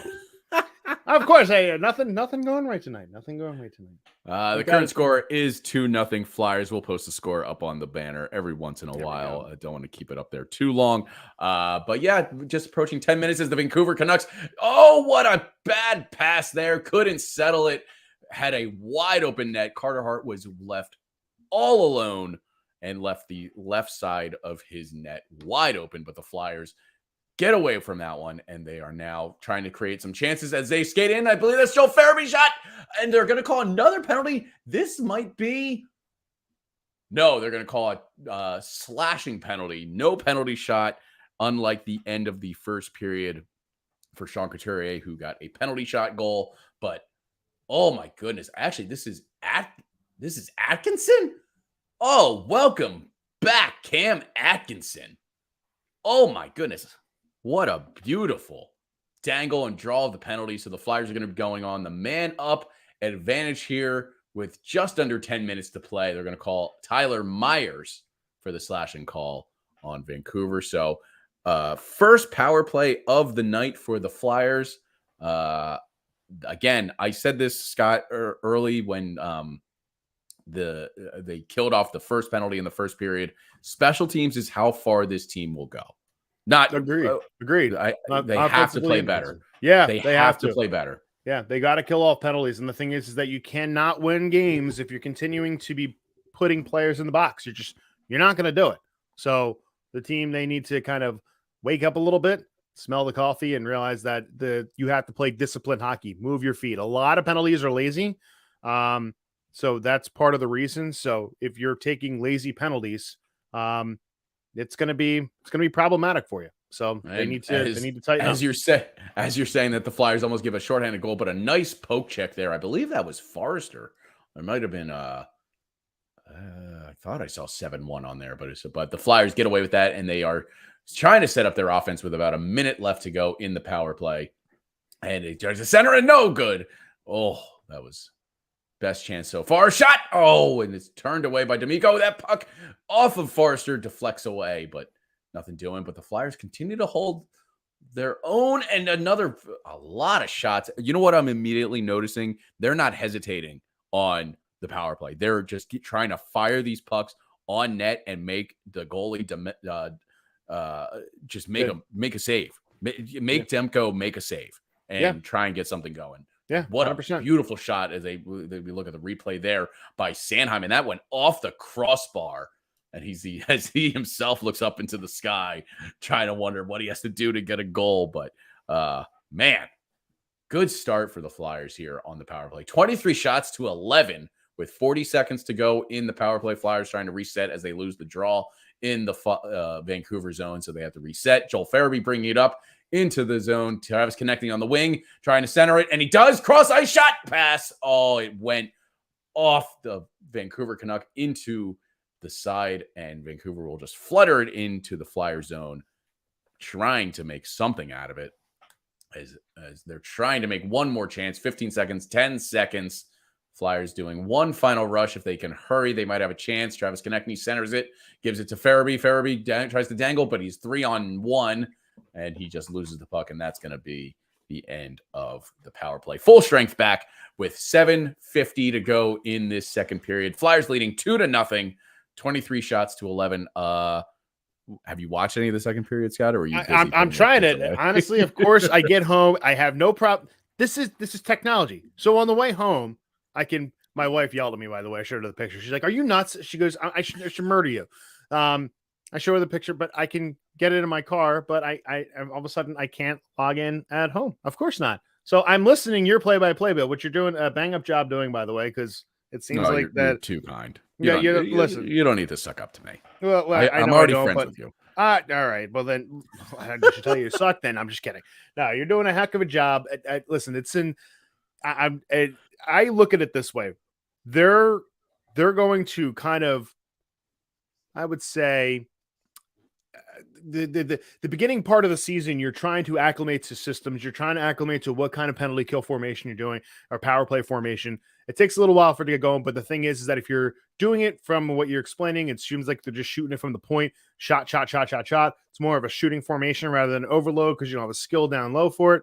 of course, hey, nothing going right tonight. The current score is 2-0 Flyers. We'll post the score up on the banner every once in a while. I don't want to keep it up there too long. But yeah, just approaching 10 minutes as the Vancouver Canucks. Oh, what a bad pass there. Couldn't settle it. Had a wide open net. Carter Hart was left all alone and left the left side of his net wide open. But the Flyers get away from that one, and they are now trying to create some chances as they skate in. I believe that's Joe Farabee shot, and they're going to call another penalty. This might be... No, they're going to call a slashing penalty. No penalty shot, unlike the end of the first period for Sean Couturier, who got a penalty shot goal. But, oh my goodness. Actually, this is Atkinson? Oh, welcome back, Cam Atkinson. Oh my goodness. What a beautiful dangle and draw of the penalty. So the Flyers are going to be going on the man-up advantage here with just under 10 minutes to play. They're going to call Tyler Myers for the slashing call on Vancouver. So first power play of the night for the Flyers. Again, I said this, Scott, early when they killed off the first penalty in the first period. Special teams is how far this team will go. Not agreed. They have to play better. Yeah, they have to play better. Yeah, they got to kill off penalties. And the thing is that you cannot win games if you're continuing to be putting players in the box. You're not going to do it. So the team, they need to kind of wake up a little bit, smell the coffee, and realize that you have to play disciplined hockey, move your feet. A lot of penalties are lazy. So that's part of the reason. So if you're taking lazy penalties, it's going to be problematic for you. So they need to tighten up. As you're saying that the Flyers almost give a shorthanded goal, but a nice poke check there. I believe that was Forrester. It might have been I thought I saw 7-1 on there, but the Flyers get away with that, and they are trying to set up their offense with about a minute left to go in the power play. And it tries to center and no good. Oh, that was best chance so far. Shot. Oh, and it's turned away by D'Amico. That puck off of Forrester deflects away, but nothing doing. But the Flyers continue to hold their own, and a lot of shots. You know what I'm immediately noticing? They're not hesitating on the power play. They're just trying to fire these pucks on net and make the goalie just make a save. Make Demko make a save and try and get something going. Yeah, what 100%. A beautiful shot as we look at the replay there by Sanheim, and that went off the crossbar. And as he himself looks up into the sky, trying to wonder what he has to do to get a goal. But man, good start for the Flyers here on the power play. 23 shots to 11 with 40 seconds to go in the power play. Flyers trying to reset as they lose the draw in the Vancouver zone, so they have to reset. Joel Farabee bringing it up into the zone. Travis connecting on the wing, trying to center it, and he does. Cross ice shot pass. Oh, it went off the Vancouver Canuck into the side, and Vancouver will just flutter it into the Flyer zone, trying to make something out of it as they're trying to make one more chance. 15 seconds, 10 seconds. Flyers doing one final rush. If they can hurry, they might have a chance. Travis Konechny centers it, gives it to Farabee. Farabee tries to dangle, but he's 3-on-1, and he just loses the puck, and that's going to be the end of the power play. Full strength back with 7:50 to go in this second period. Flyers leading 2-0, 23 shots to 11. Have you watched any of the second period, Scott? Or are you? I'm trying to. Honestly, of course, I get home. I have no problem. This is technology. So on the way home, my wife yelled at me, by the way. I showed her the picture. She's like, "Are you nuts?" She goes, I should murder you. I show her the picture, but I can get it in my car, but I all of a sudden I can't log in at home. Of course not. So I'm listening your play-by-play, Bill, which you're doing a bang-up job doing, by the way, because it seems like you're too kind. Listen. You don't need to suck up to me. Well, I'm already friends with you. All right. Well, then I should tell you you suck. Then I'm just kidding. No, you're doing a heck of a job. Listen, it's in. I look at it this way. They're going to kind of, I would say, the beginning part of the season, you're trying to acclimate to systems. You're trying to acclimate to what kind of penalty kill formation you're doing or power play formation. It takes a little while for it to get going. But the thing is that if you're doing it from what you're explaining, it seems like they're just shooting it from the point. Shot. It's more of a shooting formation rather than overload because you don't have a skill down low for it.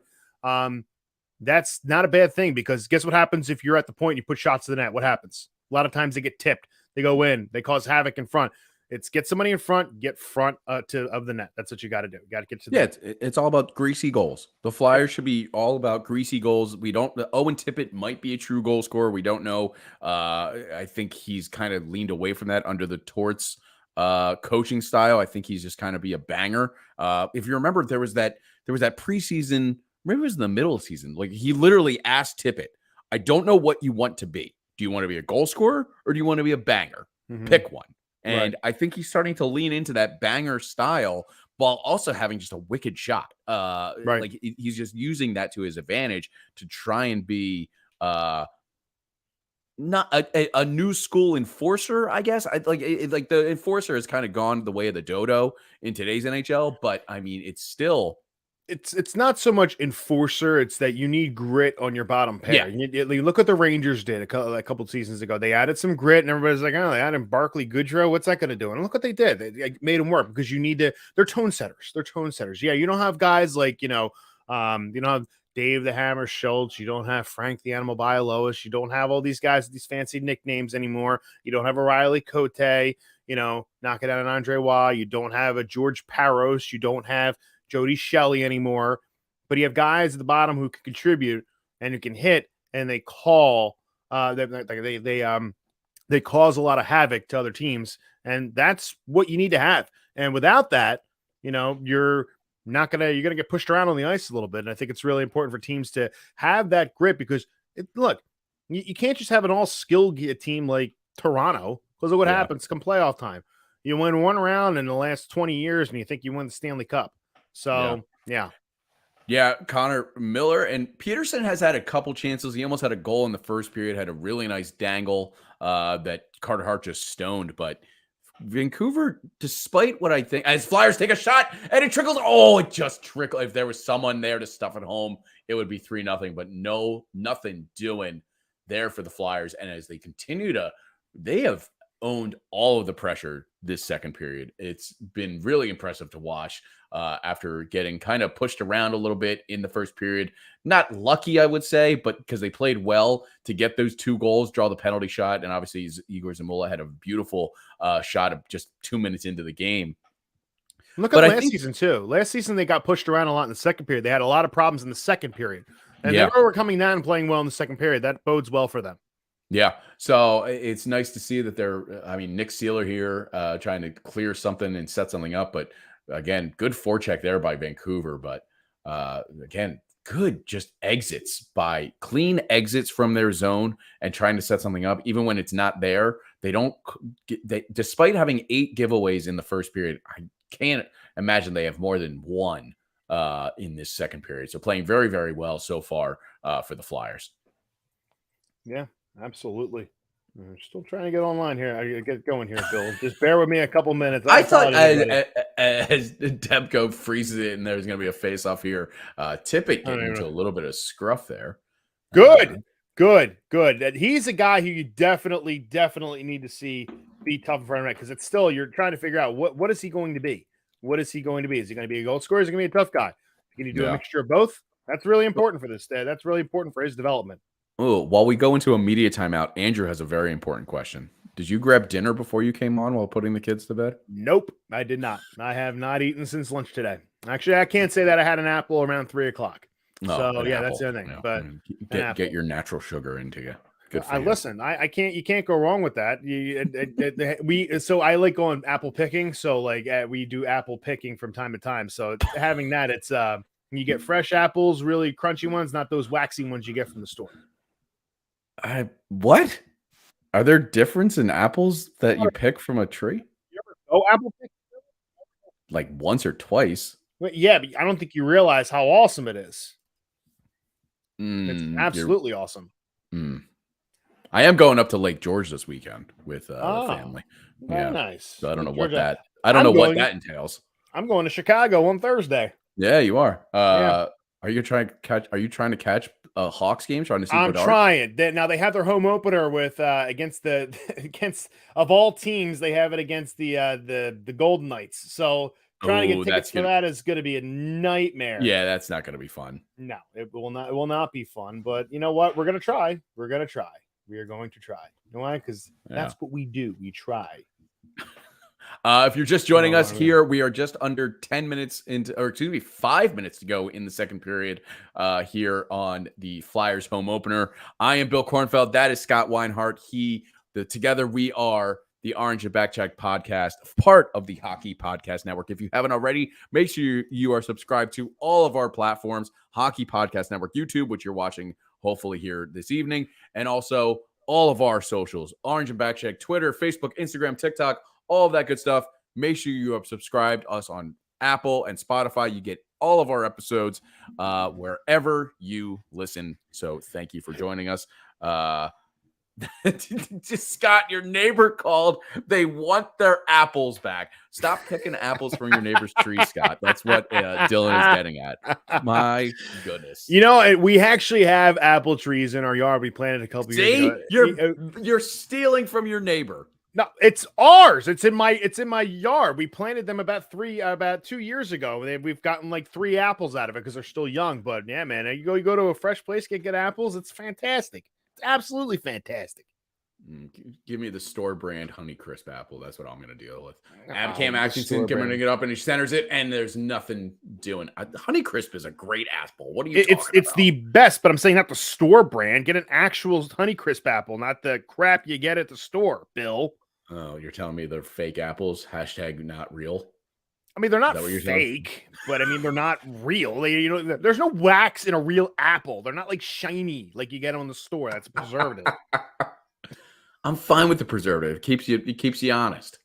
That's not a bad thing because guess what happens if you're at the point and you put shots to the net? What happens? A lot of times they get tipped. They go in. They cause havoc in front. It's get somebody in front, get front of the net. That's what you got to do. You got to get to the net. It's all about greasy goals. The Flyers should be all about greasy goals. Owen Tippett might be a true goal scorer. We don't know. I think he's kind of leaned away from that under the Torts coaching style. I think he's just kind of be a banger. If you remember, there was that preseason, maybe it was in the middle of the season. Like he literally asked Tippett, I don't know what you want to be. Do you want to be a goal scorer or do you want to be a banger? Mm-hmm. Pick one. And I think he's starting to lean into that banger style while also having just a wicked shot. Like he's just using that to his advantage to try and be not a new school enforcer, I guess. Like the enforcer has kind of gone the way of the dodo in today's NHL, but I mean, it's still. It's not so much enforcer. It's that you need grit on your bottom pair. Yeah. You look what the Rangers did a couple of seasons ago. They added some grit, and everybody's like, "Oh, they added Barkley Goodrow. What's that going to do?" And look what they did. They made them work because you need to. They're tone setters. Yeah, you don't have guys like you don't have Dave the Hammer Schultz. You don't have Frank the Animal Bialois. You don't have all these guys with these fancy nicknames anymore. You don't have a Riley Cote. Knock it out on Andre Waugh. You don't have a George Parros. You don't have Jody Shelley anymore, but you have guys at the bottom who can contribute. and who can hit, and they call they cause a lot of havoc to other teams, and that's what you need to have. And without that, you're gonna get pushed around on the ice a little bit. And I think it's really important for teams to have that grit, because look, you can't just have an all skill team like Toronto, because of what happens come playoff time. You win one round in the last 20 years, and you think you won the Stanley Cup. So Yeah, Connor Miller and Peterson has had a couple chances. He almost had a goal in the first period, had a really nice dangle that Carter Hart just stoned. But Vancouver, despite what I think, as Flyers take a shot and it trickles. Oh, it just trickled. If there was someone there to stuff it home, it would be 3-0. But nothing doing there for the Flyers. And as they continue they have owned all of the pressure this second period. It's been really impressive to watch after getting kind of pushed around a little bit in the first period. Not lucky, I would say, but because they played well to get those 2 goals, draw the penalty shot. And obviously Igor Zamula had a beautiful shot of just 2 minutes into the game. Look at last season too. Last season, they got pushed around a lot in the second period. They had a lot of problems in the second period. And they were coming down and playing well in the second period. That bodes well for them. Yeah, so it's nice to see that Nick Seeler here trying to clear something and set something up. But again, good forecheck there by Vancouver. But again, good just clean exits from their zone and trying to set something up. Even when it's not there, despite having 8 giveaways in the first period, I can't imagine they have more than 1 in this second period. So playing very, very well so far for the Flyers. Yeah. Absolutely. I'm still trying to get online here. I get going here, Bill. Just bear with me a couple minutes. I thought as Demko freezes it and there's going to be a face-off here, Tippett getting into a little bit of scruff there. Good. He's a guy who you definitely need to see be tough in front of him, because it's still, you're trying to figure out what is he going to be? What is he going to be? Is he going to be a goal scorer? Is he going to be a tough guy? Can you do a mixture of both? That's really important for this. That's really important for his development. Oh, while we go into a media timeout, Andrew has a very important question. Did you grab dinner before you came on while putting the kids to bed? Nope, I did not. I have not eaten since lunch today. Actually, I can't say that. I had an apple around 3:00. That's the other thing. But get your natural sugar into you. Good for you. Listen, I can't. You can't go wrong with that. So I like going apple picking. So we do apple picking from time to time. So having that, it's you get fresh apples, really crunchy ones, not those waxy ones you get from the store. What? Are there difference in apples that you pick from a tree? You ever go apple picking? Like once or twice. Well, yeah, but I don't think you realize how awesome it is. It's absolutely awesome. I am going up to Lake George this weekend with the family. Very nice. So I don't know what that. I don't know what that entails. I'm going to Chicago on Thursday. Yeah, you are. Are you trying to catch a Hawks game? Trying to see. I'm trying. Now they have their home opener with against of all teams, they have it against the Golden Knights. So trying to get tickets for that is going to be a nightmare. Yeah, that's not going to be fun. No, it will not. It will not be fun. But you know what? We're going to try. We are going to try. You know why? Because that's what we do. We try. If you're just joining us here, we are just under 10 minutes into, or excuse me, 5 minutes to go in the second period here on the Flyers home opener. I am Bill Kornfeld. That is Scott Weinhardt. Together we are the Orange and Backcheck podcast, part of the Hockey Podcast Network. If you haven't already, make sure you are subscribed to all of our platforms, Hockey Podcast Network, YouTube, which you're watching hopefully here this evening, and also all of our socials, Orange and Backcheck, Twitter, Facebook, Instagram, TikTok, all of that good stuff. Make sure you have subscribed to us on Apple and Spotify. You get all of our episodes wherever you listen. So thank you for joining us. Just Scott, your neighbor called. They want their apples back. Stop picking apples from your neighbor's tree, Scott. That's what Dylan is getting at. My goodness. You know, we actually have apple trees in our yard. We planted a couple years ago. You're stealing from your neighbor. No, it's ours. It's in my yard. We planted them about 2 years ago. We've gotten like 3 apples out of it because they're still young. But yeah, man, you go to a fresh place, get apples. It's fantastic. It's absolutely fantastic. Give me the store brand Honeycrisp apple. That's what I'm going to deal with. Oh, Cam the Atkinson store brand. coming it up and he centers it, and there's nothing doing. Honeycrisp is a great apple. What are you It's talking it's about? the best, but I'm saying not the store brand. Get an actual Honeycrisp apple, not the crap you get at the store, Bill. Oh, you're telling me they're fake apples? Hashtag not real. I mean, they're not that what you're saying? fake, but I mean, they're not real. There's no wax in a real apple. They're not like shiny like you get on the store. That's a preservative. I'm fine with the preservative. It keeps you honest.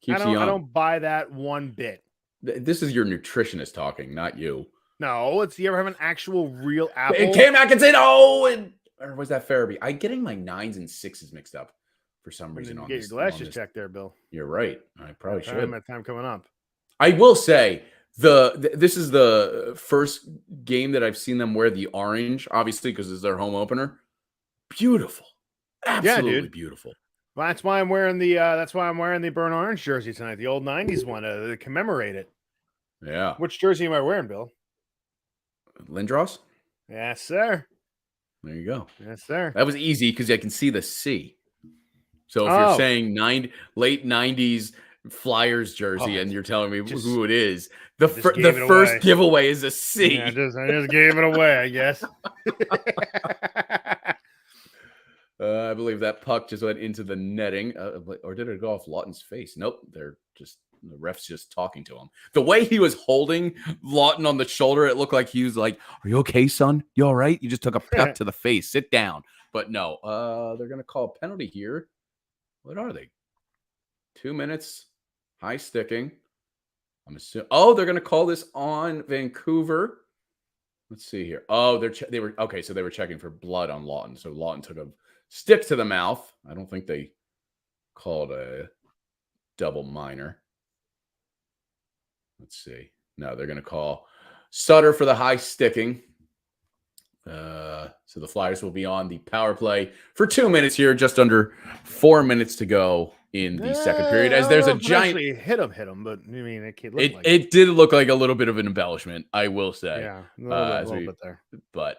I don't buy that one bit. This is your nutritionist talking, not you. No, let's you ever have an actual real apple? And Cam Atkinson. Or was that Farabee? I'm getting my 9s and 6s mixed up for some reason. Get your glasses checked there, Bill. You're right. I probably should. My time coming up. I will say this is the first game that I've seen them wear the orange, obviously because it's their home opener. Beautiful, absolutely beautiful. Well, that's why I'm wearing the burnt orange jersey tonight, the old '90s one to commemorate it. Yeah. Which jersey am I wearing, Bill? Lindros. Yes, sir. There you go. Yes, sir. That was easy because I can see the C. So if you're saying late '90s Flyers jersey, and you're telling me who it is, the first giveaway is a C. Yeah, I just gave it away, I guess. I believe that puck just went into the netting, or did it go off Lawton's face? Nope, the ref's just talking to him. The way he was holding Lawton on the shoulder, it looked like he was like, "Are you okay, son? You all right? You just took a peck to the face. Sit down." But no, they're gonna call a penalty here. What are they? 2 minutes. High sticking. I'm assuming. Oh, they're going to call this on Vancouver. Let's see here. Oh, they were okay. So they were checking for blood on Lawton. So Lawton took a stick to the mouth. I don't think they called a double minor. Let's see. No, they're going to call Sutter for the high sticking. So the Flyers will be on the power play for 2 minutes here, just under 4 minutes to go in the second period. As there's a giant hit him, but I mean, it did look like a little bit of an embellishment, I will say. Yeah, a little bit there, but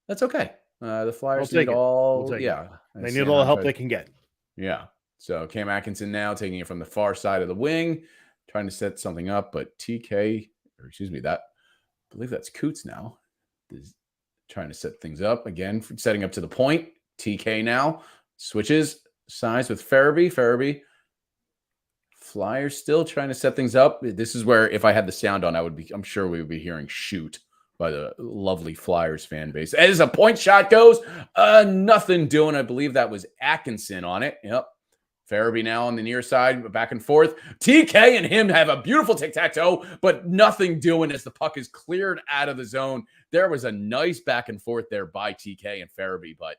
that's okay. The Flyers need all, they need a little help they can get. Yeah. So Cam Atkinson now taking it from the far side of the wing, trying to set something up, but I believe that's Coots now. Trying to set things up again, setting up to the point. TK now switches sides with Farabee. Flyers still trying to set things up. This is where, if I had the sound on, I'm sure we would be hearing "shoot" by the lovely Flyers fan base. As a point shot goes, nothing doing. I believe that was Atkinson on it. Yep. Farabee now on the near side, back and forth. TK and him have a beautiful tic-tac-toe, but nothing doing as the puck is cleared out of the zone. There was a nice back and forth there by TK and Farabee, but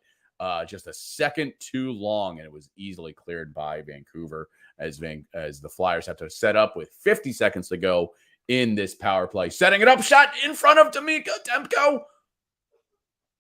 just a second too long, and it was easily cleared by Vancouver as the Flyers have to set up with 50 seconds to go in this power play. Setting it up, shot in front of D'Amico Demko.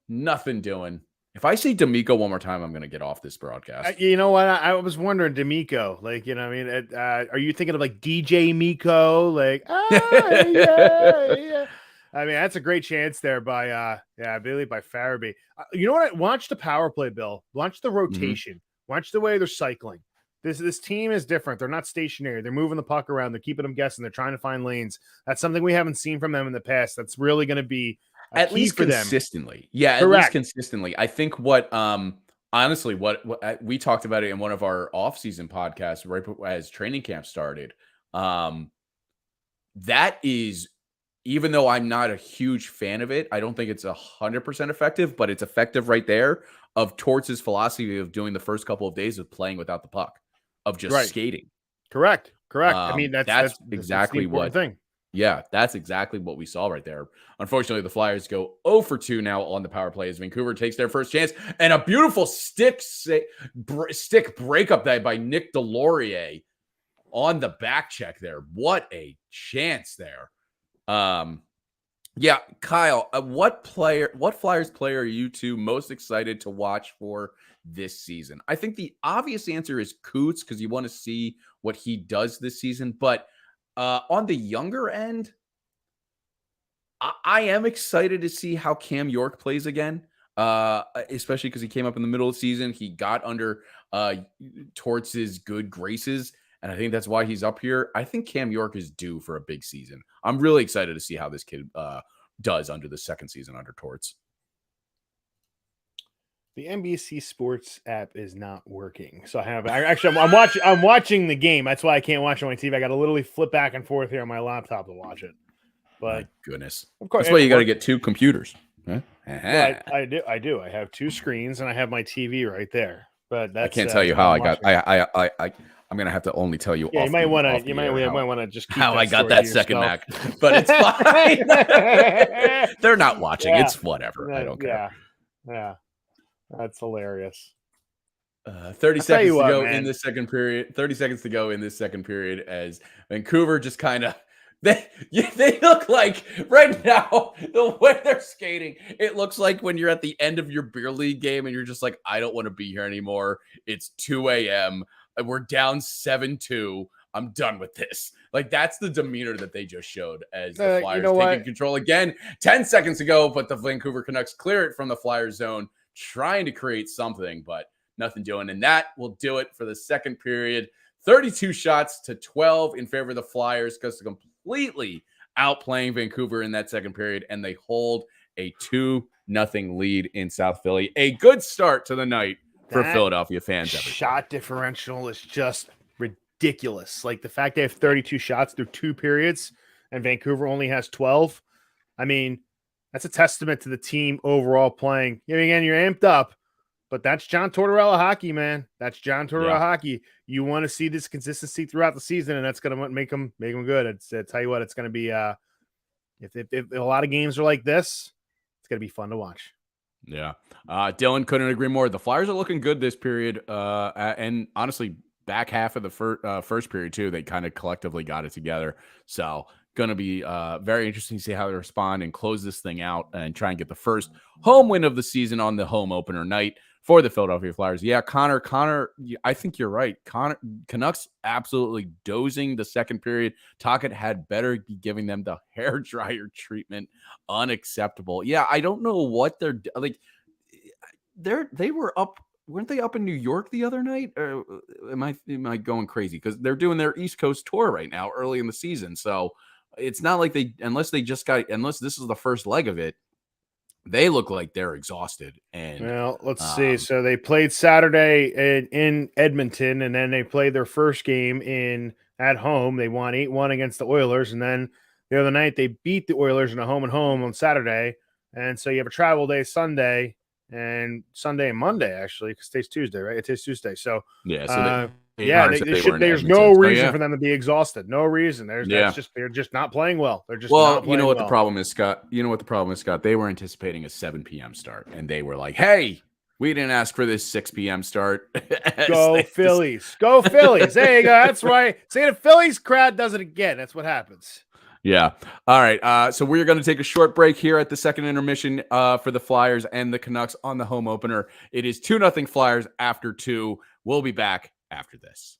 Nothing doing. If I see D'Amico one more time, I'm going to get off this broadcast. You know what? I was wondering, D'Amico, are you thinking of like DJ Miko? Like, yeah. I mean, that's a great chance there by, I believe by Farabee. You know what? Watch the power play, Bill. Watch the rotation. Mm-hmm. Watch the way they're cycling. This team is different. They're not stationary. They're moving the puck around. They're keeping them guessing. They're trying to find lanes. That's something we haven't seen from them in the past. That's really going to be at least consistently. Yeah, correct. At least consistently. I think what honestly what we talked about it in one of our off-season podcasts right as training camp started. That is, even though I'm not a huge fan of it, I don't think it's 100% effective, but it's effective right there of Torts' philosophy of doing the first couple of days of playing without the puck, of just skating. Correct. I mean, that's exactly what thing. Yeah, that's exactly what we saw right there. Unfortunately, the Flyers go 0 for 2 now on the power play as Vancouver takes their first chance, and a beautiful stick breakup there by Nick Delorier on the back check there. What a chance there. Yeah, Kyle, what Flyers player are you two most excited to watch for this season? I think the obvious answer is Coots, because you want to see what he does this season, but on the younger end, I am excited to see how Cam York plays again. especially because he came up in the middle of the season. He got under Torts' good graces, and I think that's why he's up here. I think Cam York is due for a big season. I'm really excited to see how this kid does under the second season under Torts. The NBC Sports app is not working, so I'm watching the game. That's why I can't watch it on my TV. I got to literally flip back and forth here on my laptop to watch it. But my goodness, of course, that's why you got to get two computers. Huh? Well, I do. I have two screens and I have my TV right there. But that's, I can't tell you how I got. I'm gonna have to only tell you. Yeah, you might want to just keep how that I got that second yourself. Mac, but it's fine. They're not watching. Yeah. It's whatever. I don't care. Yeah. That's hilarious. 30 seconds to go man. in this second period. 30 seconds to go in this second period as Vancouver just kind of they look like right now the way they're skating. It looks like when you're at the end of your beer league game and you're just like, I don't want to be here anymore. It's 2 a.m. We're down 7-2. I'm done with this. Like that's the demeanor that they just showed as the Flyers taking control again. 10 seconds ago, but the Vancouver Canucks clear it from the Flyers zone, trying to create something, but nothing doing. And that will do it for the second period. 32 shots to 12 in favor of the Flyers because they're completely outplaying Vancouver in that second period, and they hold a 2-0 lead in South Philly. A good start to the night for Philadelphia fans. Shot differential is just ridiculous. Like the fact they have 32 shots through 2 periods and Vancouver only has 12. I mean, that's a testament to the team overall playing. Again, you're amped up, but that's John Tortorella hockey, man. That's John Tortorella hockey. You want to see this consistency throughout the season, and that's going to make them good. I tell you what, it's going to be if a lot of games are like this, it's going to be fun to watch. Yeah, Dylan couldn't agree more. The Flyers are looking good this period, and honestly, back half of the first period too. They kind of collectively got it together. So going to be very interesting to see how they respond and close this thing out and try and get the first home win of the season on the home opener night for the Philadelphia Flyers. Yeah, Connor, I think you're right. Canucks absolutely dozing the second period. Tocchet had better be giving them the hair dryer treatment. Unacceptable. Yeah, I don't know what they're like. They were up. Weren't they up in New York the other night? Or am I going crazy? Because they're doing their East Coast tour right now, early in the season. So it's not like unless this is the first leg of it, they look like they're exhausted. And well, let's see. So they played Saturday in Edmonton, and then they played their first game at home. They won 8-1 against the Oilers, and then the other night they beat the Oilers in a home and home on Saturday. And so you have a travel day Sunday and Monday, actually, because today's Tuesday, right? It is Tuesday. So yeah, there's no reason for them to be exhausted. No reason. They're just not playing well. They're just not playing the problem is, Scott. You know what the problem is, Scott? They were anticipating a 7 p.m. start, and they were like, "Hey, we didn't ask for this 6 p.m. start." Go Phillies! Go Phillies! There you go. That's right. See, the Phillies crowd does it again. That's what happens. Yeah. All right. So we're going to take a short break here at the second intermission for the Flyers and the Canucks on the home opener. It is 2-0 Flyers after 2. We'll be back after this.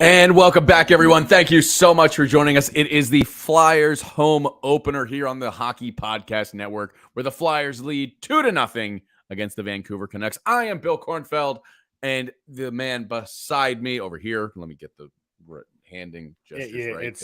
And welcome back, everyone. Thank you so much for joining us. It is the Flyers home opener here on the Hockey Podcast Network, where the Flyers lead 2-0 against the Vancouver Canucks. I am Bill Kornfeld, and the man beside me over here, let me get the handing gestures right.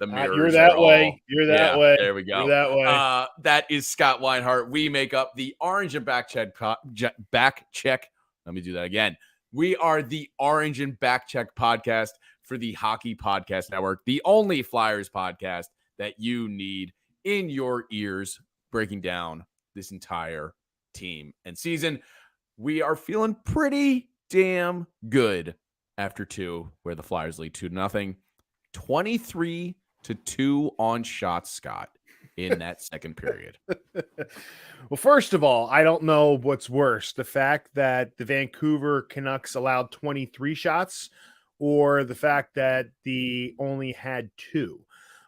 The mirrors you're that way. All, you're that way. There we go. You're that way. That is Scott Weinhart. We make up the Orange and Back Check. Let me do that again. We are the Orange and Back Check podcast for the Hockey Podcast Network, the only Flyers podcast that you need in your ears, breaking down this entire team and season. We are feeling pretty damn good after two, where the Flyers lead 2-0, 23-2 on shots, Scott, in that second period. Well, first of all, I don't know what's worse, the fact that the Vancouver Canucks allowed 23 shots or the fact that the only had 2.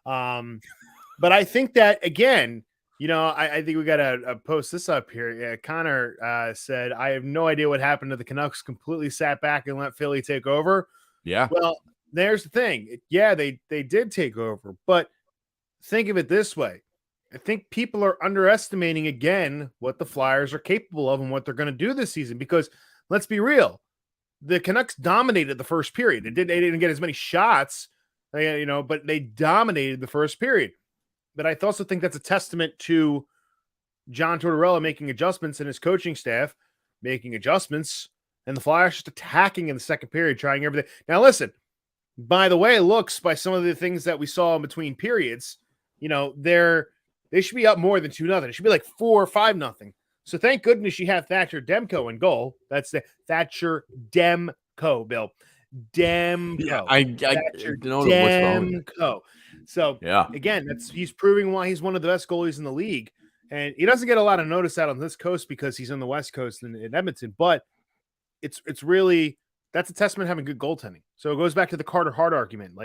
But I think that, again, I think we got to post this up here. Connor said, I have no idea what happened to the Canucks, completely sat back and let Philly take over. Yeah. Well, there's the thing. Yeah, they did take over, but think of it this way. I think people are underestimating again what the Flyers are capable of and what they're going to do this season, because let's be real. The Canucks dominated the first period. They didn't get as many shots, but they dominated the first period. But I also think that's a testament to John Tortorella making adjustments and his coaching staff making adjustments, and the Flyers just attacking in the second period, trying everything. Now, listen, by the way, it looks by some of the things that we saw in between periods, they should be up more than 2-0. It should be like 4 or 5-0. So thank goodness you have Thatcher Demko in goal. That's the Thatcher Demko, Bill. Demko. Yeah, I don't know what's wrong with Demko. So again, he's proving why he's one of the best goalies in the league. And he doesn't get a lot of notice out on this coast because he's on the West Coast in Edmonton. But it's really, that's a testament to having good goaltending. So it goes back to the Carter Hart argument.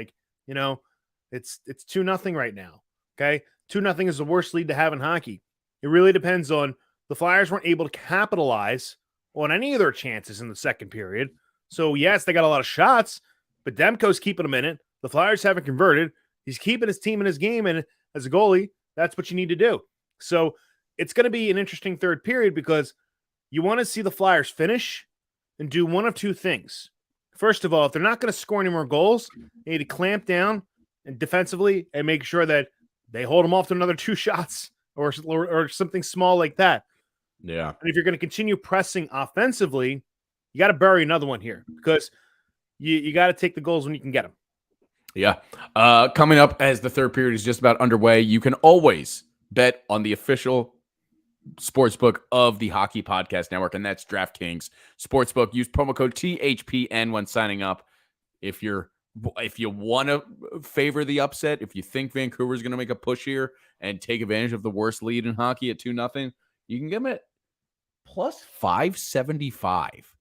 It's 2-0 right now. Okay. 2-0 is the worst lead to have in hockey. It really depends on the Flyers weren't able to capitalize on any of their chances in the second period. So, yes, they got a lot of shots, but Demko's keeping them in it. The Flyers haven't converted. He's keeping his team in his game, and as a goalie, that's what you need to do. So, it's going to be an interesting third period because you want to see the Flyers finish and do one of two things. First of all, if they're not going to score any more goals, they need to clamp down and defensively and make sure that they hold them off to another 2 shots or something small like that. Yeah. And if you're going to continue pressing offensively, you got to bury another one here because you got to take the goals when you can get them. Yeah. Coming up as the third period is just about underway, you can always bet on the official sportsbook of the Hockey Podcast Network, and that's DraftKings Sportsbook. Use promo code THPN when signing up. If you want to favor the upset, if you think Vancouver is going to make a push here and take advantage of the worst lead in hockey at 2-0, you can get them at plus 575.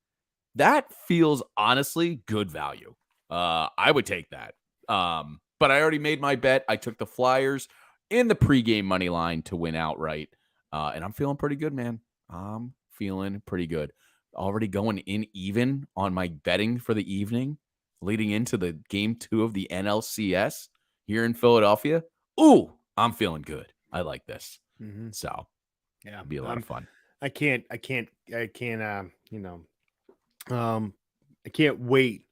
That feels honestly good value. I would take that. But I already made my bet. I took the Flyers in the pregame money line to win outright. And I'm feeling pretty good, man. I'm feeling pretty good. Already going in even on my betting for the evening, leading into the game 2 of the NLCS here in Philadelphia. Ooh, I'm feeling good. I like this. Mm-hmm. So yeah, it'll be a lot of fun. I can't wait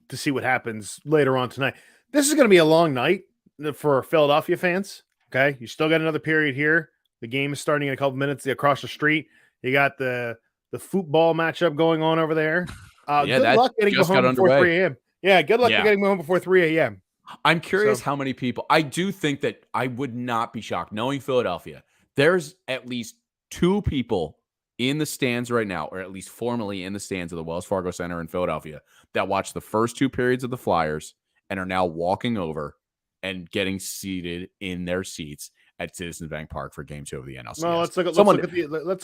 to see what happens later on tonight. This is going to be a long night for Philadelphia fans. Okay. You still got another period here. The game is starting in a couple minutes across the street. You got the football matchup going on over there. Good luck getting home before 3 a.m. Yeah, good luck getting home before 3 a.m. I'm curious how many people. I do think that I would not be shocked knowing Philadelphia. There's at least 2 people in the stands right now, or at least formerly in the stands of the Wells Fargo Center in Philadelphia, that watched the first 2 periods of the Flyers and are now walking over and getting seated in their seats at Citizens Bank Park for Game 2 of the NLCS. Well, let's look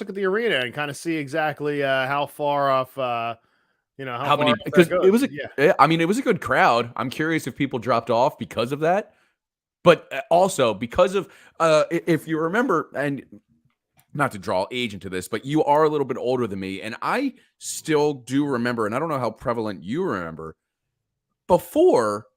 at the arena and kind of see exactly how far off. How many? Because it was it was a good crowd. I'm curious if people dropped off because of that, but also because of if you remember, and not to draw age into this, but you are a little bit older than me, and I still do remember, and I don't know how prevalent you remember. before,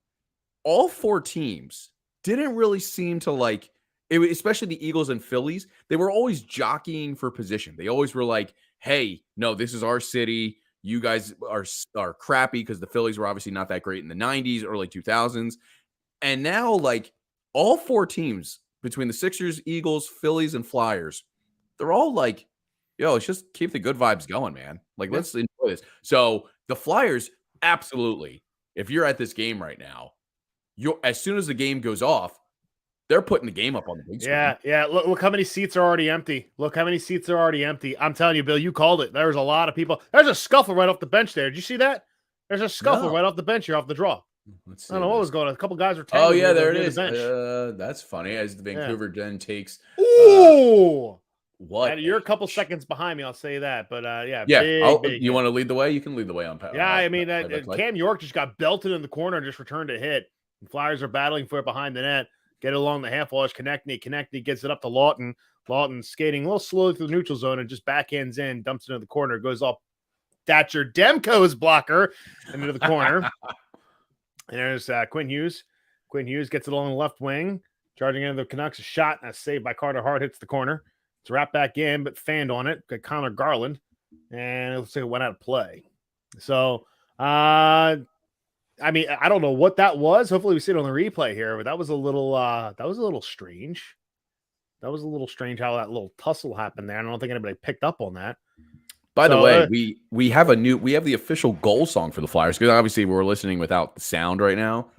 all four teams didn't really seem to like it, especially the Eagles and Phillies. They were always jockeying for position. They always were like, hey, no, this is our city. You guys are crappy, because the Phillies were obviously not that great in the 90s, early 2000s. And now, like, all four teams between the Sixers, Eagles, Phillies, and Flyers, they're all like, yo, let's just keep the good vibes going, man. Like, let's enjoy this. So the Flyers, absolutely. If you're at this game right now, as soon as the game goes off, they're putting the game up on the big screen. Yeah. Look how many seats are already empty. I'm telling you, Bill, you called it. There's a lot of people. There's a scuffle right off the bench there. Did you see that? There's a scuffle right off the bench here, off the draw. Let's see. I don't know what was going on. A couple guys were Oh, yeah, there it is. That's funny. As the Vancouver then takes. Ooh. What? And you're a couple seconds behind me, I'll say that. But yeah. Big you want to lead the way? You can lead the way on power. Yeah, I mean, Cam York just got belted in the corner and just returned a hit. The Flyers are battling for it behind the net. Get it along the half wall. Konechny gets it up to Lawton. Lawton skating a little slowly through the neutral zone and just backhands in, dumps it into the corner, goes off Thatcher Demko's blocker into the corner. And there's Quinn Hughes. Quinn Hughes gets it along the left wing, charging into the Canucks. A shot and a save by Carter Hart hits the corner. It's wrapped back in, but fanned on it. Got Connor Garland, and it looks like it went out of play. So, I mean, I don't know what that was. Hopefully we see it on the replay here, but that was a little strange. That was a little strange how that little tussle happened there. I don't think anybody picked up on that. By the way, we have the official goal song for the Flyers, because obviously we're listening without the sound right now.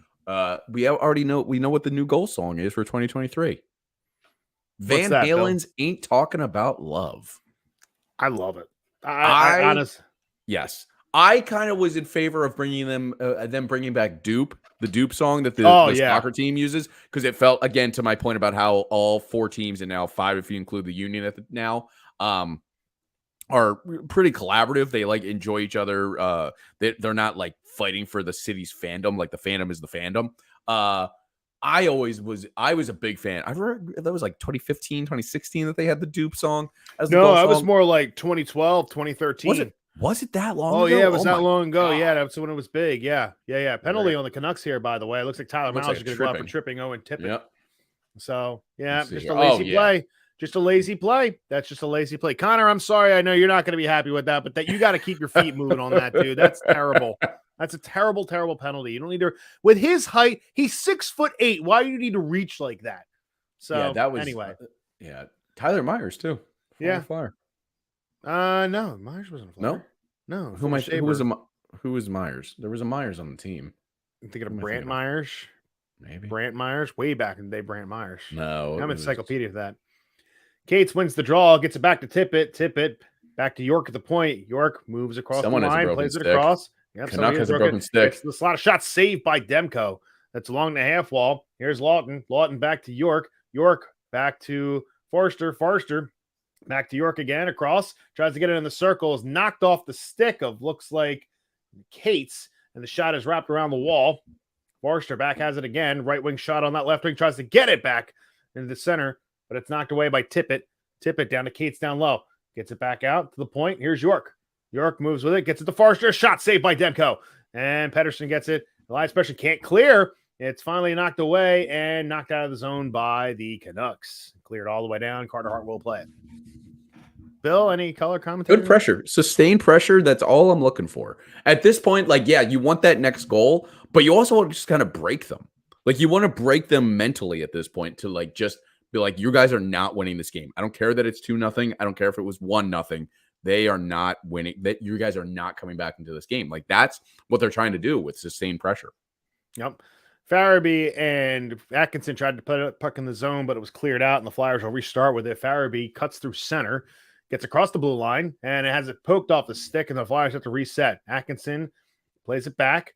We know what the new goal song is for 2023. Van Halen's "Ain't Talking About Love." I love it. Yes. I kind of was in favor of bringing them bringing back the Dupe song that the soccer team uses, because it felt, again, to my point about how all four teams, and now five if you include the Union are pretty collaborative. They like enjoy each other. They're not like fighting for the city's fandom, like the fandom is the fandom. I was a big fan. I remember that was like 2015, 2016 that they had the Dupe song. That was more like 2012, 2013. Was it that long ago? Oh, yeah, it was that long ago. God. Yeah, that's when it was big. Yeah. Penalty on the Canucks here, by the way. It looks like Tyler Miles is going to go out for tripping Owen Tippett. Yep. So, yeah, just a lazy play. Just a lazy play. That's just a lazy play. Connor, I'm sorry. I know you're not going to be happy with that, but you got to keep your feet moving on that, dude. That's terrible. That's a terrible, terrible penalty. You don't need to. With his height, he's 6'8". Why do you need to reach like that? So, yeah, that was anyway. Tyler Myers too. Flyer. No, Myers wasn't a Flyer. No. Who was Myers? There was a Myers on the team. I'm thinking of Brant Myers. Maybe Brant Myers, way back in the day. Brant Myers. No, I'm encyclopedia for that. Cates wins the draw, gets it back to Tippett. Tippett back to York at the point. York moves across the line, plays it across. Yep, Canuck has a broken stick. It's the slot of shots saved by Demko. That's along the half wall. Here's Lawton. Lawton back to York. York back to Forster. Forster back to York again. Across. Tries to get it in the circle. Is knocked off the stick of, looks like, Cates. And the shot is wrapped around the wall. Forster back has it again. Right wing shot on that left wing. Tries to get it back into the center, but it's knocked away by Tippett. Tippett down to Cates down low. Gets it back out to the point. Here's York. York moves with it. Gets it to Forster. Shot saved by Demko. And Pettersson gets it. Elias Pettersson can't clear. It's finally knocked away and knocked out of the zone by the Canucks. Cleared all the way down. Carter Hart will play it. Bill, any color commentary? Good pressure. Sustained pressure. That's all I'm looking for. At this point, you want that next goal, but you also want to just kind of break them. Like, you want to break them mentally at this point to just be like, you guys are not winning this game. I don't care that it's 2-0. I don't care if it was 1-0. They are not winning. That you guys are not coming back into this game. Like, that's what they're trying to do with sustained pressure. Yep. Farabee and Atkinson tried to put a puck in the zone, but it was cleared out, and the Flyers will restart with it. Farabee cuts through center, gets across the blue line, and it has it poked off the stick, and the Flyers have to reset. Atkinson plays it back.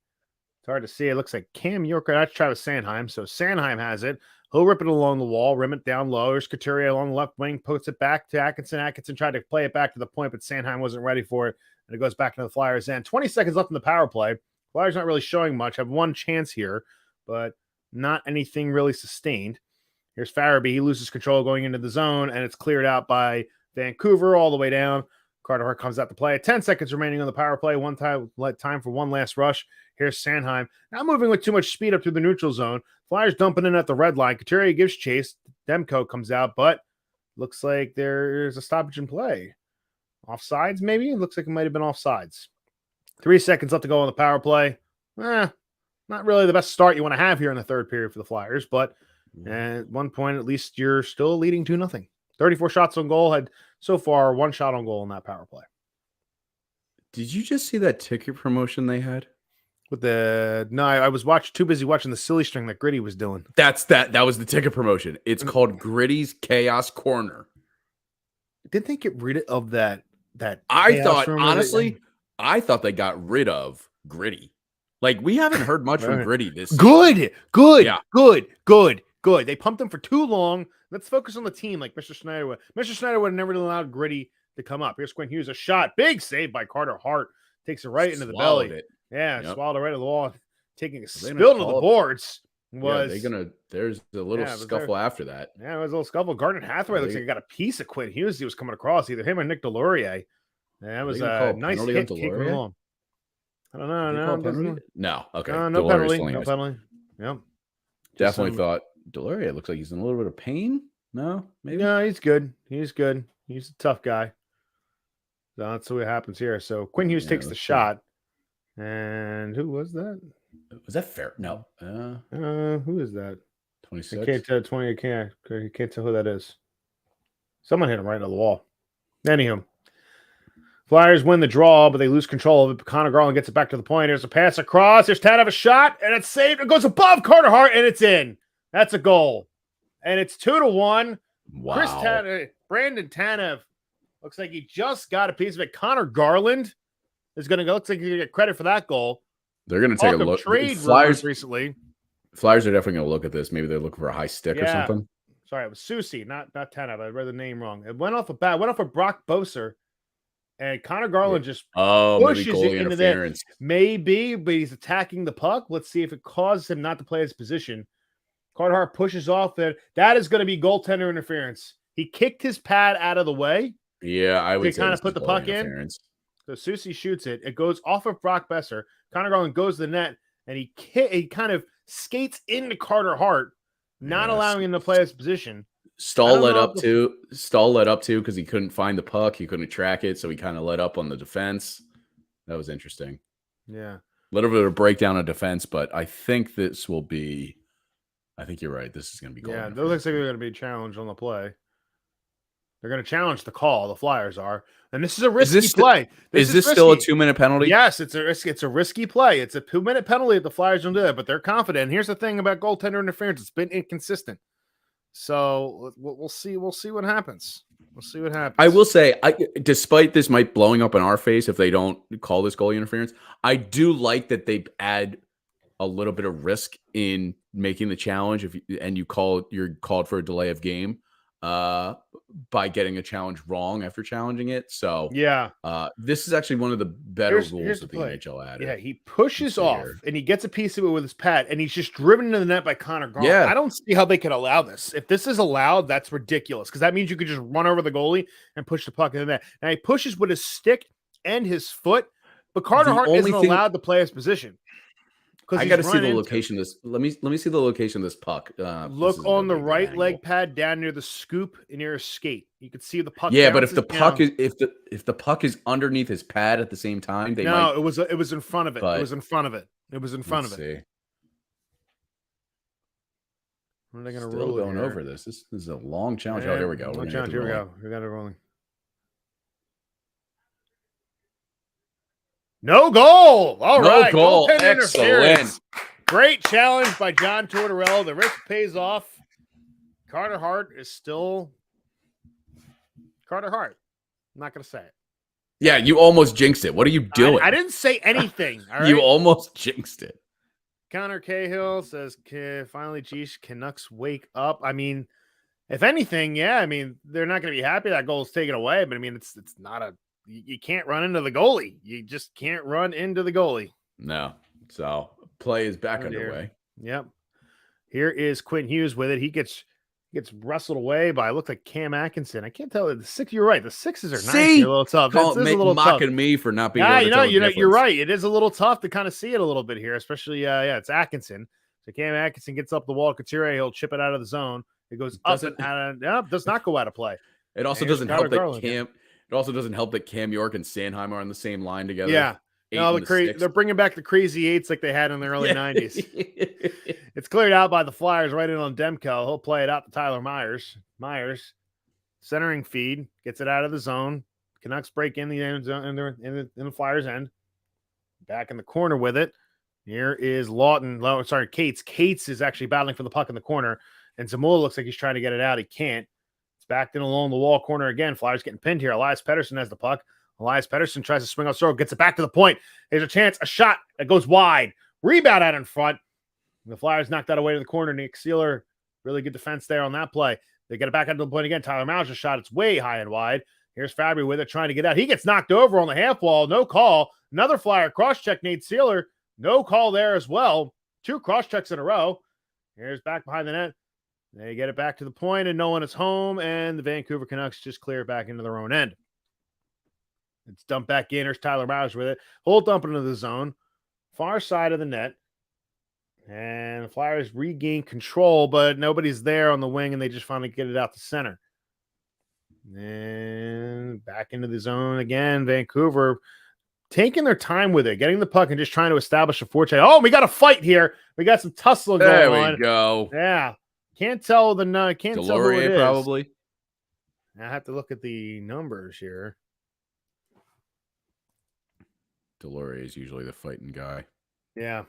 It's hard to see. It looks like Cam York. That's Travis Sanheim. So Sanheim has it. He'll rip it along the wall, rim it down low. There's Couturier along the left wing, puts it back to Atkinson. Atkinson tried to play it back to the point, but Sanheim wasn't ready for it, and it goes back into the Flyers' end. 20 seconds left in the power play. Flyers not really showing much. Have one chance here, but not anything really sustained. Here's Farabee. He loses control going into the zone, and it's cleared out by Vancouver all the way down. Carter Hart comes out to play. 10 seconds remaining on the power play. Time for one last rush. Here's Sanheim. Now moving with too much speed up through the neutral zone. Flyers dumping in at the red line. Couturier gives chase. Demko comes out, but looks like there's a stoppage in play. Offsides, maybe? It looks like it might have been offsides. 3 seconds left to go on the power play. Not really the best start you want to have here in the third period for the Flyers, but at one point, at least you're still leading 2-0. 34 shots on goal, had so far 1 shot on goal in that power play. Did you just see that ticket promotion they had? I was too busy watching the silly string that Gritty was doing. That was the ticket promotion. It's called Gritty's Chaos Corner. Didn't they get rid of that? I thought, honestly, I thought they got rid of Gritty. Like, we haven't heard much from Gritty this Good. Yeah. Good. They pumped him for too long. Let's focus on the team like Mr. Schneider would. Mr. Schneider would have never allowed Gritty to come up. Here's Quinn Hughes, a shot. Big save by Carter Hart. Takes it right into the belly. It. Yeah, Yep. swallowed it right at the wall. Taking a spill into the boards. There's a little scuffle after that. Yeah, it was a little scuffle. Gardner Hathaway looks like he got a piece of Quinn Hughes. He was coming across, either him or Nick Delorier. Yeah, that was a nice hit. Along. I don't know. No. Okay. No penalty. No penalty. Yep. Definitely thought Delorier looks like he's in a little bit of pain. No, maybe. No, he's good. He's a tough guy. So that's what happens here. So Quinn Hughes takes the shot. And who was that? Was that fair? No. Who is that? 26. I can't tell 20. I can't tell who that is. Someone hit him right on the wall. Anywho, Flyers win the draw, but they lose control of it. Connor Garland gets it back to the point. There's a pass across. There's Tanev a shot, and it's saved. It goes above Carter Hart, and it's in. That's a goal. And it's 2-1. Wow. Brandon Tanev looks like he just got a piece of it. Connor Garland is going to go. Looks like he's going to get credit for that goal. They're going to take a look. Trade Flyers recently. Flyers are definitely going to look at this. Maybe they're looking for a high stick or something. Sorry, it was Susie, not Tanev. I read the name wrong. It went off of Brock Boser, and Connor Garland just pushes it into there. Maybe, but he's attacking the puck. Let's see if it causes him not to play his position. Carter Hart pushes off there. That is going to be goaltender interference. He kicked his pad out of the way. Yeah, I would say kind of put the puck in. So Susie shoots it. It goes off of Brock Boeser. Connor Garland goes to the net, and he kind of skates into Carter Hart, not allowing him to play his position. Stahl led up too because he couldn't find the puck. He couldn't track it, so he kind of let up on the defense. That was interesting. Yeah. A little bit of a breakdown of defense, but I think this will be – I think you're right. This is going to be goal. Yeah, it looks like they're going to be challenged on the play. They're going to challenge the call. The Flyers are. And this is a risky play. Is this still a 2-minute penalty? Yes, it's a risky play. It's a 2-minute penalty if the Flyers don't do it, but they're confident. And here's the thing about goaltender interference. It's been inconsistent. So we'll see. We'll see what happens. I will say, despite this might blowing up in our face if they don't call this goalie interference, I do like that they add a little bit of risk in making the challenge. You're called for a delay of game by getting a challenge wrong after challenging it. So yeah, this is actually one of the better rules that the NHL added. Yeah, he pushes off and he gets a piece of it with his pad, and he's just driven into the net by Connor Garland. Yeah. I don't see how they could allow this. If this is allowed, that's ridiculous because that means you could just run over the goalie and push the puck in the net. Now he pushes with his stick and his foot, but Carter Hart isn't allowed to play his position. I got to see the location of this. Let me see the location of this puck. Look on the right leg pad down near the scoop near his skate. You can see the puck. Yeah, but if the puck is if the puck is underneath his pad at the same time, it was in front of it. It was in front of it. It was in front of it. When are they going to roll? Going over this. This is a long challenge. Oh, here we go. Here we go. We got it rolling. No goal. All right. Goal. Excellent. Great challenge by John Tortorella. The risk pays off. Carter Hart is still Carter Hart. I'm not going to say it. Yeah, you almost jinxed it. What are you doing? I didn't say anything. All right? You almost jinxed it. Connor Cahill says, finally, geez, Canucks wake up. I mean, if anything, yeah, I mean, they're not going to be happy that goal is taken away, but I mean, it's not a you can't run into the goalie. You just can't run into the goalie. No. So play is back underway. Yep. Here is Quinn Hughes with it. He gets Gets wrestled away by, looked like Cam Atkinson. I can't tell. The six, you're right. The sixes are nice. See? Here, a little tough. This is a little mocking tough. me for not being Yeah, able to tell the you're difference. right. It is a little tough to kind of see it a little bit here, especially it's Atkinson. So Cam Atkinson gets up the wall. Couturier, he'll chip it out of the zone. It goes up and out of, does not go out of play. It also doesn't help that Cam. It also doesn't help that Cam York and Sanheim are on the same line together. Yeah. No, they're bringing back the crazy eights like they had in the early 90s. It's cleared out by the Flyers right in on Demko. He'll play it out to Tyler Myers. Myers, centering feed, gets it out of the zone. Canucks break in the end zone in the Flyers' end. Back in the corner with it. Here is Cates. Cates is actually battling for the puck in the corner. And Zamula looks like he's trying to get it out. He can't. It's backed in along the wall corner again. Flyers getting pinned here. Elias Pettersson has the puck. Elias Pettersson tries to swing off throw, gets it back to the point. There's a chance, a shot that goes wide. Rebound out in front. The Flyers knocked that away to the corner. Nick Sealer, really good defense there on that play. They get it back out to the point again. Tyler Mauser's shot. It's way high and wide. Here's Fabry with it, trying to get out. He gets knocked over on the half wall. No call. Another Flyer cross-check, Nate Sealer. No call there as well. 2 cross-checks in a row. Here's back behind the net. They get it back to the point, and no one is home, and the Vancouver Canucks just clear back into their own end. It's dumped back in. There's Tyler Mauser with it. Whole dump into the zone. Far side of the net. And the Flyers regain control, but nobody's there on the wing, and they just finally get it out to center. And back into the zone again. Vancouver taking their time with it, getting the puck and just trying to establish a forecheck. Oh, we got a fight here. We got some tussle going on. There we go. Yeah. Can't tell the can't tell who it is. Probably. I have to look at the numbers here. Delorier is usually the fighting guy. Yeah.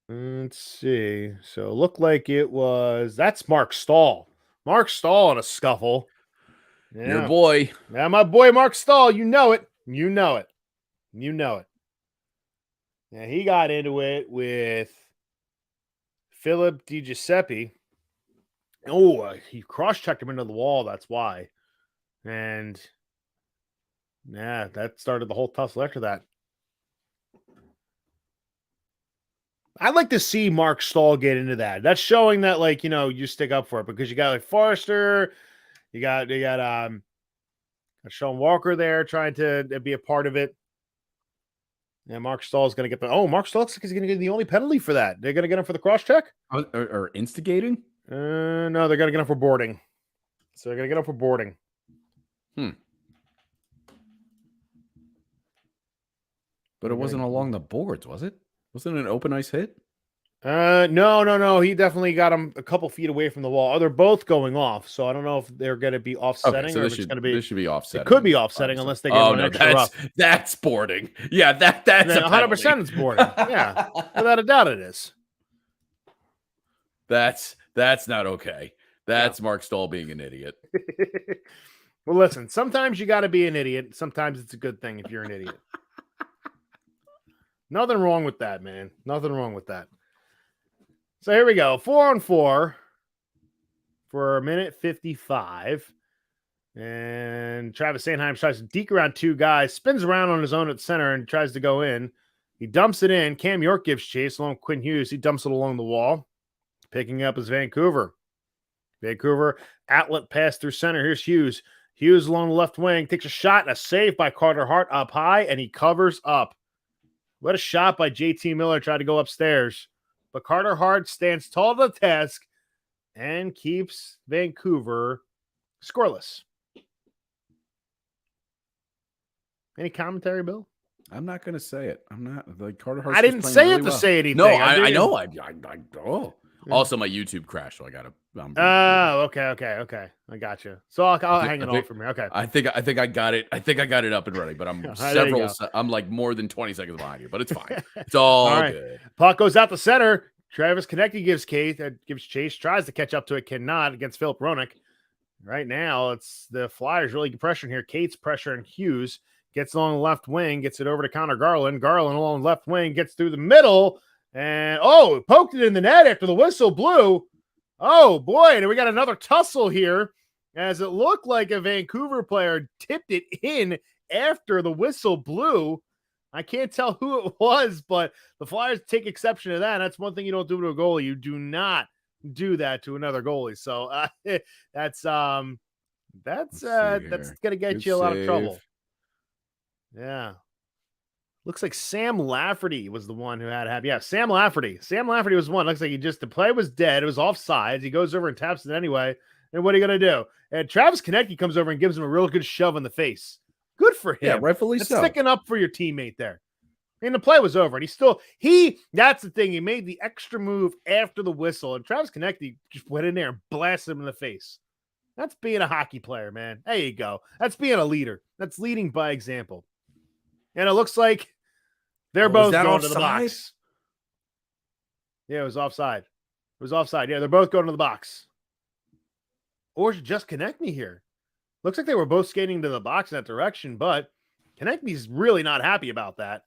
Let's see. So it looked like that's Mark Stahl. Mark Stahl in a scuffle. Yeah. Your boy. Yeah, my boy Mark Stahl. You know it. You know it. You know it. Yeah, he got into it with Philip DiGiuseppe. Oh, he cross-checked him into the wall. That's why. And yeah, that started the whole tussle after that. I'd like to see Mark Stahl get into that. That's showing that, like, you stick up for it, because you got like Forrester, you got Sean Walker there trying to be a part of it. Yeah, Mark Stahl is going to get Mark Stahl looks like he's going to get the only penalty for that. They're going to get him for the cross check or instigating. No, they're going to get him for boarding. So they're going to get him for boarding. But it wasn't along the boards, was it? Wasn't it an open ice hit? No. He definitely got him a couple feet away from the wall. They're both going off, so I don't know if they're going to be offsetting or if it's going to be. This should be offsetting. It could be offsetting unless they get an extra rough. That's boarding. Yeah, that's 100% it's boarding. Yeah, without a doubt it is. That's not okay. That's Mark Stahl being an idiot. Well, listen, sometimes you got to be an idiot. Sometimes it's a good thing if you're an idiot. Nothing wrong with that, man. Nothing wrong with that. So here we go. 4-on-4 for 1:55. And Travis Sanheim tries to deke around 2 guys, spins around on his own at center and tries to go in. He dumps it in. Cam York gives chase along with Quinn Hughes. He dumps it along the wall. Picking up is Vancouver. Vancouver outlet pass through center. Here's Hughes. Hughes along the left wing takes a shot and a save by Carter Hart up high, and he covers up. What a shot by JT Miller, tried to go upstairs. But Carter Hart stands tall to the task and keeps Vancouver scoreless. Any commentary, Bill? I'm not going to say it. I'm not like Carter Hart. I didn't say really it to say anything. No, I know. Also, my YouTube crashed, so I got to. Okay. I got you. So I'll hang it on from here. Okay. I think I got it. I think I got it up and running, but I'm I'm like more than 20 seconds behind you, but it's fine. It's all good. Puck goes out the center. Travis Konecny gives chase, tries to catch up to it, cannot against Philip Roenick. Right now, it's the Flyers really pressuring here. Cates pressuring Hughes. Gets along the left wing, gets it over to Connor Garland. Garland along the left wing, gets through the middle, and poked it in the net after the whistle blew. Oh, boy, and we got another tussle here, as it looked like a Vancouver player tipped it in after the whistle blew. I can't tell who it was, but the Flyers take exception to that. That's one thing you don't do to a goalie. You do not do that to another goalie. So that's gonna get Good you a lot of trouble. save. Yeah. Looks like Sam Lafferty was the one who had to have. Yeah, Sam Lafferty. Sam Lafferty was one. Looks like the play was dead. It was offsides. He goes over and taps it anyway. And what are you going to do? And Travis Konecny comes over and gives him a real good shove in the face. Good for him. Yeah, rightfully That's so. sticking up for your teammate there. And the play was over. And that's the thing. He made the extra move after the whistle. And Travis Konecny just went in there and blasted him in the face. That's being a hockey player, man. There you go. That's being a leader. That's leading by example. And it looks like they're both going to the box. Yeah, it was offside. Yeah, they're both going to the box. Or is it just Konecny here? Looks like they were both skating to the box in that direction, but Konechny's really not happy about that.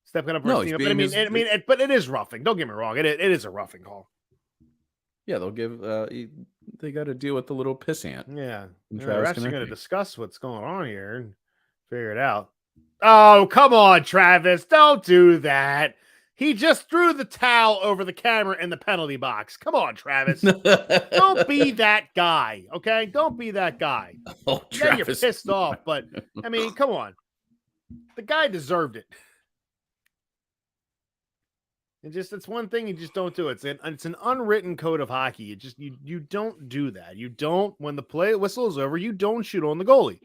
Stepping up for his team. But but it is roughing. Don't get me wrong. It is a roughing call. Yeah, they'll give. They got to deal with the little pissant. Yeah, they're actually going to discuss what's going on here and figure it out. Oh, come on, Travis. Don't do that. He just threw the towel over the camera in the penalty box. Come on, Travis. Don't be that guy, okay? Don't be that guy. Oh, yeah, you're pissed off, but, I mean, come on. The guy deserved it. It's one thing you just don't do. It's an unwritten code of hockey. You don't do that. You don't, when the whistle is over, you don't shoot on the goalie.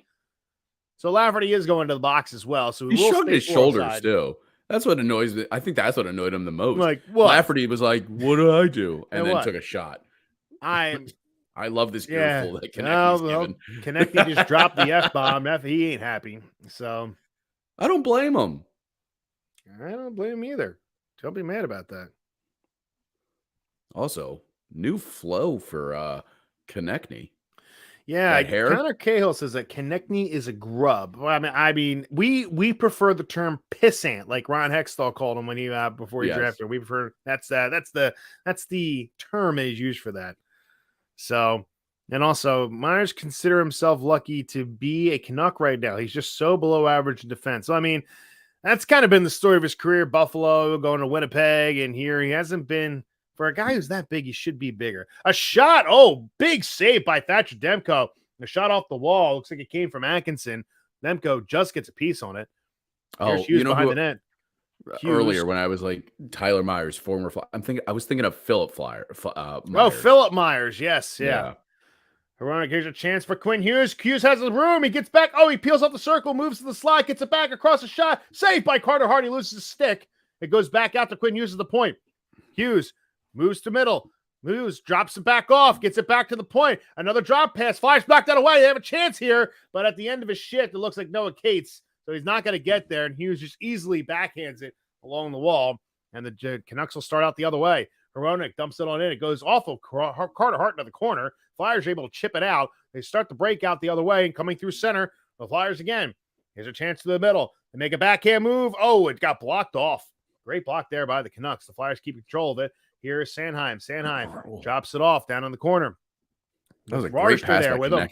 So Lafferty is going to the box as well. So he shrugged his shoulders too. That's what annoys me. I think that's what annoyed him the most. Like, what? Lafferty was like, "What did I do?" And then took a shot. I love this earful that Konecny just dropped the F-bomb. He ain't happy. So I don't blame him. I don't blame him either. Don't be mad about that. Also, new flow for Konecny. Yeah, Connor Cahill says that Konecny is a grub. Well, I mean, we prefer the term pissant, like Ron Hextall called him when he before he drafted. We prefer that's the term that is used for that. So, and also Myers consider himself lucky to be a Canuck right now. He's just so below average in defense. So I mean, that's kind of been the story of his career. Buffalo, going to Winnipeg, and here he hasn't been. For a guy who's that big, he should be bigger. A shot. Oh, big save by Thatcher Demko. A shot off the wall. Looks like it came from Atkinson. Demko just gets a piece on it. Here's Hughes behind the net. Earlier, when I was like Tyler Myers, former Flyer, I was thinking of Philip Flyer. Oh, Philip Myers. Yes. Yeah. Heroic, here's a chance for Quinn Hughes. Hughes has the room. He gets back. Oh, he peels off the circle, moves to the slide, gets it back across the shot. Saved by Carter Hart. He loses his stick. It goes back out to Quinn Hughes at the point. Hughes moves to middle. Moves, drops it back off, gets it back to the point. Another drop pass. Flyers blocked that away. They have a chance here, but at the end of his shift, it looks like Noah Cates. So he's not going to get there, and Hughes just easily backhands it along the wall, and the Canucks will start out the other way. Hronek dumps it on in. It goes off of Carter Hart into the corner. Flyers are able to chip it out. They start the breakout the other way, and coming through center, the Flyers again. Here's a chance to the middle. They make a backhand move. Oh, it got blocked off. Great block there by the Canucks. The Flyers keep control of it. Here's Sanheim. Sanheim drops it off down in the corner. That was a great pass there with him.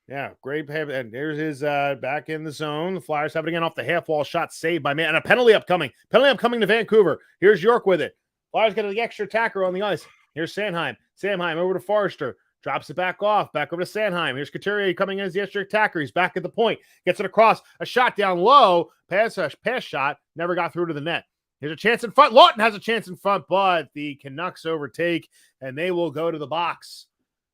Yeah, great. And there's his back in the zone. The Flyers have it again off the half wall shot saved by man. And a penalty upcoming. Penalty upcoming to Vancouver. Here's York with it. Flyers get the extra attacker on the ice. Here's Sanheim. Sanheim over to Forrester. Drops it back off. Back over to Sanheim. Here's Couturier coming in as the extra attacker. He's back at the point. Gets it across. A shot down low. Pass shot. Never got through to the net. Here's a chance in front. Lawton has a chance in front, but the Canucks overtake, and they will go to the box.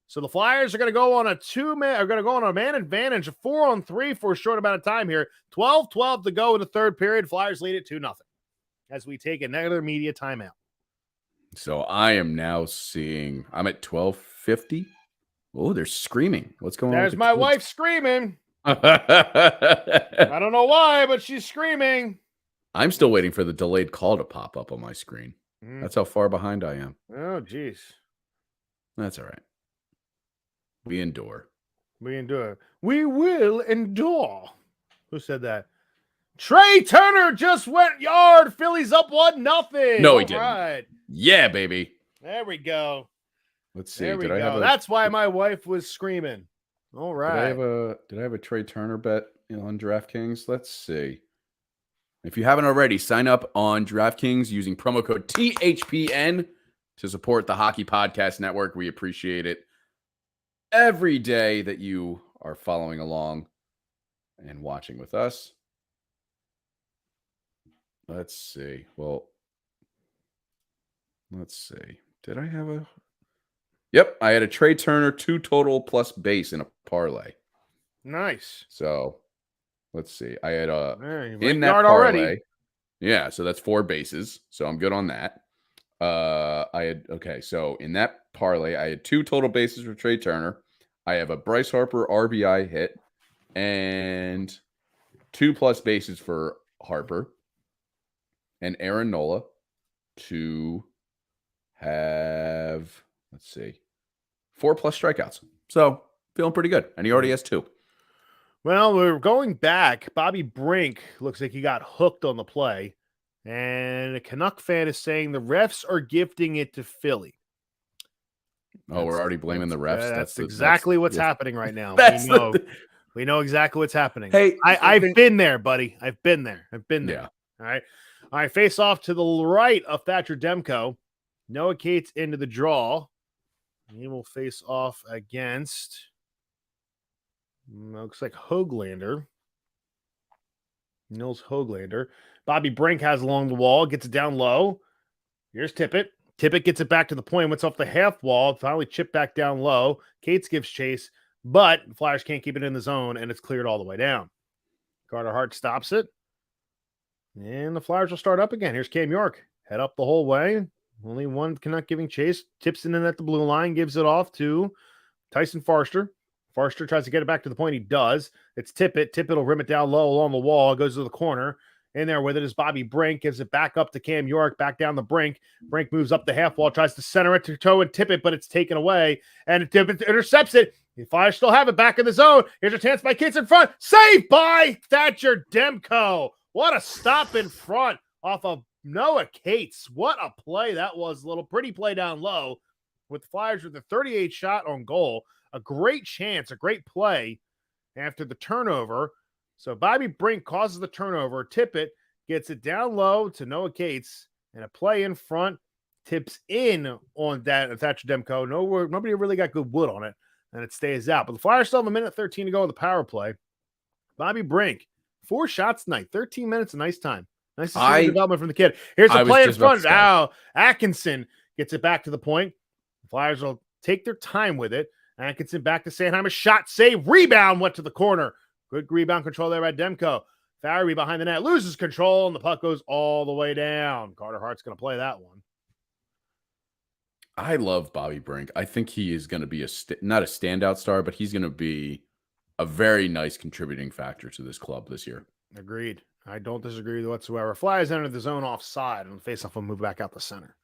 So the Flyers are going to go on a man advantage, a 4-on-3 for a short amount of time here. 12-12 to go in the third period. Flyers lead it 2-0 as we take another media timeout. So I am now seeing, I'm at 12:50. Oh, they're screaming. What's going on? There's my wife screaming. I don't know why, but she's screaming. I'm still waiting for the delayed call to pop up on my screen. That's how far behind I am. Oh, geez. That's all right. We endure. We endure. We will endure. Who said that? Trey Turner just went yard. Phillies up 1-0. No, he didn't. Right. Yeah, baby. There we go. Let's see. There we go. That's why my wife was screaming. All right. Did I have a Trey Turner bet on DraftKings? Let's see. If you haven't already, sign up on DraftKings using promo code THPN to support the Hockey Podcast Network. We appreciate it every day that you are following along and watching with us. Let's see. Well, let's see. Did I have a... Yep, I had a Trey Turner 2 total plus base in a parlay. Nice. So, let's see. I had a... in that parlay. Already. Yeah, so that's 4 bases. So I'm good on that. So in that parlay, I had 2 total bases for Trey Turner. I have a Bryce Harper RBI hit and 2 plus bases for Harper and Aaron Nola to have, let's see, 4 plus strikeouts. So feeling pretty good. And he already has 2. Well, we're going back. Bobby Brink looks like he got hooked on the play. And a Canuck fan is saying the refs are gifting it to Philly. We're already blaming the refs. That's exactly what's happening right now. We know exactly what's happening. Hey, I've been there, buddy. I've been there. Yeah. All right. Face off to the right of Thatcher Demko. Noah Cates into the draw. He will face off against, looks like Höglander. Nils Höglander. Bobby Brink has along the wall, gets it down low. Here's Tippett. Tippett gets it back to the point, went off the half wall, finally chipped back down low. Cates gives chase, but the Flyers can't keep it in the zone, and it's cleared all the way down. Carter Hart stops it, and the Flyers will start up again. Here's Cam York. Head up the whole way. Only one Canuck giving chase. Tips it in at the blue line, gives it off to Tyson Forster. Forster tries to get it back to the point. He does. It's Tippett. Tippett will rim it down low along the wall. It goes to the corner. In there with it is Bobby Brink. Gives it back up to Cam York. Back down the Brink. Brink moves up the half wall. Tries to center it to toe and Tippett, but it's taken away. And Tippett intercepts it. The Flyers still have it back in the zone. Here's a chance by Cates in front. Saved by Thatcher Demko. What a stop in front off of Noah Cates. What a play that was. A little pretty play down low with the Flyers with a 38 shot on goal. A great chance, a great play after the turnover. So Bobby Brink causes the turnover. Tippett gets it down low to Noah Cates, and a play in front tips in on that Thatcher Demko. Nobody really got good wood on it, and it stays out. But the Flyers still have 1:13 to go in the power play. Bobby Brink, 4 shots tonight, 13 minutes, a nice time. Nice to see the development from the kid. Here's a play in front. Atkinson gets it back to the point. The Flyers will take their time with it. Atkinson back to Sanheim. A shot, save, rebound, went to the corner. Good rebound control there by Demko. Farabee behind the net, loses control, and the puck goes all the way down. Carter Hart's going to play that one. I love Bobby Brink. I think he is going to be not a standout star, but he's going to be a very nice contributing factor to this club this year. Agreed. I don't disagree whatsoever. Flyers enter the zone offside, and the faceoff will move back out the center.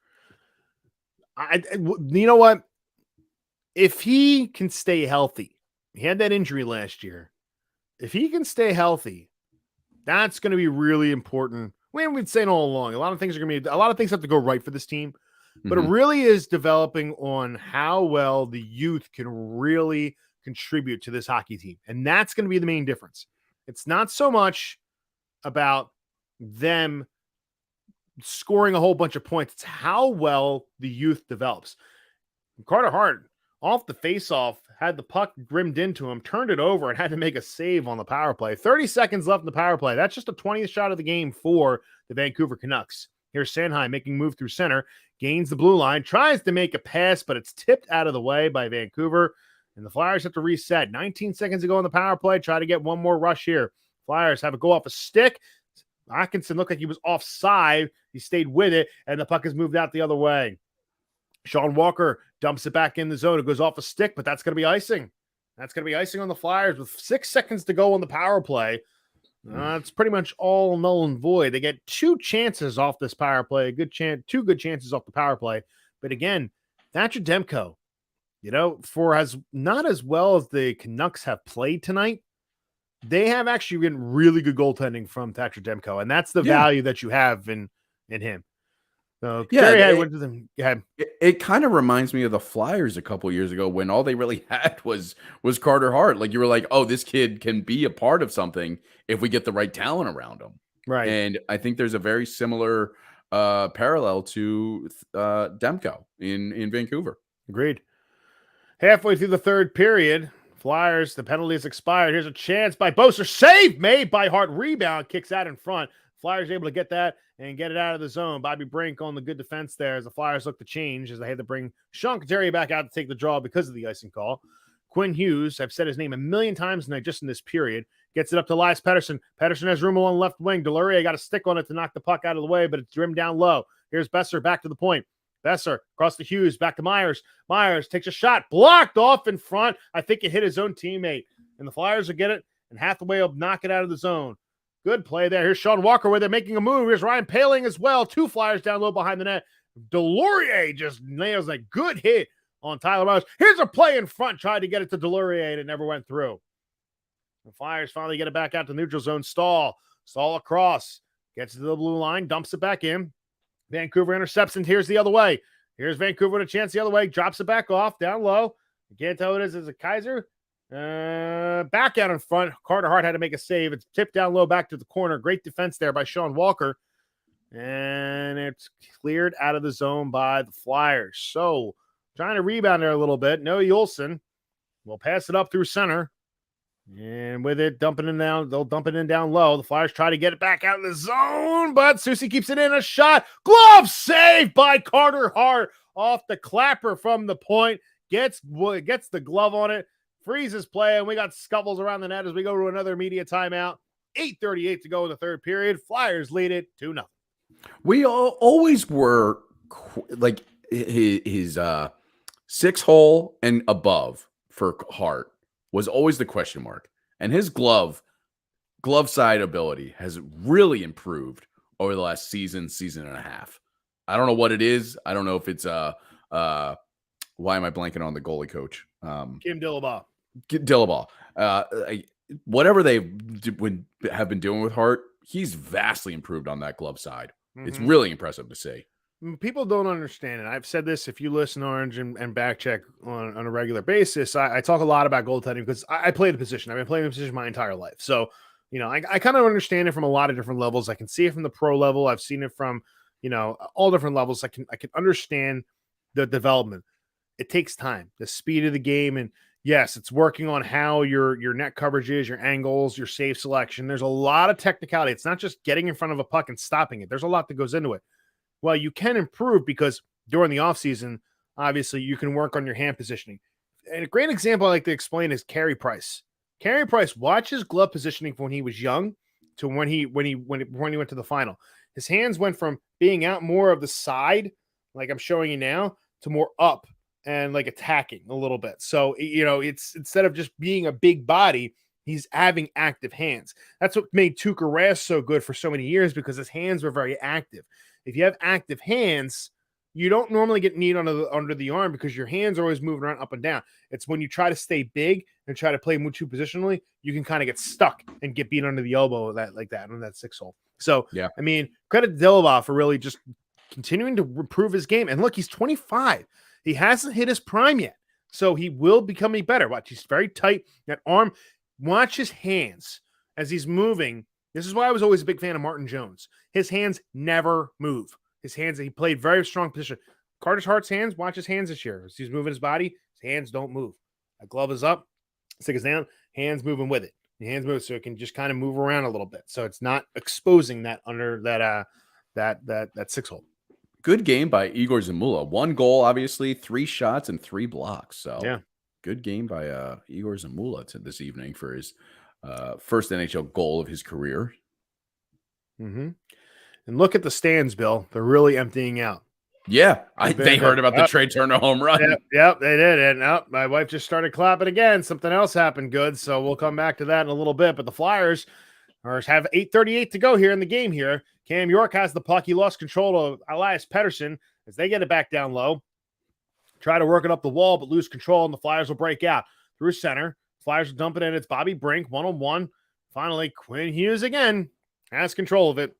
You know what? If he can stay healthy, he had that injury last year. If he can stay healthy, that's going to be really important. We've been saying all along, a lot of things have to go right for this team, but it really is developing on how well the youth can really contribute to this hockey team. And that's going to be the main difference. It's not so much about them scoring a whole bunch of points. It's how well the youth develops. Carter Hart, off the faceoff, had the puck rimmed into him, turned it over, and had to make a save on the power play. 30 seconds left in the power play. That's just a 20th shot of the game for the Vancouver Canucks. Here's Sanheim making move through center, gains the blue line, tries to make a pass, but it's tipped out of the way by Vancouver, and the Flyers have to reset. 19 seconds to go on the power play. Try to get one more rush here. Flyers have it go off a stick. Atkinson looked like he was offside. He stayed with it, and the puck is moved out the other way. Sean Walker dumps it back in the zone. It goes off a stick, but that's going to be icing. That's going to be icing on the Flyers with 6 seconds to go on the power play. It's pretty much all null and void. They get 2 chances off this power play, 2 good chances off the power play. But again, Thatcher Demko, for as not as well as the Canucks have played tonight, they have actually been really good goaltending from Thatcher Demko, and that's the value that you have in him. So it kind of reminds me of the Flyers a couple years ago when all they really had was Carter Hart. Like you were like, oh, this kid can be a part of something if we get the right talent around him. Right. And I think there's a very similar parallel to Demko in Vancouver. Agreed. Halfway through the third period, Flyers, the penalty is expired. Here's a chance by Boser. Save made by Hart. Rebound, kicks out in front. Flyers able to get that and get it out of the zone. Bobby Brink on the good defense there as the Flyers look to change, as they had to bring Sean Couturier back out to take the draw because of the icing call. Quinn Hughes, I've said his name a million times tonight just in this period, gets it up to Elias Pettersson. Pettersson has room along left wing. Delorier got a stick on it to knock the puck out of the way, but it's rimmed down low. Here's Besser back to the point. Besser across to Hughes, back to Myers. Myers takes a shot, blocked off in front. I think it hit his own teammate. And the Flyers will get it, and Hathaway will knock it out of the zone. Good play there. Here's Sean Walker where they're making a move. Here's Ryan Poehling as well. 2 Flyers down low behind the net. Delorier just nails a good hit on Tyler Myers. Here's a play in front. Tried to get it to Delorier, and it never went through. The Flyers finally get it back out to neutral zone. Stahl across. Gets to the blue line. Dumps it back in. Vancouver intercepts, and here's the other way. Here's Vancouver with a chance the other way. Drops it back off, down low. You can't tell who it is. Is it Kaiser? Back out in front. Carter Hart had to make a save. It's tipped down low back to the corner. Great defense there by Sean Walker. And it's cleared out of the zone by the Flyers. So trying to rebound there a little bit. Noah Juulsen will pass it up through center. And with it dumping it down, they'll dump it in down low. The Flyers try to get it back out in the zone, but Soucy keeps it in. A shot. Glove save by Carter Hart off the clapper from the point. Gets the glove on it. Freezes play, and we got scuffles around the net as we go to another media timeout. 8:38 to go in the third period. Flyers lead it 2-0. We always were like his 6-hole and above for Hart was always the question mark. And his glove side ability has really improved over the last season and a half. I don't know what it is. I don't know if it's why am I blanking on the goalie coach? Kim Dillabaugh. Whatever they have been doing with Hart, he's vastly improved on that glove side. Mm-hmm. It's really impressive to see. People don't understand it. I've said this, if you listen to Orange and Backcheck on a regular basis, I talk a lot about goaltending because I play the position. I've been playing the position my entire life. So, I kind of understand it from a lot of different levels. I can see it from the pro level. I've seen it from, all different levels. I can understand the development. It takes time, the speed of the game. And yes, it's working on how your net coverage is, your angles, your save selection. There's a lot of technicality. It's not just getting in front of a puck and stopping it. There's a lot that goes into it. Well, you can improve because during the offseason, obviously, you can work on your hand positioning. And a great example I like to explain is Carey Price. Carey Price, watch his glove positioning from when he was young to when he went to the final. His hands went from being out more of the side, like I'm showing you now, to more up and like attacking a little bit. So, it's instead of just being a big body, he's having active hands. That's what made Tuukka Rask so good for so many years because his hands were very active. If you have active hands, you don't normally get kneed under the arm because your hands are always moving around up and down. It's when you try to stay big and try to play too positionally, you can kind of get stuck and get beat under the elbow on that 6-hole. So, yeah. I mean, credit to Dillabaugh for really just continuing to improve his game. And look, he's 25. He hasn't hit his prime yet. So he will become better. Watch, he's very tight. That arm, watch his hands as he's moving. This is why I was always a big fan of Martin Jones. His hands never move. His hands, he played very strong position. Carter Hart's hands, watch his hands this year. As he's moving his body, his hands don't move. That glove is up, stick is down, hands moving with it. The hands move so it can just kind of move around a little bit. So it's not exposing that under that 6-hole. Good game by Igor Zamula. 1 goal, obviously, 3 shots and 3 blocks. So yeah, good game by Igor Zamula this evening for his first NHL goal of his career. Mm-hmm. And look at the stands, Bill. They're really emptying out. Yeah, they heard about the Trey Turner home run. Yep, they did. And my wife just started clapping again. Something else happened good, so we'll come back to that in a little bit. But the Flyers have 8:38 to go here in the game here. Cam York has the puck. He lost control of Elias Pettersson as they get it back down low. Try to work it up the wall, but lose control, and the Flyers will break out through center. Flyers will dump it in. It's Bobby Brink, 1-on-1. Finally, Quinn Hughes again has control of it.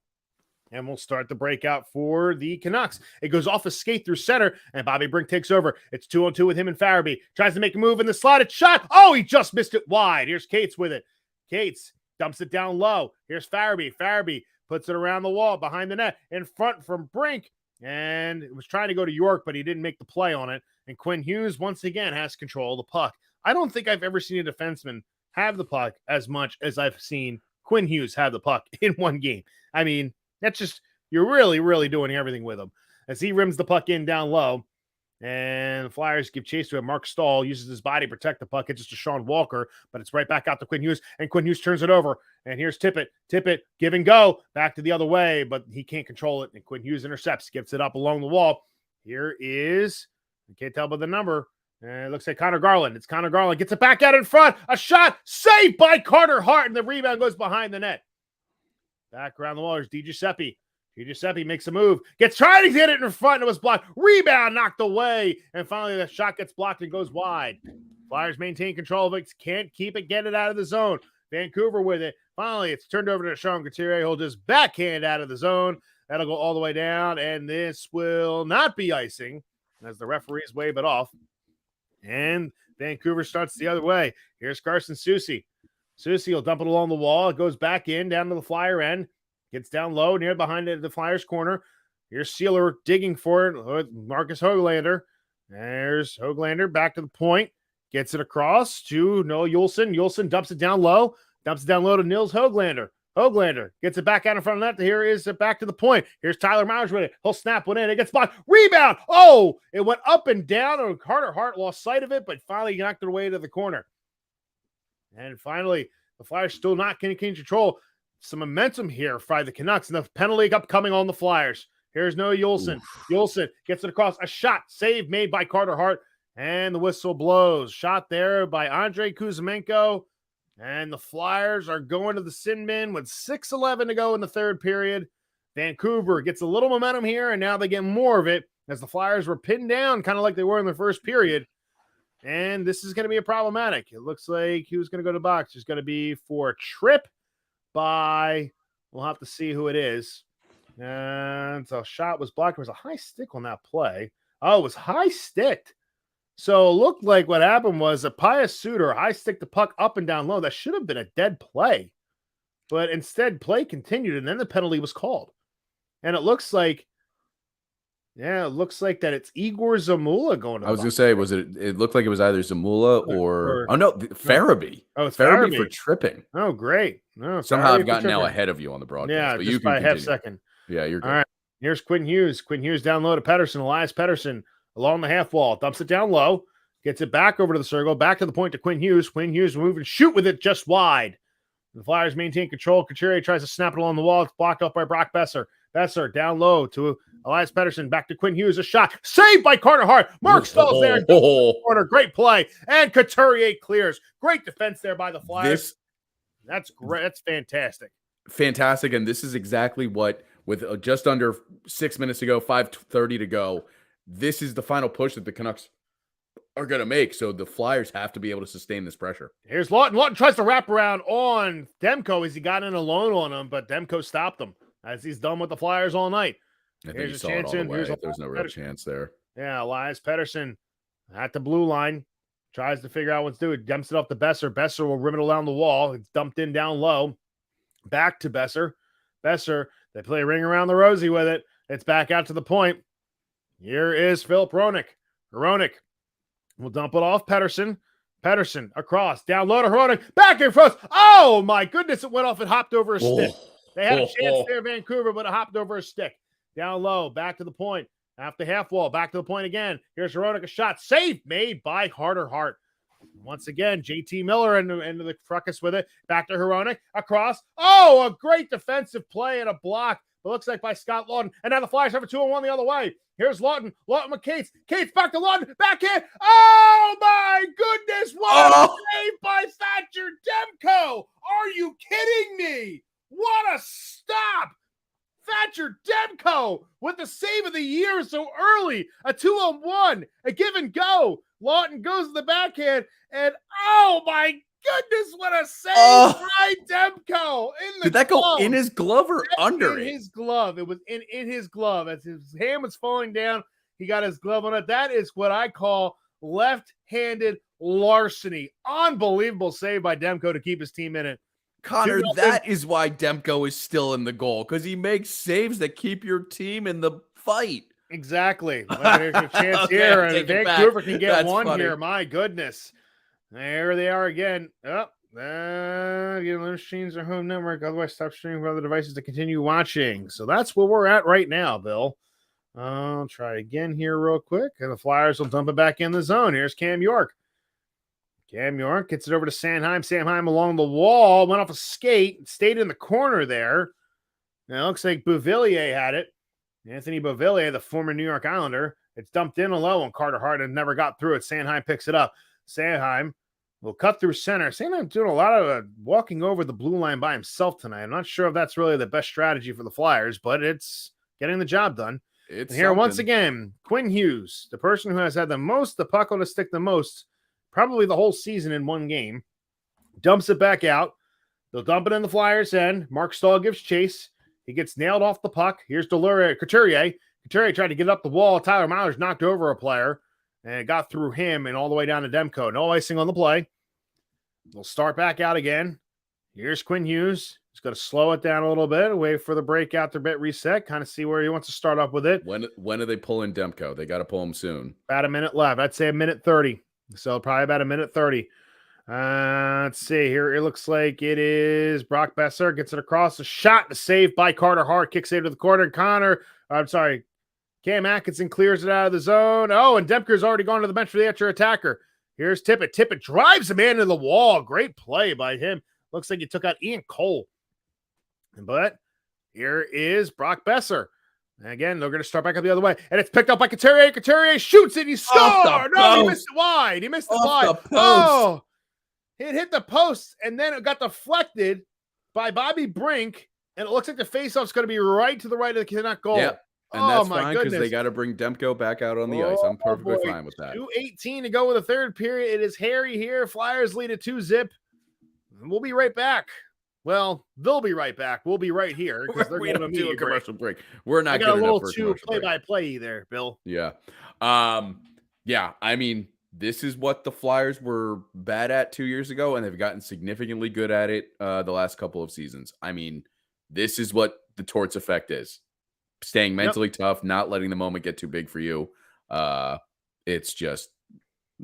And we'll start the breakout for the Canucks. It goes off a skate through center, and Bobby Brink takes over. It's 2-on-2 with him and Farabee. Tries to make a move in the slotted shot. Oh, he just missed it wide. Here's Cates with it. Cates dumps it down low. Here's Farabee. Farabee puts it around the wall, behind the net, in front from Brink, and it was trying to go to York, but he didn't make the play on it. And Quinn Hughes, once again, has control of the puck. I don't think I've ever seen a defenseman have the puck as much as I've seen Quinn Hughes have the puck in one game. I mean, that's just, you're really, really doing everything with him. As he rims the puck in down low, and the Flyers give chase to him. Mark Stahl uses his body to protect the puck. It's just to Sean Walker, but it's right back out to Quinn Hughes, and Quinn Hughes turns it over. And here's Tippett, give and go, back to the other way, but he can't control it, and Quinn Hughes intercepts, gets it up along the wall. Here is, I can't tell by the number, and it looks like Connor Garland. It's Connor Garland, gets it back out in front, a shot, saved by Carter Hart, and the rebound goes behind the net. Back around the wall, there's DiGiuseppe. DiGiuseppe makes a move, trying to get it in front, and it was blocked. Rebound knocked away, and finally the shot gets blocked and goes wide. Flyers maintain control of it, can't keep it, get it out of the zone. Vancouver with it. Finally, it's turned over to Sean Couturier. He'll just backhand out of the zone. That'll go all the way down, and this will not be icing as the referees wave it off. And Vancouver starts the other way. Here's Carson Soucy. Soucy will dump it along the wall. It goes back in, down to the Flyer end. Gets down low, near behind the Flyers corner. Here's Sealer digging for it. Marcus Höglander. There's Höglander back to the point. Gets it across to Noah Juulsen. Juulsen dumps it down low. Dumps it down low to Nils Höglander. Höglander gets it back out in front of that. Here is it back to the point. Here's Tyler Myers with it. He'll snap one in. It gets blocked. Rebound. Oh, it went up and down. And Carter Hart lost sight of it, but finally knocked it away to the corner. And finally, the Flyers still not getting control. Some momentum here by the Canucks, and the penalty upcoming on the Flyers. Here's Noah Juulsen. Juulsen gets it across. A shot. Save made by Carter Hart. And the whistle blows. Shot there by Andrei Kuzmenko. And the Flyers are going to the sin bin with 6:11 to go in the third period. Vancouver gets a little momentum here, and now they get more of it as the Flyers were pinned down kind of like they were in the first period. And this is going to be a problematic. It looks like who's going to go to the box. There's going to be for a trip by, we'll have to see who it is. And so shot was blocked. There was a high stick on that play. Oh, it was high sticked. So it looked like what happened was a Pius Suter high stick the puck up and down low. That should have been a dead play. But instead, play continued, and then the penalty was called. And it looks like, that it's Igor Zamula going to I was going to say, it looked like it was either Zamula or Farabee. Oh, it's Farabee for tripping. Oh, great. No, somehow I've gotten now ahead of you on the broadcast. Yeah, but just you can by a half continue. second. Yeah, you're good. All right. Here's Quinn Hughes. Quinn Hughes down low to Pettersson. Elias Pettersson along the half wall. Dumps it down low. Gets it back over to the circle. Back to the point to Quinn Hughes. Quinn Hughes will move and shoot with it just wide. The Flyers maintain control. Couturier tries to snap it along the wall. It's blocked up by Brock Besser. Besser down low to Elias Pettersson. Back to Quinn Hughes. A shot. Saved by Carter Hart. Mark Stahl's there. Corner. Great play. And Couturier clears. Great defense there by the Flyers. That's great. That's fantastic. Fantastic. And this is exactly what, with just under 6 minutes to go, 5:30 to go, this is the final push that the Canucks are going to make. So the Flyers have to be able to sustain this pressure. Here's Lawton. Lawton tries to wrap around on Demko as he got in alone on him, but Demko stopped him as he's done with the Flyers all night. I think he saw it all the way. There's no real chance there. Yeah, Elias Pettersson at the blue line tries to figure out what to do. It dumps it off to Besser. Besser will rim it along the wall. It's dumped in down low. Back to Besser. Besser, they play ring around the rosy with it. It's back out to the point. Here is Philip Hronek. Hronek will dump it off Pettersson. Pettersson across, down low to Hronek. Back and forth. Oh, my goodness. It went off and hopped over a stick. They had a chance there, Vancouver, but it hopped over a stick. Down low, back to the point. After half wall, back to the point again. Here's Hronek, a shot. Save made by Carter Hart. Once again, JT Miller into the fracas with it. Back to Hronek. Across. Oh, a great defensive play and a block. It looks like by Scott Lawton. And now the Flyers have a 2-on-1 the other way. Here's Lawton. Lawton with Cates. Cates back to Lawton. Back in. Oh, my goodness. What a save by Thatcher Demko. Are you kidding me? What a stop. Thatcher Demko with the save of the year so early. A 2-on-1. A give and go. Lawton goes to the backhand. And, oh, my goodness, what a save by Demko. Did that go in his glove or under it? In his glove. It was in his glove. As his hand was falling down, he got his glove on it. That is what I call left-handed larceny. Unbelievable save by Demko to keep his team in it. Connor, that is why Demko is still in the goal, because he makes saves that keep your team in the fight. Exactly. Well, there's a chance Okay, here. I'll take it Vancouver back. can get That's one funny. here. My goodness. There they are again. Machines are home network. Otherwise, stop streaming for other devices to continue watching. So that's where we're at right now, Bill. I'll try again here real quick. And the Flyers will dump it back in the zone. Here's Cam York. Cam York gets it over to Sanheim. Sanheim along the wall. Went off a skate. Stayed in the corner there. Now it looks like Beauvillier had it. Anthony Beauvillier, the former New York Islander. It's dumped in low, and Carter Hart never got through it. Sanheim picks it up. Sanheim will cut through center. Sanheim doing a lot of walking over the blue line by himself tonight. I'm not sure if that's really the best strategy for the Flyers, but it's getting the job done. It's and here once again, Quinn Hughes, the person who has had the puck on the stick the most, probably the whole season in one game, dumps it back out. They'll dump it in the Flyers' end. Mark Stahl gives chase. He gets nailed off the puck. Here's Couturier. Couturier tried to get up the wall. Tyler Myers knocked over a player, and it got through him and all the way down to Demko. No icing on the play. They'll start back out again. Here's Quinn Hughes. He's going to slow it down a little bit, wait for the breakout to bit reset, kind of see where he wants to start up with it. When are they pulling Demko? They got to pull him soon. About a minute left. I'd say a minute 30. So probably about a minute 30. Let's see here. It looks like it is Brock Besser gets it across. A shot to save by Carter Hart. Kick save to the corner. Cam Atkinson clears it out of the zone. Oh, and Demker's already gone to the bench for the extra attacker. Here's Tippett. Tippett drives the man into the wall. Great play by him. Looks like he took out Ian Cole. But here is Brock Besser. And again, they're going to start back up the other way. And it's picked up by Couturier. Couturier shoots it. He scored. No, he missed it wide. He missed it wide. Oh, it hit the post, and then it got deflected by Bobby Brink. And it looks like the faceoff's going to be right to the right of the Canuck goal. Yeah. And that's fine because they got to bring Demko back out on the ice. I'm perfectly fine with that. 2:18 to go with the third period. It is Harry here. Flyers lead at 2-0. We'll be right back. Well, they'll be right back. We'll be right here because they're going to do a commercial break. We're not. I got a little too play-by-play there, Bill. Yeah. Yeah. I mean, this is what the Flyers were bad at 2 years ago, and they've gotten significantly good at it the last couple of seasons. I mean, this is what the Torts effect is. Staying mentally tough, not letting the moment get too big for you. It's just,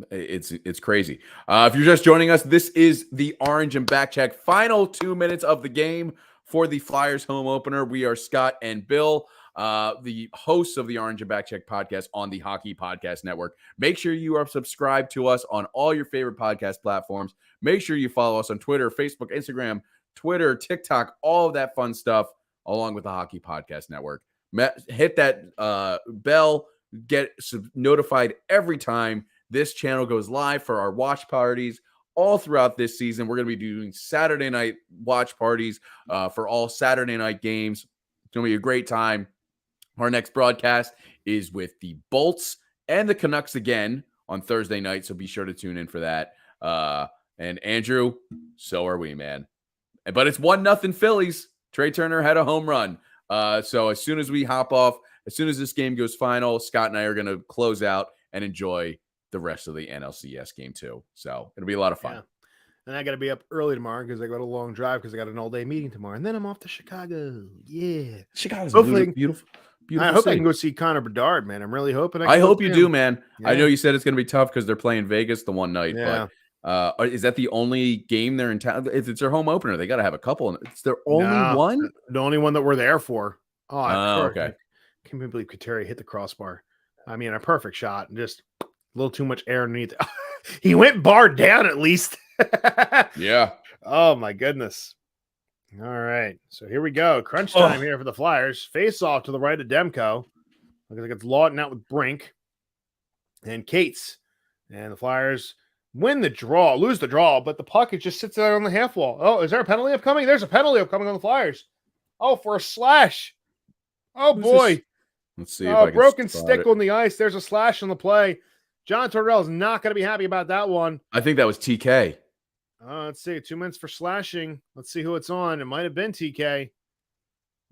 it's crazy. If you're just joining us, this is the Orange and Backcheck final 2 minutes of the game for the Flyers home opener. We are Scott and Bill, the hosts of the Orange and Backcheck podcast on the Hockey Podcast Network. Make sure you are subscribed to us on all your favorite podcast platforms. Make sure you follow us on Twitter, Facebook, Instagram, Twitter, TikTok, all of that fun stuff, along with the Hockey Podcast Network. Hit that bell, get notified every time this channel goes live for our watch parties all throughout this season. We're going to be doing Saturday night watch parties for all Saturday night games. It's going to be a great time. Our next broadcast is with the Bolts and the Canucks again on Thursday night, so be sure to tune in for that. And Andrew, so are we, man. But it's 1-0 Phillies. Trey Turner had a home run. So as soon as we hop off, as soon as this game goes final, Scott and I are going to close out and enjoy the rest of the NLCS game too. So it'll be a lot of fun. Yeah. And I got to be up early tomorrow because I got a long drive because I got an all-day meeting tomorrow. And then I'm off to Chicago. Yeah. Chicago's hopefully, beautiful. I hope I can go see Connor Bedard, man. I'm really hoping I hope you do, man. Yeah. I know you said it's going to be tough because they're playing Vegas the one night, yeah. but is that the only game they're in town? If it's their home opener, they got to have a couple. It's their only one? The only one that we're there for. Oh, okay. I can't believe Couturier hit the crossbar. I mean, a perfect shot. Just a little too much air underneath. He went bar down at least. Yeah. Oh, my goodness. All right. So here we go. Crunch time here for the Flyers. Face off to the right of Demko. Looks like it's Lawton out with Brink. And Cates. And the Flyers lose the draw, but the puck just sits there on the half wall. Oh, is there a penalty upcoming? There's a penalty upcoming on the Flyers. Oh, for a slash. Oh, boy. Let's see. If I can broken stick it. on the ice. There's a slash on the play. John Tortorella's not going to be happy about that one. I think that was TK. Let's see. 2 minutes for slashing. Let's see who it's on. It might have been TK.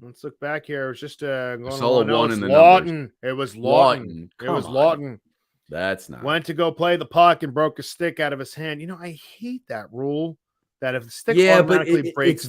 Let's look back here. It was just going on. No, in the Lawton. numbers. It was Lawton. It was Lawton. That's not. Went to go play the puck and broke a stick out of his hand. You know, I hate that rule. that if the stick but automatically breaks,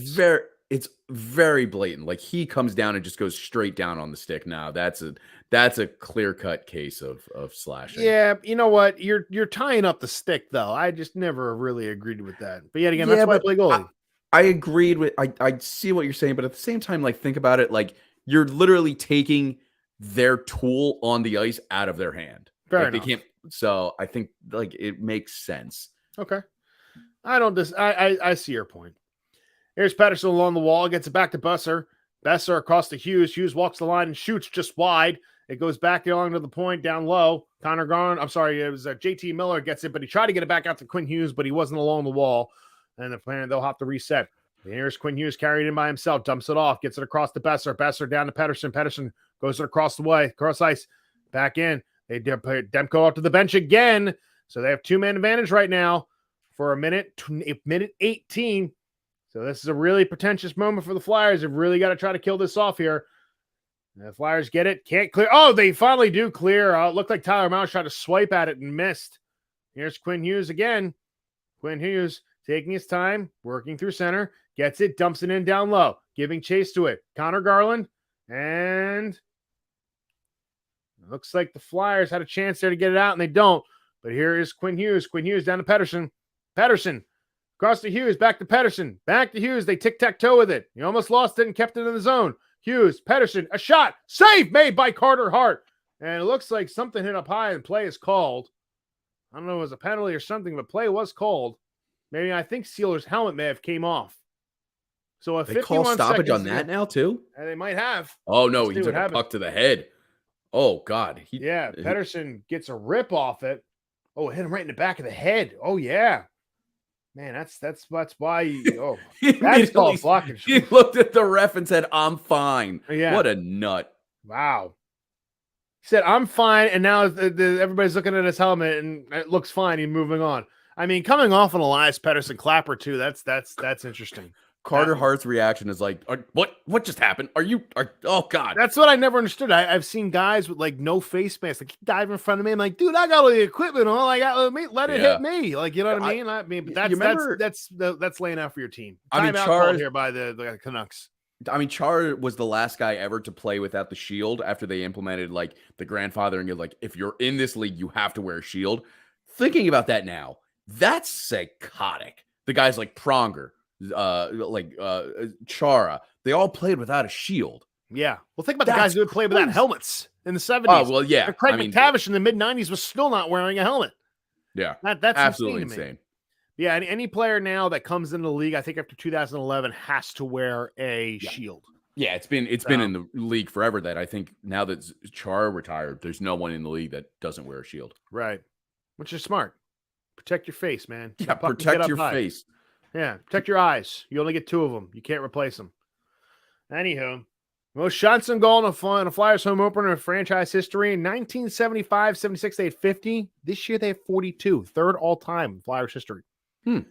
it's very blatant. Like he comes down and just goes straight down on the stick. Now that's a clear cut case of slashing. Yeah, you know what? You're tying up the stick though. I just never really agreed with that. But yet again, that's why I play goalie. I agreed with I see what you're saying, but at the same time, like think about it, like you're literally taking their tool on the ice out of their hand. Fair enough. They can't. So I think like it makes sense. Okay. I see your point. Here's Pettersson along the wall, gets it back to Besser. Besser across to Hughes. Hughes walks the line and shoots just wide. It goes back along to the point down low. Connor Garland, I'm sorry, it was JT Miller gets it, but he tried to get it back out to Quinn Hughes, but he wasn't along the wall. And the plan, they'll have to reset. And here's Quinn Hughes carried in by himself, dumps it off, gets it across to Besser. Besser down to Pettersson. Pettersson goes it across the way, cross ice, back in. They put Demko up to the bench again. So they have 2-man advantage right now for a minute 18. So this is a really pretentious moment for the Flyers. They've really got to try to kill this off here. The Flyers get it. Can't clear. Oh, they finally do clear. It looked like Tyler Mouse tried to swipe at it and missed. Here's Quinn Hughes again. Quinn Hughes taking his time, working through center, gets it, dumps it in down low, giving chase to it. Connor Garland, and it looks like the Flyers had a chance there to get it out, and they don't. But here is Quinn Hughes. Quinn Hughes down to Pettersson. Pettersson across to Hughes, back to Pettersson. Back to Hughes. They tic-tac-toe with it. He almost lost it and kept it in the zone. Hughes, Pettersson, a shot. Save made by Carter Hart. And it looks like something hit up high and play is called. I don't know if it was a penalty or something, but play was called. Maybe I think Sealer's helmet may have came off. So they call stoppage on that now too? And they might have. Oh, no, he took a puck to the head. Oh, God. Pettersson gets a rip off it. Oh, it hit him right in the back of the head. Oh, yeah. Man, that's why. Oh, that's called blocking. He looked at the ref and said, "I'm fine." Yeah. What a nut! Wow. He said, "I'm fine," and now everybody's looking at his helmet and it looks fine. He's moving on. I mean, coming off an Elias Pettersson clapper too. That's interesting. Carter Hart's reaction is like, "What just happened? Oh God!" That's what I never understood. I've seen guys with like no face masks, like dive in front of me. I'm like, dude, I got all the equipment on. I got let it hit me. Like, you know what I mean? But that's laying out for your team. Timeout called here by the Canucks. I mean, Char was the last guy ever to play without the shield after they implemented like the grandfathering of like, if you're in this league, you have to wear a shield. Thinking about that now, that's psychotic. The guys like Pronger, Chara, they all played without a shield. Yeah. Well, think about the guys who would play without helmets in the 70s. Oh, well, yeah. And Craig McTavish in the mid-90s was still not wearing a helmet. Yeah. That's absolutely insane. Yeah, any player now that comes into the league, I think after 2011, has to wear a shield. Yeah, it's been in the league forever that I think now that Chara retired, there's no one in the league that doesn't wear a shield. Right. Which is smart. Protect your face, man. Yeah, protect your face. Yeah, protect your eyes. You only get 2 of them. You can't replace them. Anywho, most shots on goal in a Flyers home opener in franchise history. In 1975-76, they had 50. This year, they have 42. Third all-time in Flyers history. All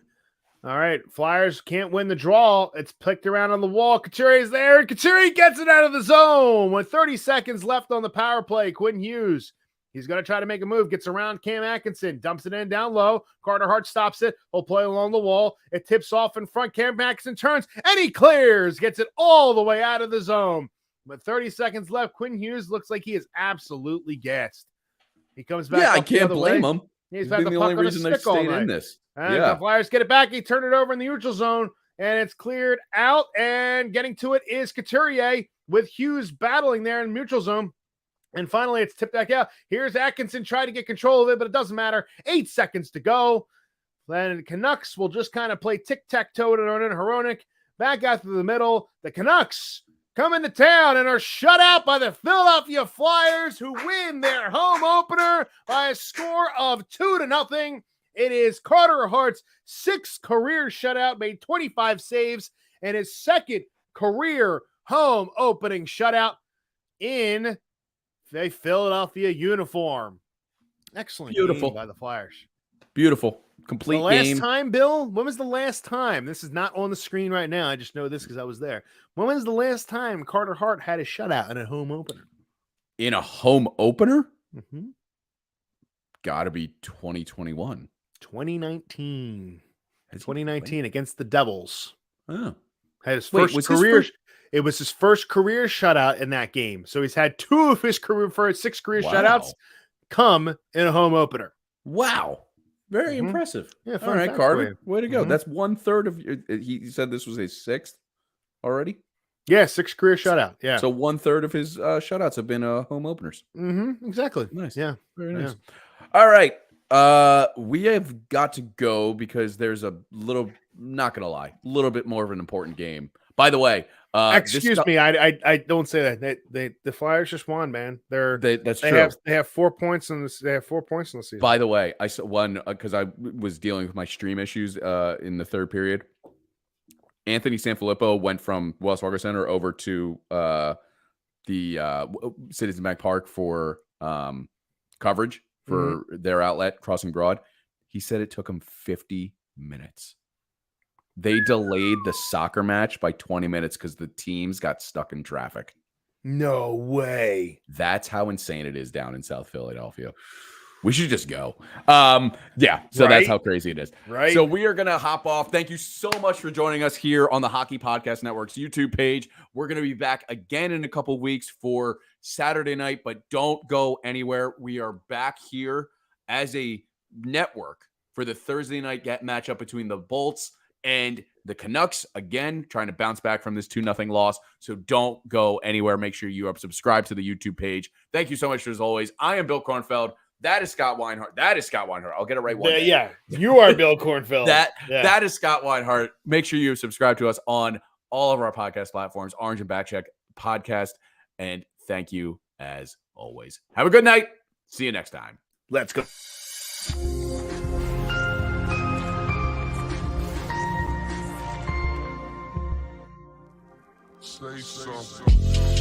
right, Flyers can't win the draw. It's picked around on the wall. Couture's there, and Couture gets it out of the zone with 30 seconds left on the power play. Quinn Hughes. He's going to try to make a move. Gets around Cam Atkinson. Dumps it in down low. Carter Hart stops it. He'll play along the wall. It tips off in front. Cam Atkinson turns, and he clears. Gets it all the way out of the zone. With 30 seconds left, Quinn Hughes looks like he is absolutely gassed. He comes back. Yeah, I can't blame him. He's been the only reason they're staying in this. And the Flyers get it back. He turned it over in the neutral zone, and it's cleared out. And getting to it is Couturier with Hughes battling there in the neutral zone. And finally, it's tipped back out. Here's Atkinson trying to get control of it, but it doesn't matter. 8 seconds to go. Then the Canucks will just kind of play tic-tac-toe to Hronek. Back out to the middle. The Canucks come into town and are shut out by the Philadelphia Flyers, who win their home opener by a score of 2-0. It is Carter Hart's 6th career shutout, made 25 saves, and his 2nd career home opening shutout in a Philadelphia uniform. Excellent. Beautiful game by the Flyers. Beautiful. Complete game. Last time, Bill? When was the last time? This is not on the screen right now. I just know this because I was there. When was the last time Carter Hart had a shutout in a home opener? In a home opener? Mm-hmm. Gotta be 2021. 2019. 2019 against the Devils. Oh. Had his Wait, first was his career. first- It was his first career shutout in that game. So he's had 2 of his first 6 career Wow. shutouts come in a home opener. Wow. Very Mhm. impressive. Yeah, All fun right, fact for Carter. you. Way to go. Mhm. That's 1/3 of your. He said this was his 6th already. Yeah, 6 career shutout. Yeah. So 1/3 of his shutouts have been home openers. Exactly. Nice. Yeah. Very Yeah. nice. All right. We have got to go because there's a little, not gonna lie, a little bit more of an important game. By the way, Excuse me, I don't say that. The Flyers just won, man. That's they true. have 4 points in this. They have 4 points in the season. By the way, I saw one because I was dealing with my stream issues in the 3rd period. Anthony Sanfilippo went from Wells Fargo Center over to the Citizens Bank Park for coverage for their outlet, Crossing Broad. He said it took him 50 minutes. They delayed the soccer match by 20 minutes because the teams got stuck in traffic. No way. That's how insane it is down in South Philadelphia. We should just go. Yeah, so that's how crazy it is. Right. So we are going to hop off. Thank you so much for joining us here on the Hockey Podcast Network's YouTube page. We're going to be back again in a couple weeks for Saturday night, but don't go anywhere. We are back here as a network for the Thursday night matchup between the Bolts and the Canucks, again, trying to bounce back from this 2-0 loss. So don't go anywhere. Make sure you are subscribed to the YouTube page. Thank you so much, as always. I am Bill Kornfeld. That is Scott Weinhart. I'll get it right one day. Yeah, you are Bill Kornfeld. That is Scott Weinhart. Make sure you subscribe to us on all of our podcast platforms, Orange and Backcheck Podcast. And thank you, as always. Have a good night. See you next time. Let's go. Say something.